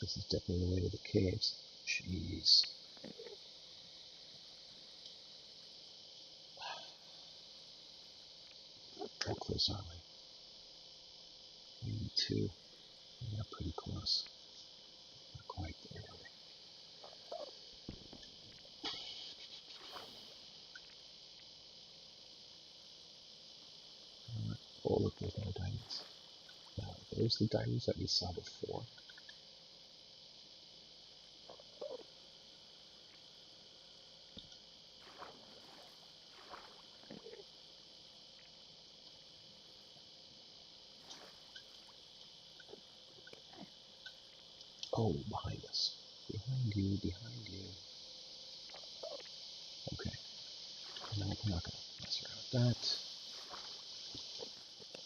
This is definitely the way to the caves. Jeez. How close are we? 82. Yeah, pretty close. Not quite there. Oh, look, there's more diamonds. Now, there's the diamonds that we saw before. Oh, behind us. Behind you, behind you. Okay. No, we're not going to mess around with that.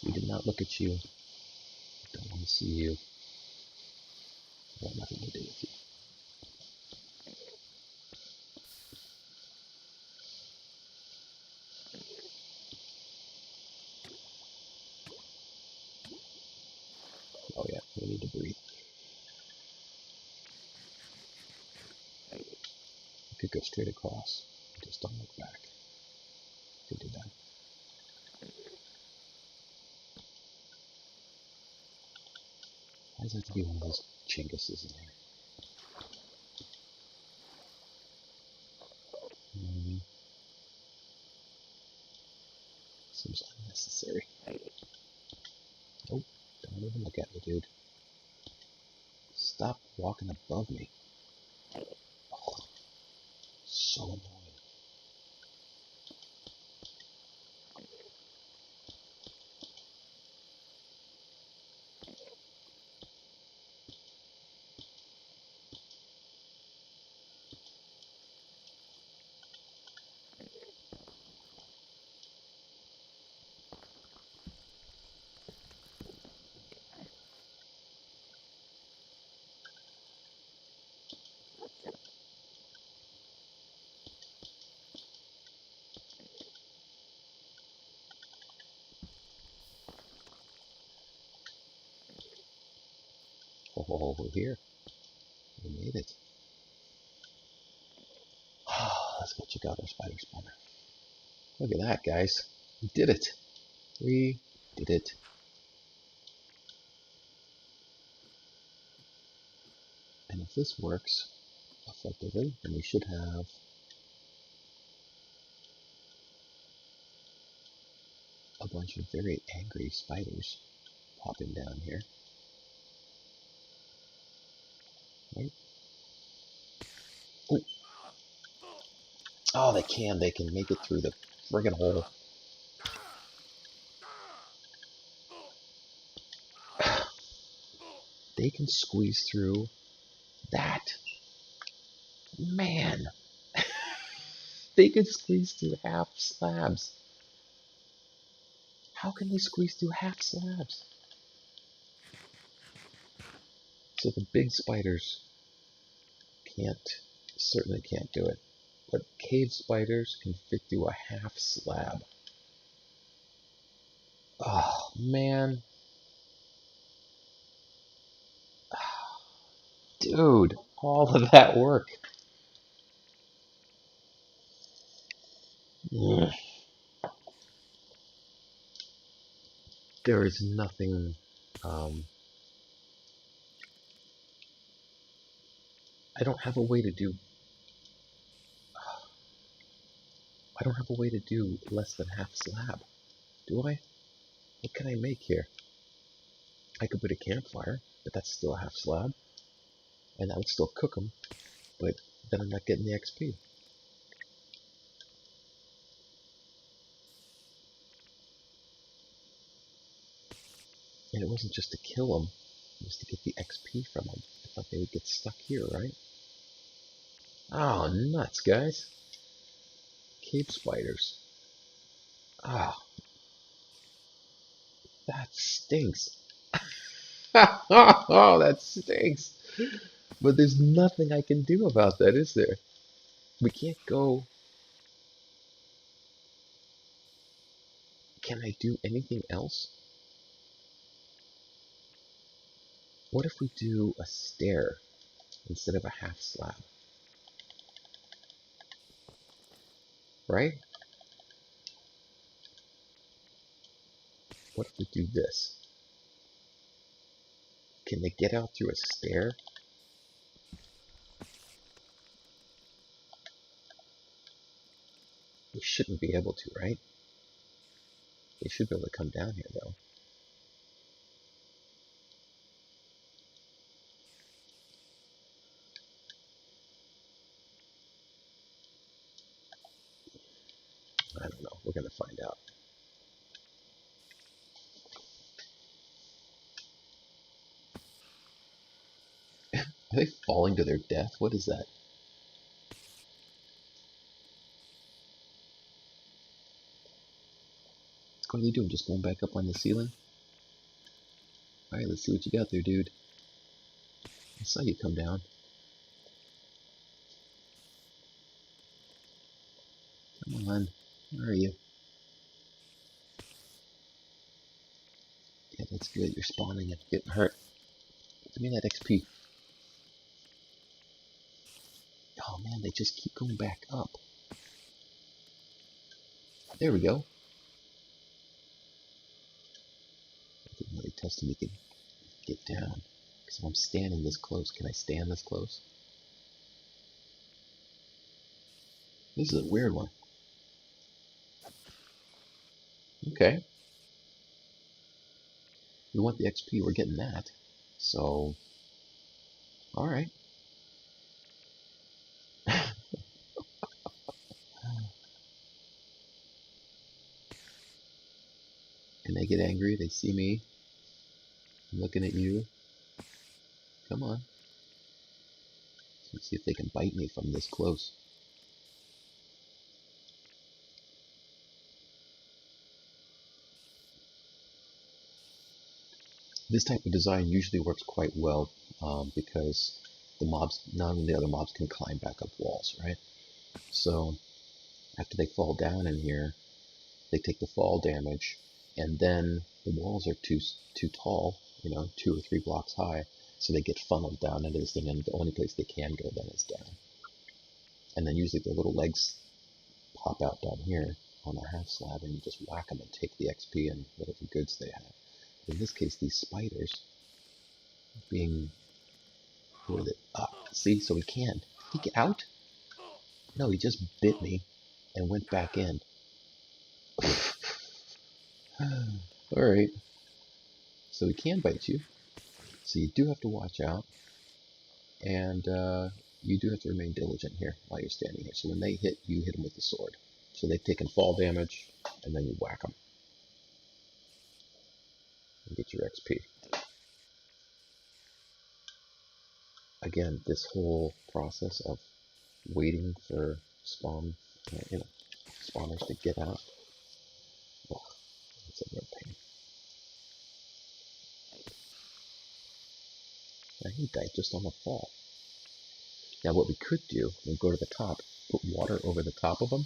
We did not look at you. Don't want to see you. I want nothing to do with you. Oh yeah, we need to breathe. We could go straight across. Just don't look back. We could do that. Why does that have to be one of those chinguses in here? Seems unnecessary. Nope, don't even look at me, dude. Stop walking above me. Oh, so annoying. Oh, we're here. We made it. Let's go check out our spider spawner. Look at that, guys. We did it. We did it. And if this works effectively, then we should have a bunch of very angry spiders popping down here. Right? Ooh. Oh, they can. They can make it through the friggin' hole. They can squeeze through that. Man, they could squeeze through half slabs. How can they squeeze through half slabs? So the big spiders certainly can't do it. But cave spiders can fit through a half slab. Oh, man. Dude, all of that work. Ugh. There is nothing. I don't have a way to do I don't have a way to do less than half slab, do I? What can I make here? I could put a campfire, but that's still a half slab, and that would still cook them, but then I'm not getting the XP. And it wasn't just to kill them, it was to get the XP from them. I thought they would get stuck here, right? Oh, nuts, guys. Cave spiders. Ah, oh, that stinks. Oh, that stinks. But there's nothing I can do about that, is there? We can't go. Can I do anything else? What if we do a stair instead of a half slab? Right? What if we do this? Can they get out through a stair? They shouldn't be able to, right? They should be able to come down here, though. I don't know. We're going to find out. Are they falling to their death? What is that? What are they doing? Just going back up on the ceiling? Alright, let's see what you got there, dude. I saw you come down. Come on. Where are you? Yeah, that's good. You're spawning and getting hurt. Give me that XP. Oh man, they just keep going back up. There we go. I didn't really test him. He could get down. Because if I'm standing this close, can I stand this close? This is a weird one. Okay. We want the XP. We're getting that. So, alright. And they get angry. They see me. I'm looking at you. Come on. Let's see if they can bite me from this close. This type of design usually works quite well because the mobs, none of the other mobs can climb back up walls, right? So after they fall down in here, they take the fall damage, and then the walls are too tall, 2 or 3 blocks high, so they get funneled down into this thing, and the only place they can go then is down. And then usually their little legs pop out down here on a half slab, and you just whack them and take the XP and whatever goods they have. In this case, these spiders being with it up. See, so he can. Did he get out? No, he just bit me and went back in. Alright. So he can bite you. So you do have to watch out. And you do have to remain diligent here while you're standing here. So when they hit, you hit them with the sword. So they've taken fall damage, and then you whack them. And get your XP. Again, this whole process of waiting for spawners to get out. Oh, it's a real pain. And he died just on the fall. Now what we could do, we'll go to the top, put water over the top of them,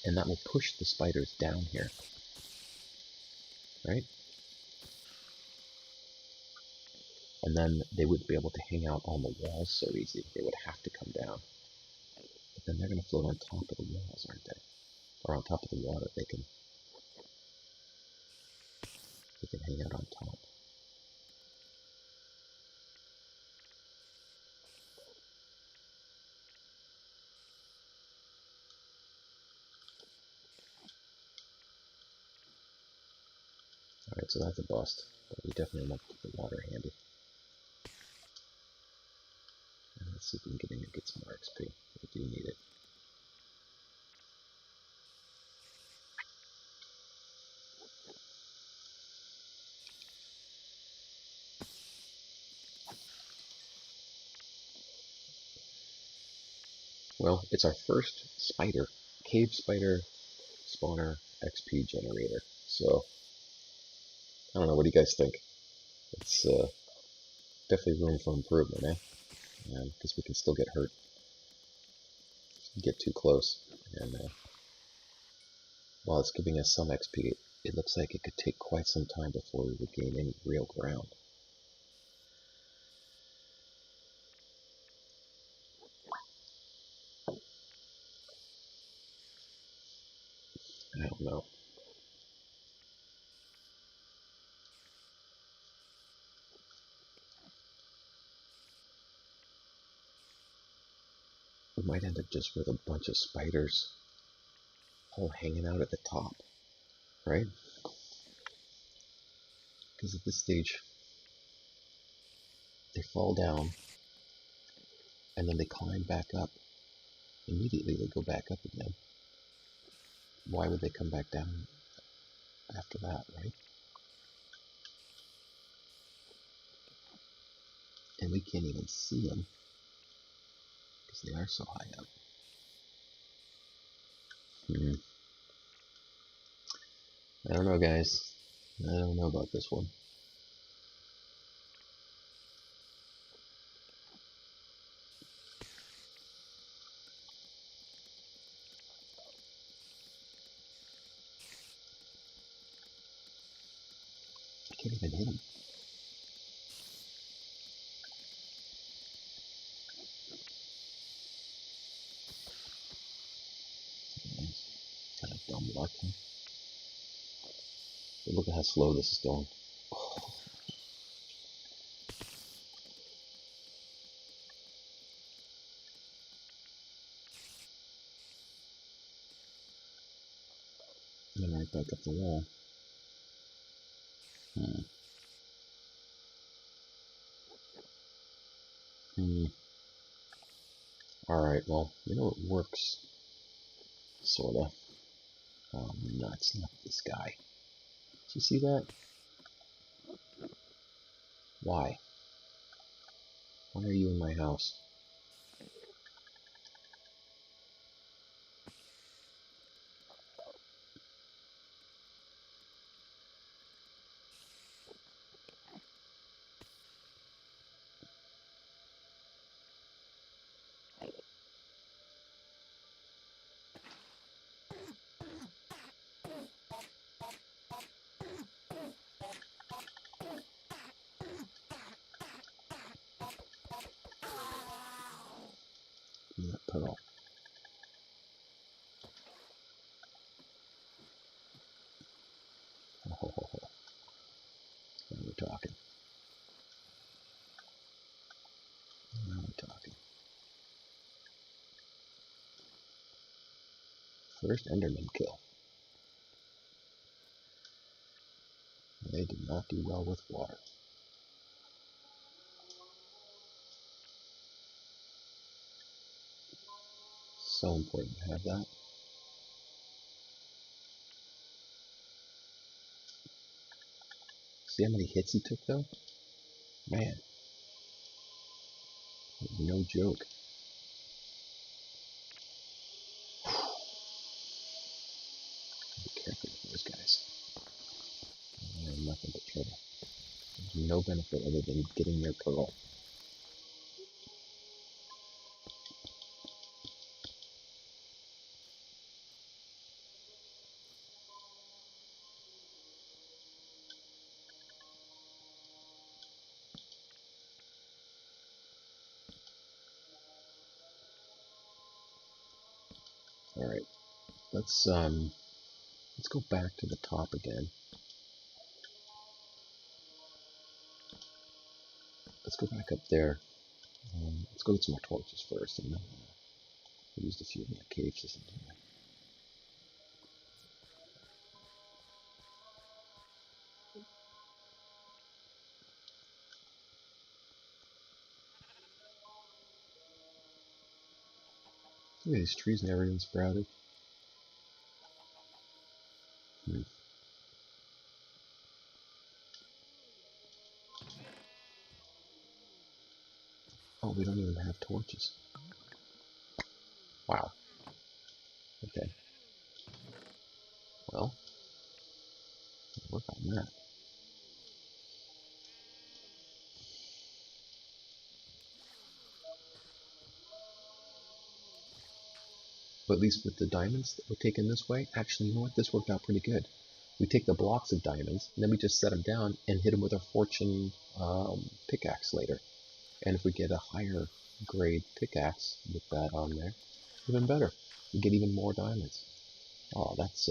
and that will push the spiders down here. Right? And then they wouldn't be able to hang out on the walls so easy. They would have to come down. But then they're going to float on top of the walls, aren't they? Or on top of the water. They can hang out on top. Alright, so that's a bust. But we definitely want to keep the water handy. And let's see if we can get some more XP. We do need it. Well, it's our first spider, cave spider spawner XP generator. So, I don't know, what do you guys think? It's definitely room for improvement, eh? Because we can still get hurt, get too close. And while it's giving us some XP, it looks like it could take quite some time before we would gain any real ground. I don't know. We might end up just with a bunch of spiders all hanging out at the top, right? Because at this stage, they fall down and then they climb back up. Immediately they go back up again. Why would they come back down after that, right? And we can't even see them because they are so high up. I don't know, guys. I don't know about this one. I can't even hit them. Kind of dumb luck. Huh? But look at how slow this is going. And then right back up the wall. Hmm. Hmm. Alright, well, you know it works. Sorta. Oh, nuts. Not this guy. Did you see that? Why? Why are you in my house? Give me that pearl. Oh, now we're talking. Now we're talking. First Enderman kill. They did not do well with water. So important to have that. See how many hits he took though? Man, it was no joke. Be careful with those guys. They're nothing but trouble. There's no benefit other than getting their pearl. Alright, let's go back to the top again. Let's go back up there. Let's go get some more torches first, and then we used a few of my cave systems here. Look at these trees and everything sprouted. Oh, we don't even have torches. Wow. Okay. Well, work on that. But at least with the diamonds that we're taking this way, actually, you know what? This worked out pretty good. We take the blocks of diamonds, and then we just set them down and hit them with our fortune pickaxe later. And if we get a higher grade pickaxe with that on there, even better. We get even more diamonds. Oh, that's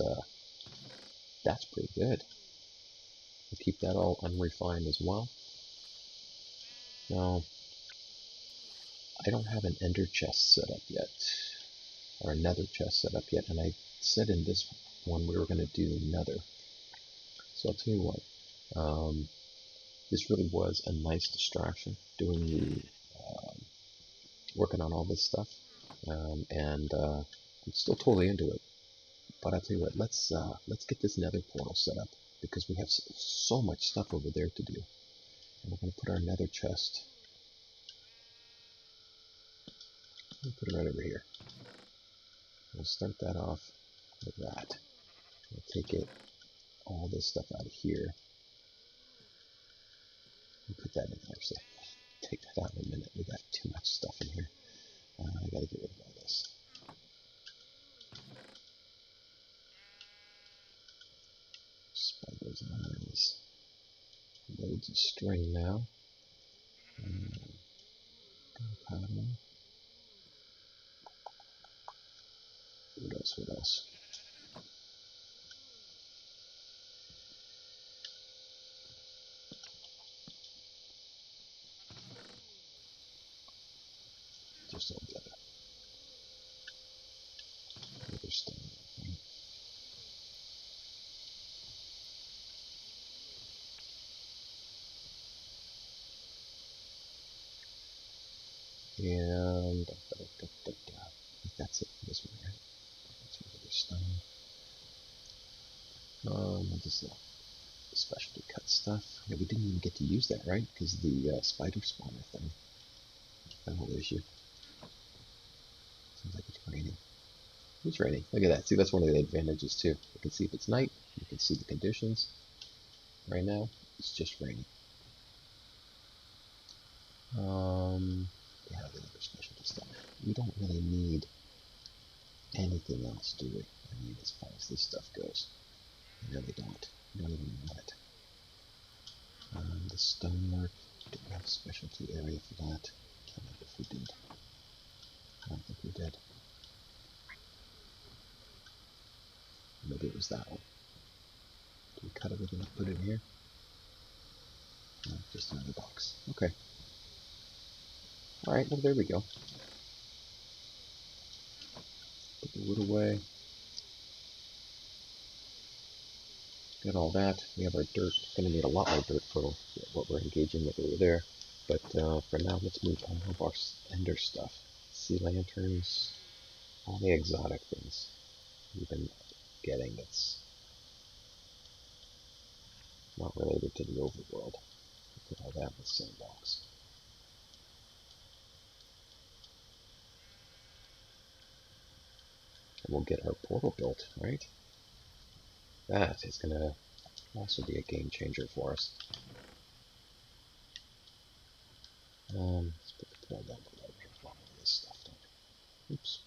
pretty good. We'll keep that all unrefined as well. Now, I don't have an ender chest set up yet, or another chest set up yet, and I said in this one we were going to do another. So I'll tell you what, this really was a nice distraction, doing the, working on all this stuff, and I'm still totally into it. But I'll tell you what, let's get this nether portal set up, because we have so much stuff over there to do. And we're going to put our nether chest, we'll put it right over here. We'll start that off with that. We'll take it, all this stuff out of here, and put that in there. So take that out in a minute. We got too much stuff in here. I gotta get rid of all this. Spider's eyes. Loads of string now. Gunpowder. What else? What else? Just all the other stone. And I think that's it for this one, right? That's another stone. Just the specialty cut stuff. Yeah, we didn't even get to use that, right? Because the spider spawner thing. That whole issue. Sounds like it's raining. It's raining. Look at that. See, that's one of the advantages too. You can see if it's night. You can see the conditions. Right now, it's just raining. Yeah, the other specialty stuff. We don't really need anything else, do we? I mean, as far as this stuff goes, we really don't. We don't even want it. The stonework. Do we have a specialty area for that? Can't remember if we did. I don't think we did. Maybe it was that one. Do we cut everything and put it in here? No, just another box. Okay. Alright, well there we go. Put the wood away. Got all that. We have our dirt. Going to need a lot more dirt for what we're engaging with over there. But for now, let's move all of our ender stuff. Sea lanterns, all the exotic things we've been getting. It's not related to the overworld. Put all that in the same box. And we'll get our portal built, right? That is going to also be a game changer for us. Let's put the portal down below here for all this stuff. Oops.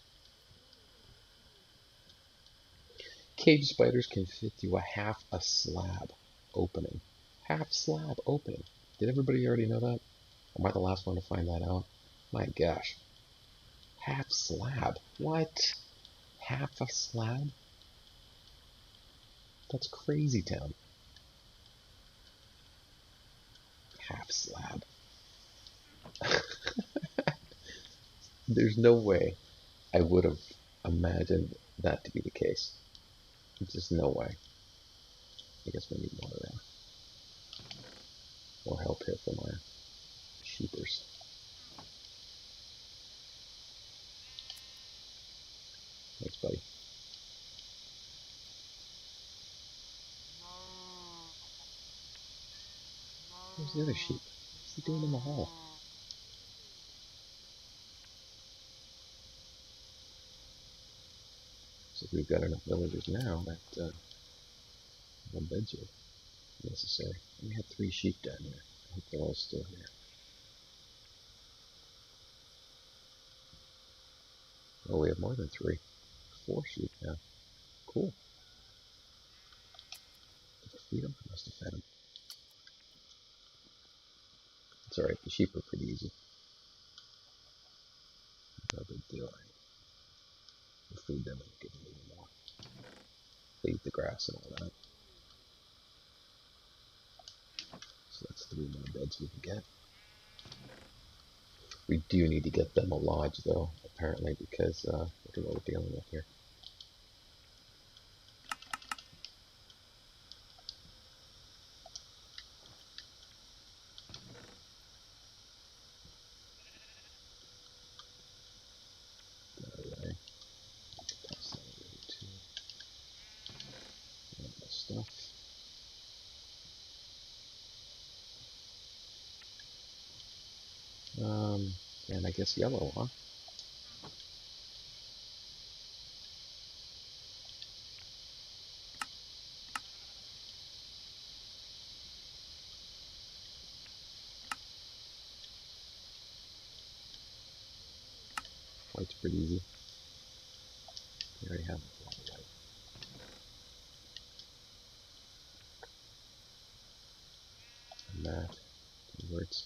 Cage spiders can fit through half a slab opening. Half slab opening. Did everybody already know that? Am I the last one to find that out? My gosh. Half slab. What? Half a slab? That's crazy town. Half slab. There's no way I would have imagined that to be the case. There's just no way. I guess we need more help here from our sheepers. buddy. Where's the other sheep? What's he doing in the hole? So we've got enough villagers now that one beds are necessary. We had 3 sheep down here. I hope they're all still here. Oh, we have more than 3. 4 sheep now. Cool. Did I feed them? I must have fed them. It's alright, the sheep are pretty easy. No big deal. We'll feed them and give them a little more. They eat the grass and all that. So that's 3 more beds we can get. We do need to get them a lodge though, apparently, because look at what we're dealing with here. Toss that over to the stuff. And I guess yellow, huh? White's pretty easy. We already have a lot of white. And that converts.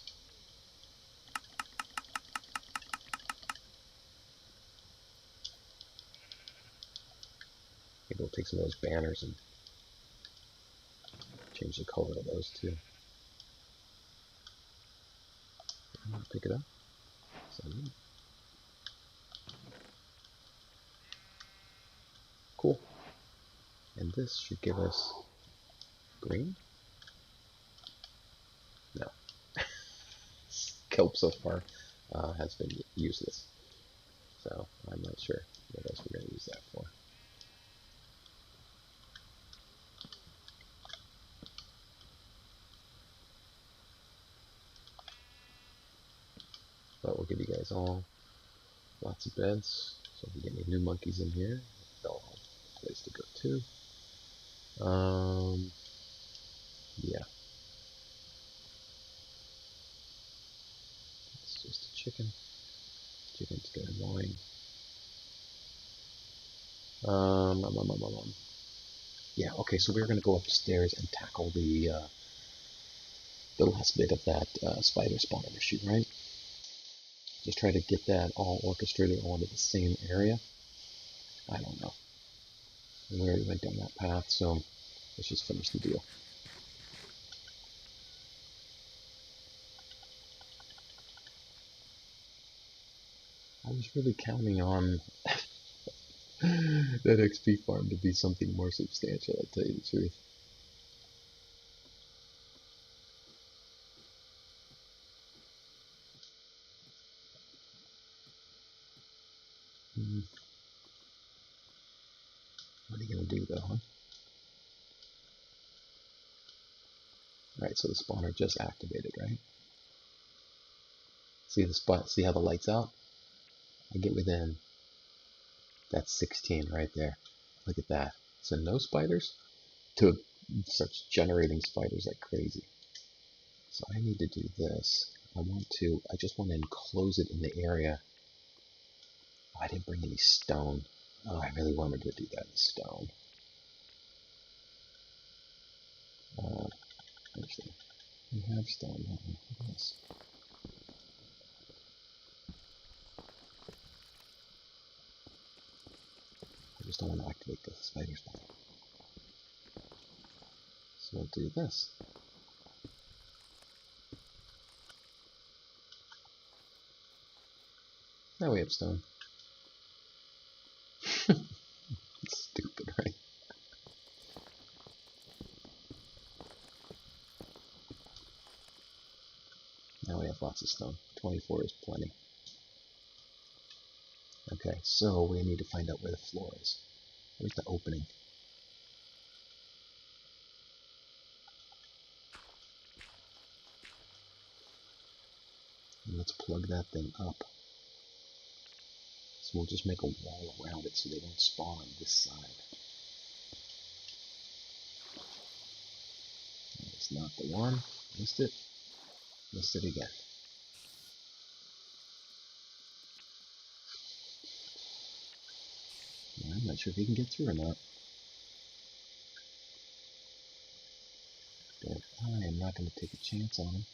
Maybe we'll take some of those banners and change the color of those too. Pick it up. So, cool. And this should give us green? No. Kelp so far has been useless. So I'm not sure what else we're going to use that for. But we'll give you guys all lots of beds. So if we get any new monkeys in here, they'll have a place to go too. Yeah. It's just a chicken. Chicken's getting annoying. Yeah, okay, so we're going to go upstairs and tackle the last bit of that spider spawner issue, right? Just try to get that all orchestrated all into the same area. I don't know. We already went down that path, so let's just finish the deal. I was really counting on that XP farm to be something more substantial, I'll tell you the truth. What are you going to do though, huh? Alright, so the spawner just activated, right? See the spot, see how the light's out? I get within, that's 16 right there. Look at that. So no spiders to starts generating spiders like crazy. So I need to do this. I just want to enclose it in the area. Oh, I didn't bring any stone. Oh, I really wanted to do that in stone. Actually, we have stone. Look at this. I just don't want to activate the spider spawner. So we'll do this. Now we have stone. It's stupid, right? Now we have lots of stone. 24 is plenty. Okay, so we need to find out where the floor is. Where's the opening? And let's plug that thing up. So we'll just make a wall around it so they don't spawn on this side. That's not the one. Missed it. Missed it again. I'm not sure if he can get through or not. But I am not going to take a chance on him.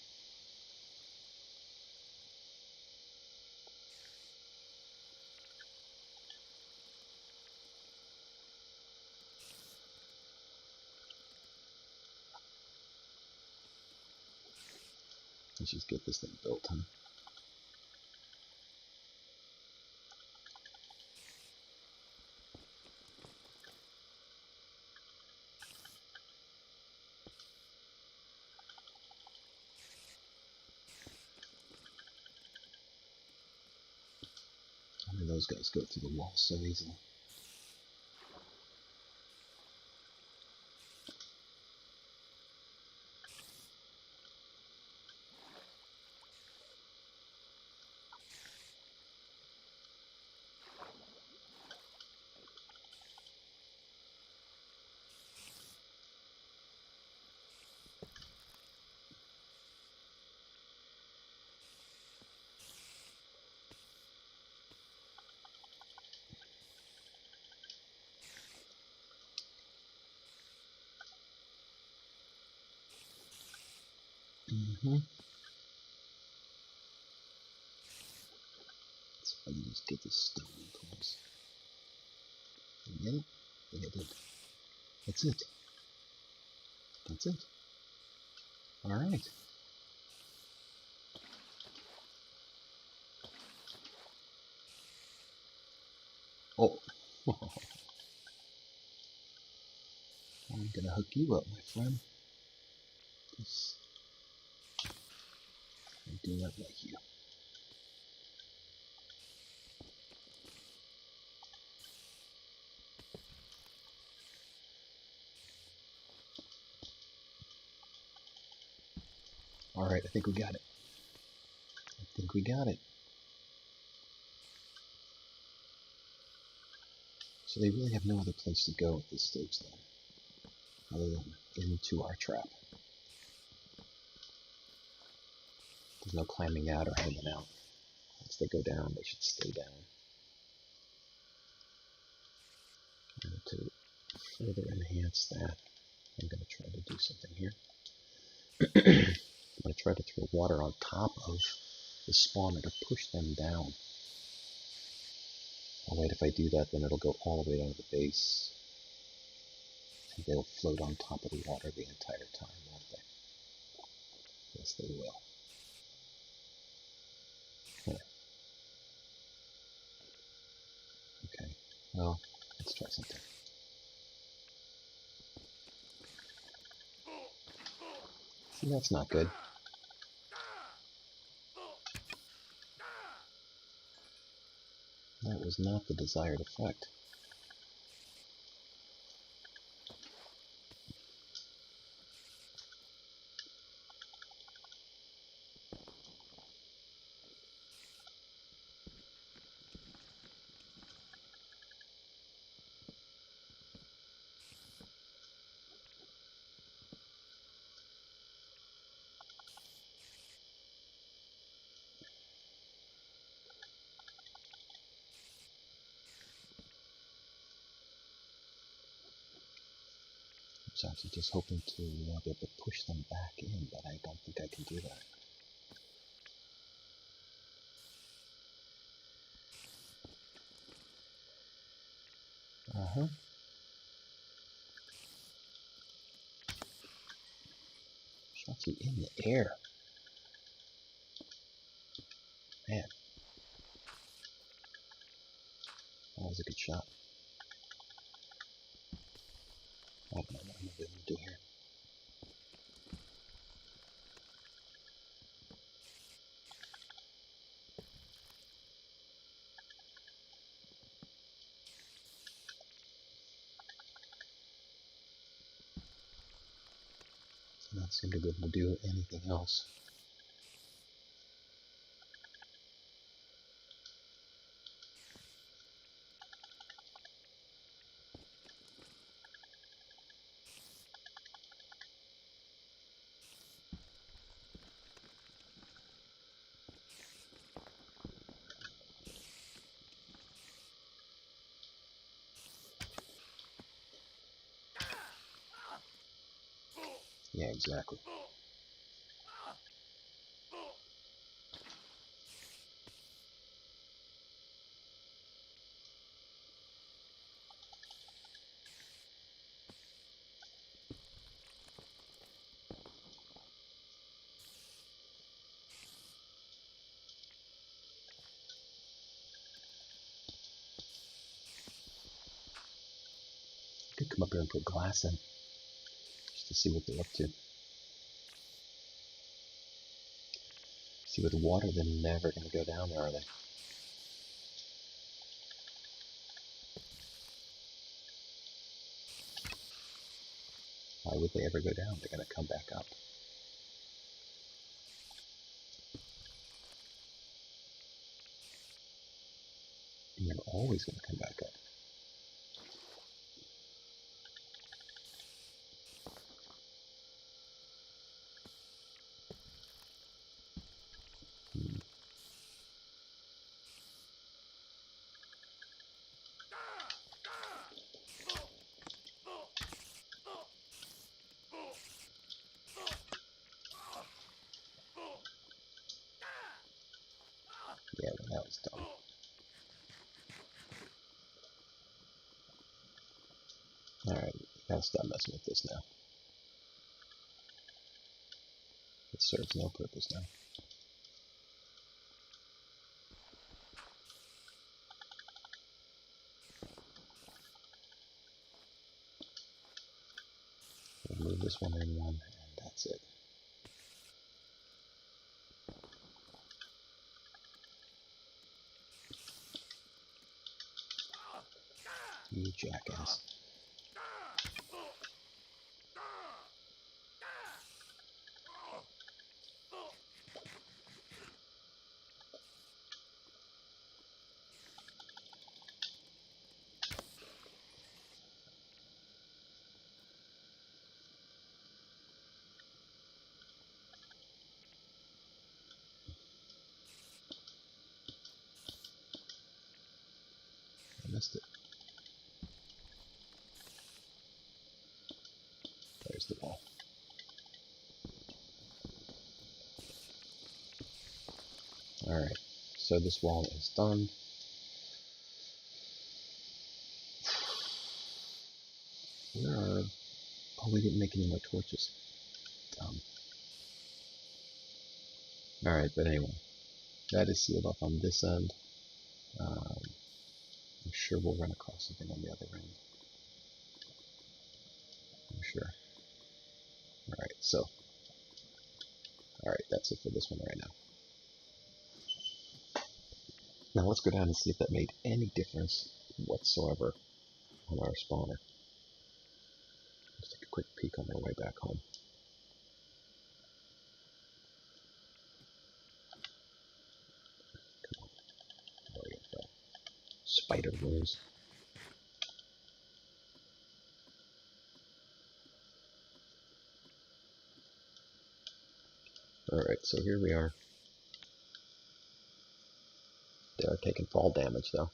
Let's just get this thing built, huh? How do those guys go through the wall so easily? Mm-hmm. So I can just get this stone in place. You get it? I think I did. That's it. That's it. Alright. Oh. I'm gonna hook you up, my friend. Because I do not like you. Alright, I think we got it. I think we got it. So they really have no other place to go at this stage then, other than into our trap. There's no climbing out or hanging out. Once they go down, they should stay down. And to further enhance that, I'm going to try to do something here. I'm going to try to throw water on top of the spawner to push them down. Oh wait, if I do that, then it'll go all the way down to the base. And they'll float on top of the water the entire time, won't they? Yes, they will. Huh. Okay, well, let's try something. See, that's not good. That was not the desired effect. I was actually just hoping to be able to push them back in, but I don't think I can do that. Uh-huh. Shots you in the air. Man. That was a good shot. I don't know what I'm going to be able to do here. Not seem to be able to do anything else. Yeah, exactly. Could come up here and put glass in, just to see what they're up to. See, with water, they're never going to go down there, are they? Why would they ever go down? They're going to come back up. And they're always going to come back up. Hmm. Yeah, well, that was dumb. Alright, gotta stop messing with this now. It serves no purpose now. We'll move this one in one, and that's it. You jackass. I missed it. There's the wall. Alright, so this wall is done. Where are... Oh, we didn't make any more torches. Alright, but anyway. That is sealed off on this end. I'm sure we'll run across something on the other end. I'm sure. Alright, so. Alright, that's it for this one right now. Now let's go down and see if that made any difference whatsoever on our spawner. Let's take a quick peek on our way back home. Come on. There we go. Spider rose. Alright, so here we are. They are taking fall damage though.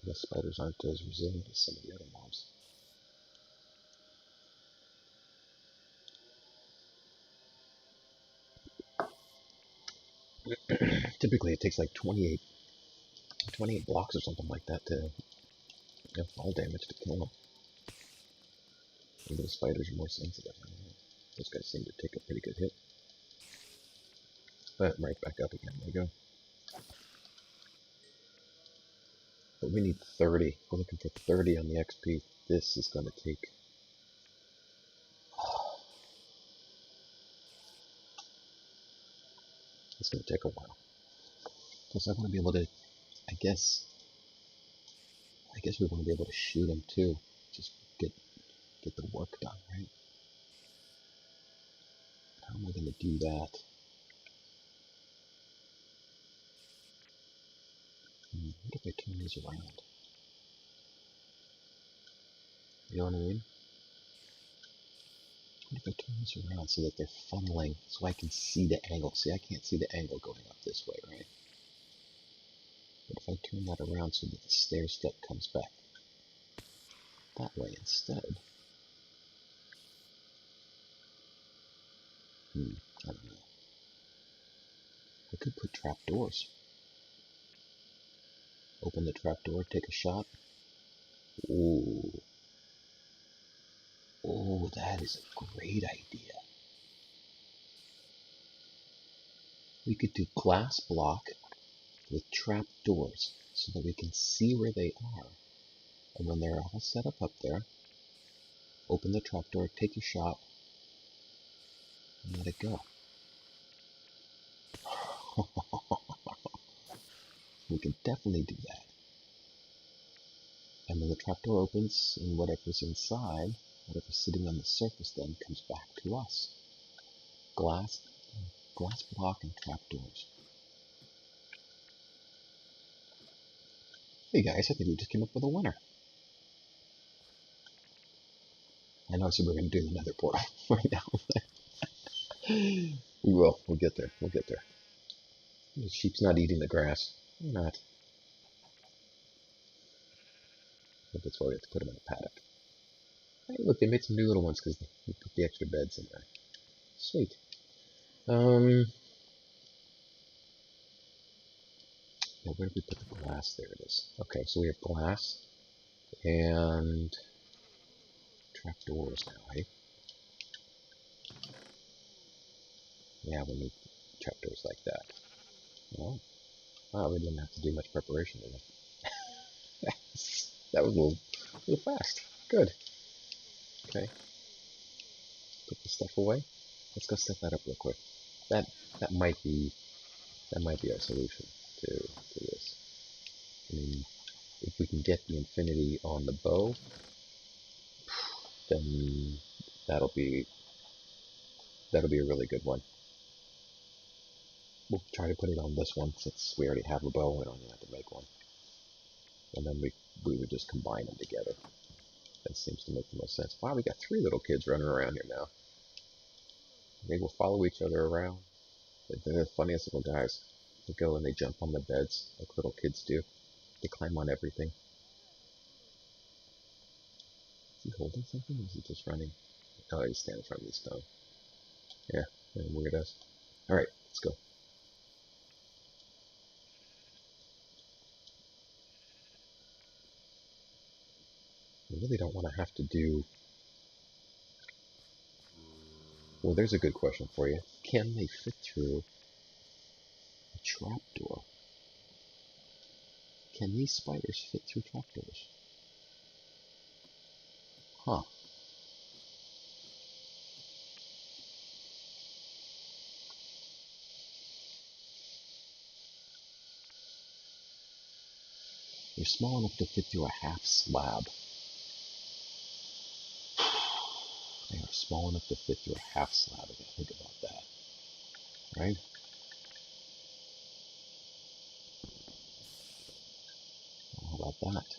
I guess spiders aren't as resilient as some of the other mobs. Typically it takes like 28 blocks or something like that to have fall damage to kill them. Maybe the spiders are more sensitive. I don't know. Those guys seem to take a pretty good hit. But right back up again. There we go. But we need 30. We're looking for 30 on the XP. This is going to take... It's going to take a while. Plus I want to be able to... I guess we want to be able to shoot them too. Just get the work done, right? How am I going to do that? What if I turn these around? You know what I mean? What if I turn this around so that they're funneling, so I can see the angle? See, I can't see the angle going up this way, right? What if I turn that around so that the stair step comes back that way instead? I don't know. I could put trapdoors. Open the trapdoor, take a shot. Ooh. Oh, that is a great idea. We could do glass block with trapdoors so that we can see where they are. And when they're all set up there, open the trapdoor, take your shot, and let it go. We can definitely do that. And when the trapdoor opens, and whatever's inside, whatever's sitting on the surface then comes back to us. Glass block and trapdoors. Hey guys, I think we just came up with a winner. I know I said we're going to do another portal right now. We will. We'll get there. We'll get there. The sheep's not eating the grass. They're not. But that's why we have to put them in a paddock. Hey, look, they made some new little ones because they put the extra beds in there. Sweet. Yeah, where did we put the glass? There it is. Okay, so we have glass and trapdoors now, eh? Yeah, we need trapdoors like that. Oh, wow, we didn't have to do much preparation in it. That was a little fast. Good. Okay, put the stuff away. Let's go set that up real quick. That might be our solution to this. I mean, if we can get the infinity on the bow, then that'll be a really good one. We'll try to put it on this one since we already have a bow. We don't even have to make one. And then we would just combine them together. That seems to make the most sense. Wow, we got 3 little kids running around here now. They will follow each other around. They're the funniest little guys. They go and they jump on the beds like little kids do. They climb on everything. Is he holding something or is he just running? Oh, he's standing in front of the stone. Yeah, weirdos. Alright, let's go. I really don't want to have to do... Well, there's a good question for you. Can they fit through a trapdoor? Can these spiders fit through trapdoors? Huh. They're small enough to fit through a half slab. They are small enough to fit through a half slab, if you think about that. Right? How about that?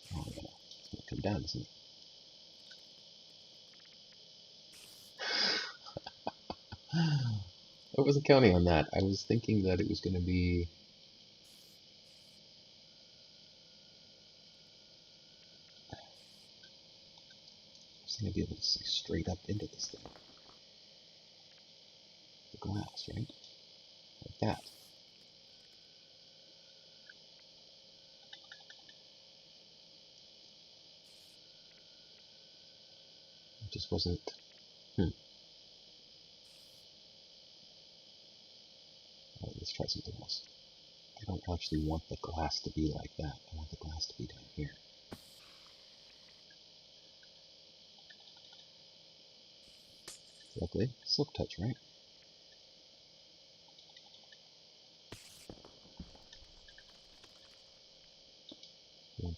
Oh yeah, it's gonna come down, isn't it? I wasn't counting on that. I was thinking that it was going to be... I was going to be able to see straight up into this thing. The glass, right? Like that. It just wasn't... Alright, let's try something else. I don't actually want the glass to be like that. I want the glass to be down here. Luckily, silk touch, right?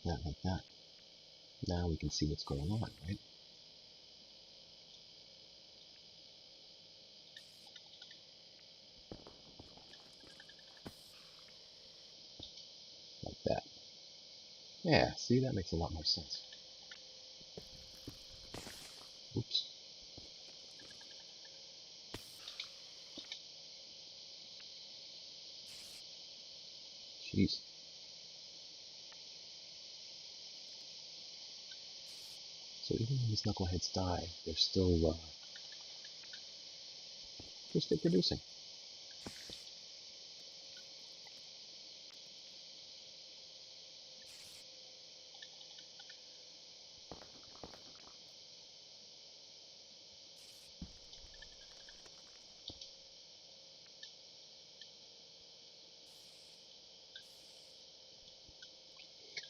Like that, like that. Now we can see what's going on, right? Like that. Yeah, see, that makes a lot more sense. Oops. Jeez. So even when these knuckleheads die, they're still producing.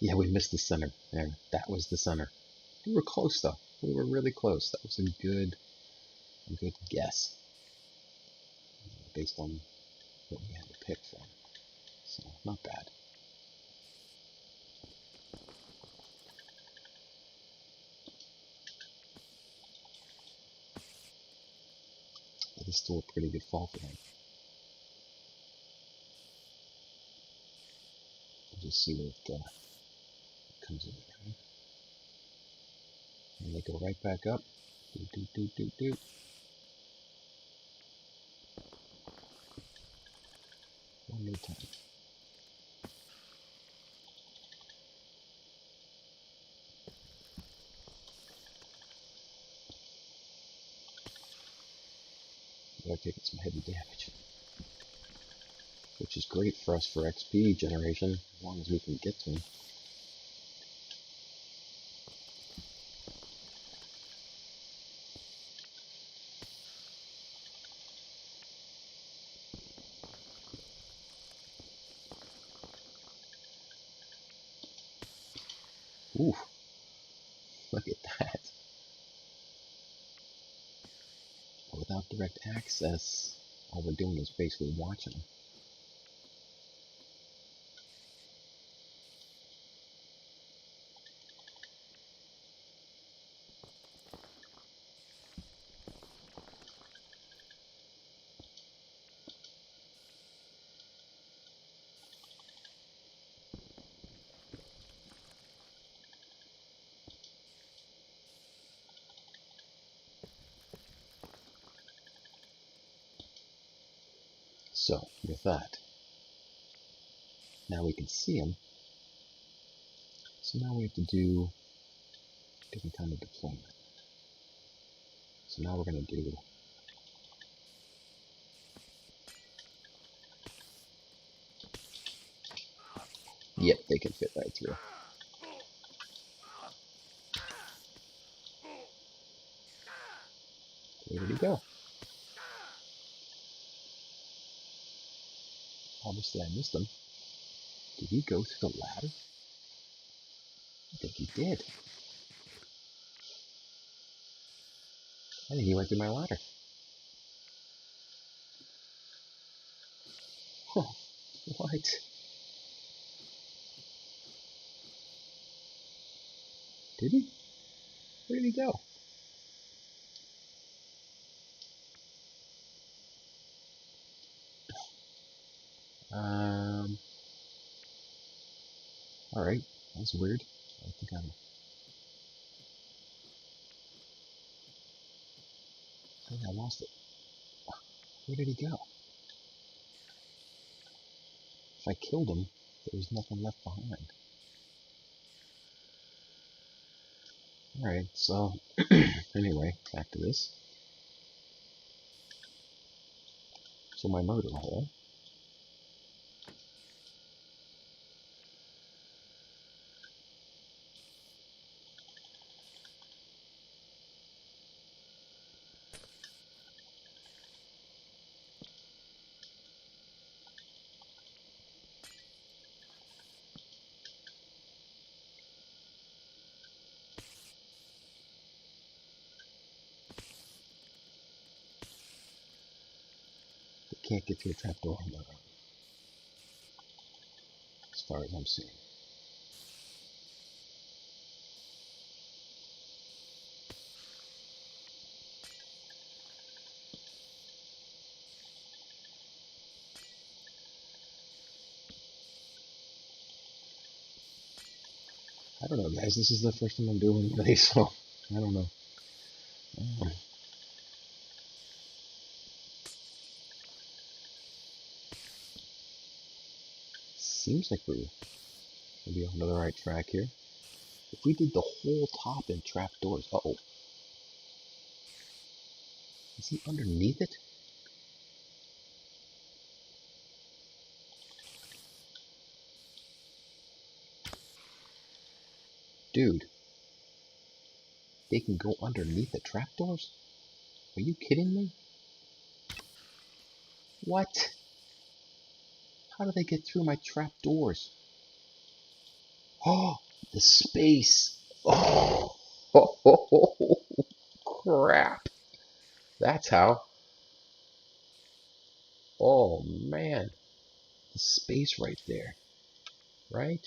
Yeah, we missed the center there. That was the center. We were close though. We were really close. That was a good guess based on what we had to pick from. So not bad. That is still a pretty good fall for him. We'll just see what comes in there. And they go right back up. Do, do, do, do, do. One more time. They're taking some heavy damage, which is great for us for XP generation, as long as we can get to them. Ooh, look at that. Without direct access, all we're doing is basically watching them. So, with that, now we can see them. So now we have to do a different kind of deployment. So now we're going to do yep, they can fit right through. Where did he go? Obviously I missed him. Did he go through the ladder? I think he did. I think he went through my ladder. Huh. What? Did he? Where did he go? Alright. That's weird. I think I lost it. Where did he go? If I killed him, there was nothing left behind. Alright, so anyway, back to this. So my murder hole. They can't get through a trapdoor on their own, as far as I'm seeing. I don't know, guys. This is the first time I'm doing one of these, so I don't know. Um, Seems like we're maybe on the right track here. If we did the whole top in trapdoors, uh-oh, is he underneath it? Dude, they can go underneath the trapdoors? Are you kidding me? What? How do they get through my trapdoors? Oh, the space. Oh, crap. That's how. Oh, man. The space right there, right?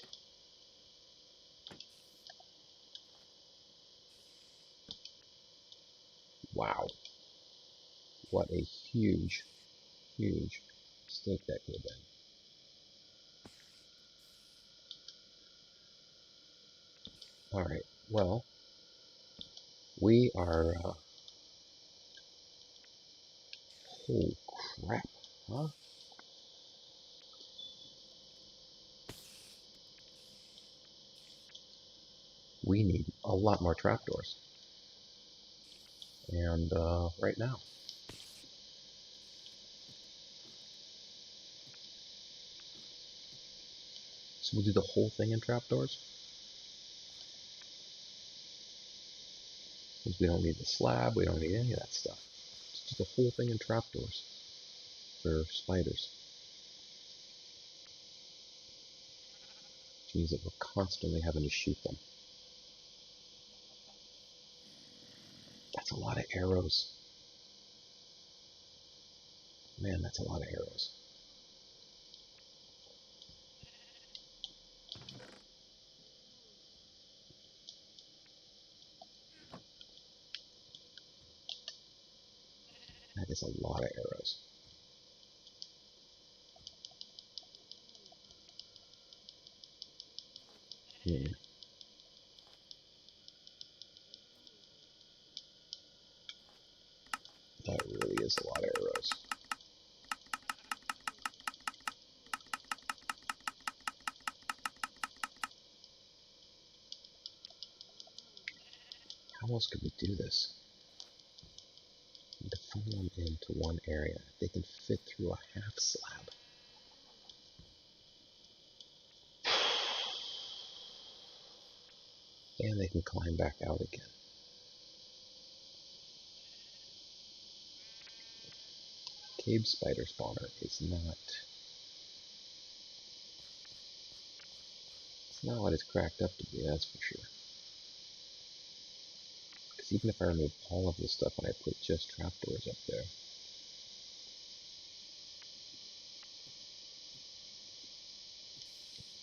Wow. What a huge, huge mistake that could have been. All right. Well, we are. Oh, crap. Huh? We need a lot more trapdoors. And right now. So we'll do the whole thing in trapdoors. Since we don't need the slab, we don't need any of that stuff. Just do the whole thing in trapdoors for spiders. Which means that we're constantly having to shoot them. That's a lot of arrows. Man, that's a lot of arrows. That is a lot of arrows. Hmm. That really is a lot of arrows. How else could we do this? We need to funnel them into one area. They can fit through a half slab. And they can climb back out again. Cave spider spawner is not... It's not what it's cracked up to be, that's for sure. Because even if I remove all of this stuff and I put just trapdoors up there,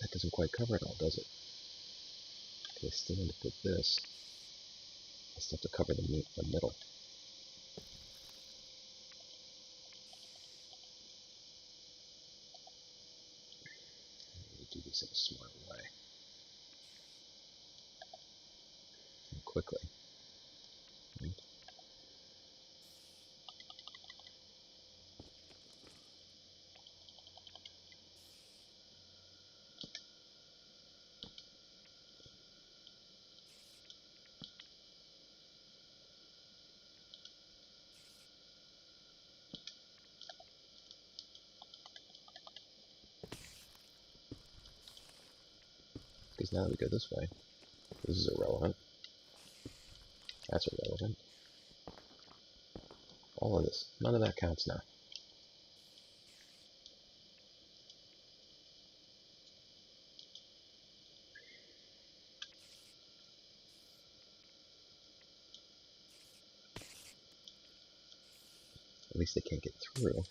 that doesn't quite cover it all, does it? Because I still need to put this. I still have to cover the middle. I need to do this in a smart way. And quickly. Right? Because now that we go this way, this is irrelevant. That's irrelevant. All of this. None of that counts now. At least they can't get through.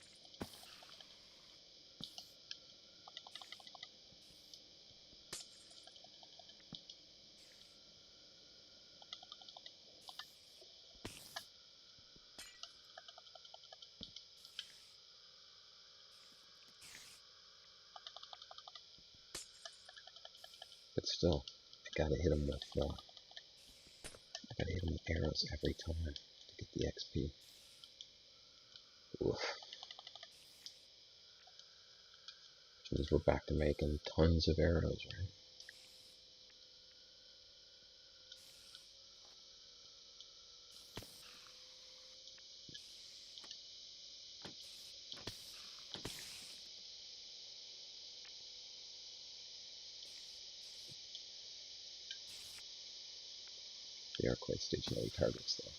But still, gotta hit him with arrows every time to get the XP. Oof. Which means we're back to making tons of arrows, right? They are quite stationary targets, though.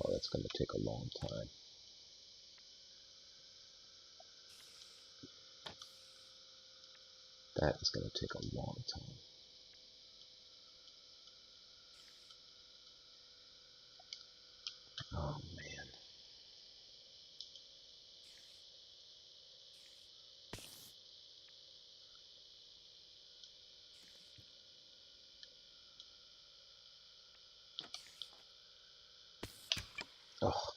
Oh, that's going to take a long time. That is going to take a long time. Oh, man. Oh.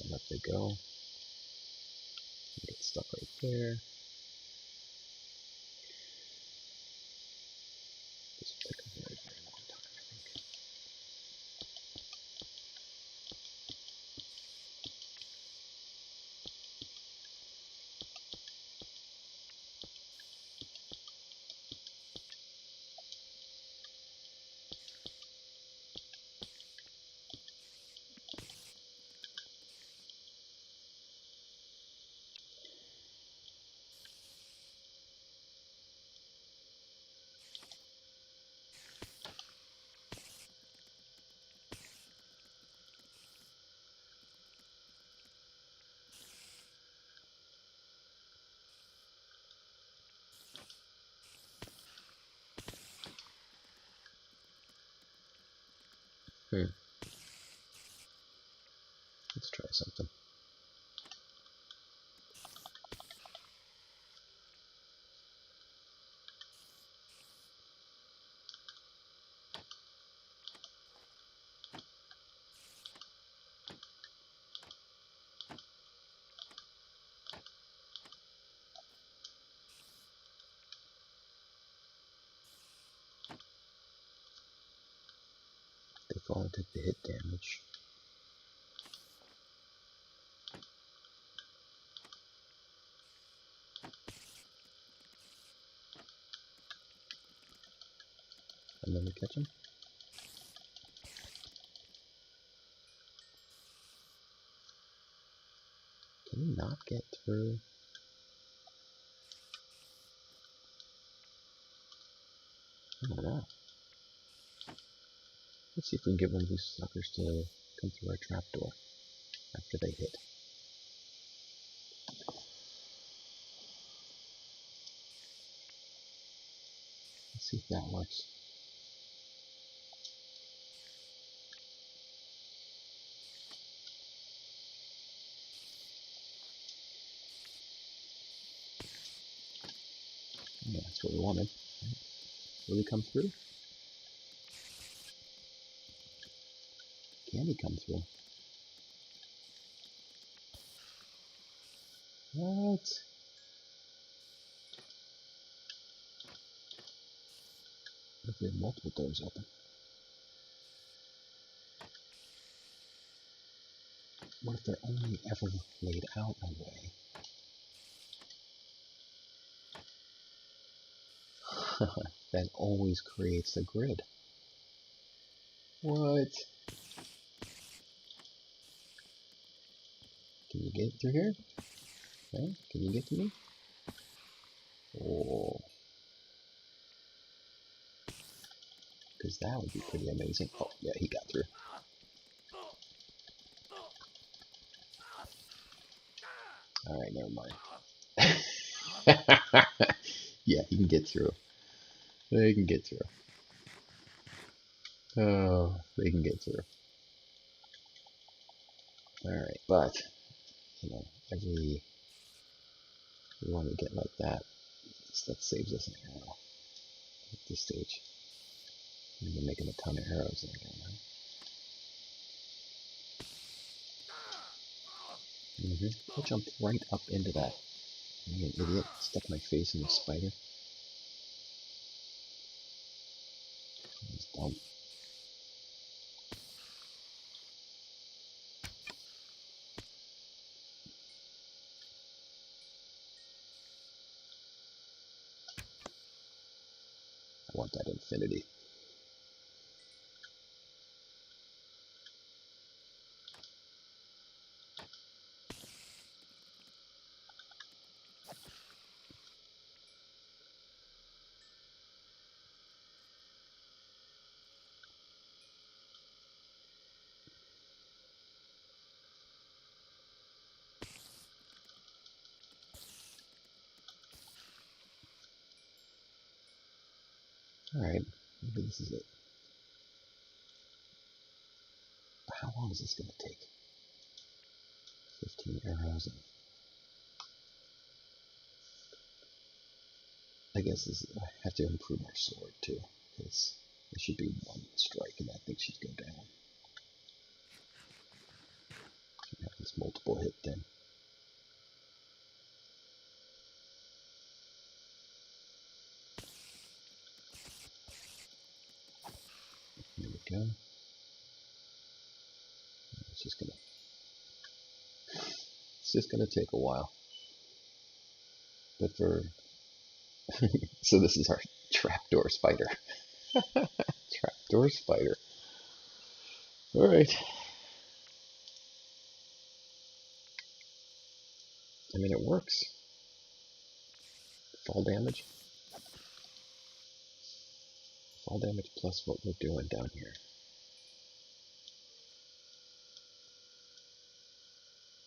And up they go. Get stuck right there. This will take a very, very long time, I think. Let's try something. They fall and take the hit damage. And then we catch him. Can he not get through? I don't know. Let's see if we can get one of these suckers to come through our trapdoor after they hit. Let's see if that works. Yeah, that's what we wanted. Will he come through? Can he come through? What? If we have multiple doors open. What if they're only ever laid out a way? That always creates a grid. What? Can you get through here? Huh? Can you get to me? Oh, because that would be pretty amazing. Oh, yeah, he got through. All right, never mind. Yeah, he can get through. They can get through. Oh, they can get through. All right, but you know, every one we get like that, that saves us an arrow at this stage. We've been making a ton of arrows there again, right? I jumped right up into that. I'm an idiot. Stuck my face in the spider. He's dumb. I want that infinity. Alright, maybe this is it. But how long is this going to take? 15 arrows. And I guess I have to improve our sword too, because it should be one strike and that thing should go down. We have this multiple hit thing. Here we go. It's just gonna take a while. But for so this is our trapdoor spider. Trapdoor spider. Alright. I mean it works. Fall damage. Fall damage plus what we're doing down here.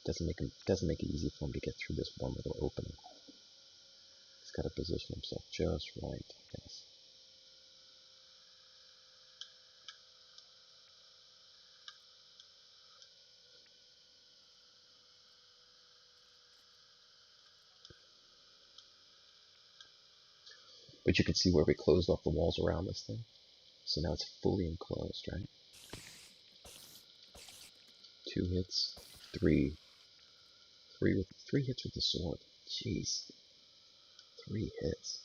Doesn't make it easy for him to get through this one little opening. He's got to position himself just right, I guess. But you can see where we closed off the walls around this thing. So now it's fully enclosed, right? 2 hits, 3. 3 hits with the sword. Jeez. 3 hits.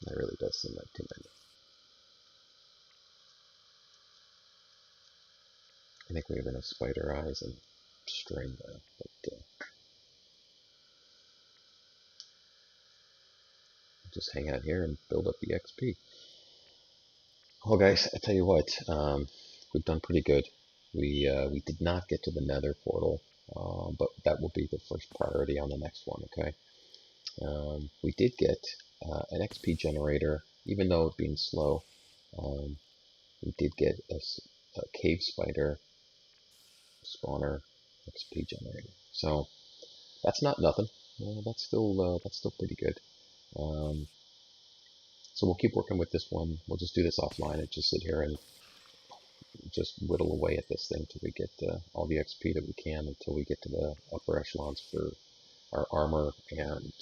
That really does seem like too many. I think we have enough spider eyes and string though, but just hang out here and build up the XP. Well, guys, I tell you what, we've done pretty good. We did not get to the Nether portal, but that will be the first priority on the next one. Okay. We did get an XP generator, even though it being slow. We did get a cave spider spawner XP generator. So that's not nothing. That's still pretty good. So we'll keep working with this one. We'll just do this offline and just sit here and just whittle away at this thing till we get all the XP that we can until we get to the upper echelons for our armor and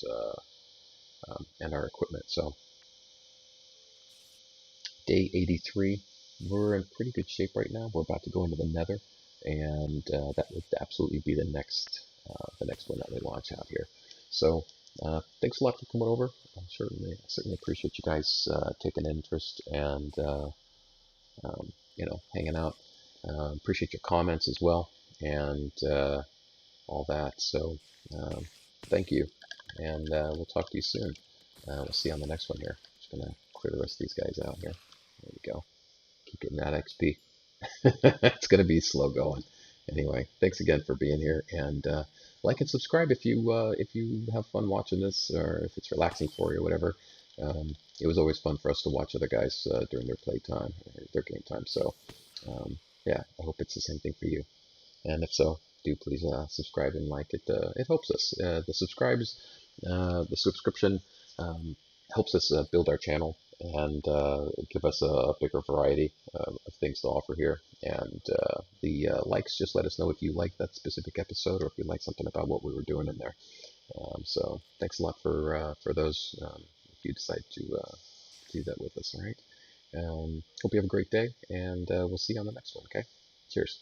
our equipment. So day 83, we're in pretty good shape right now. We're about to go into the Nether, and that would absolutely be the next one that we launch out here. So thanks a lot for coming over. I certainly appreciate you guys taking interest and hanging out. Appreciate your comments as well, and all that. So um, thank you, and we'll talk to you soon. We'll see you on the next one here. Just gonna clear the rest of these guys out here. There we go. Keep getting that XP. It's gonna be slow going. Anyway, thanks again for being here, and like and subscribe if you have fun watching this, or if it's relaxing for you, or whatever. It was always fun for us to watch other guys during their playtime, or their game time. So um, yeah, I hope it's the same thing for you. And if so, do please subscribe and like it. It helps us. The subscription helps us build our channel and give us a bigger variety of things to offer here. And the likes just let us know if you like that specific episode or if you like something about what we were doing in there. So thanks a lot for those. If you decide to do that with us, all right. Hope you have a great day, and we'll see you on the next one. Okay. Cheers.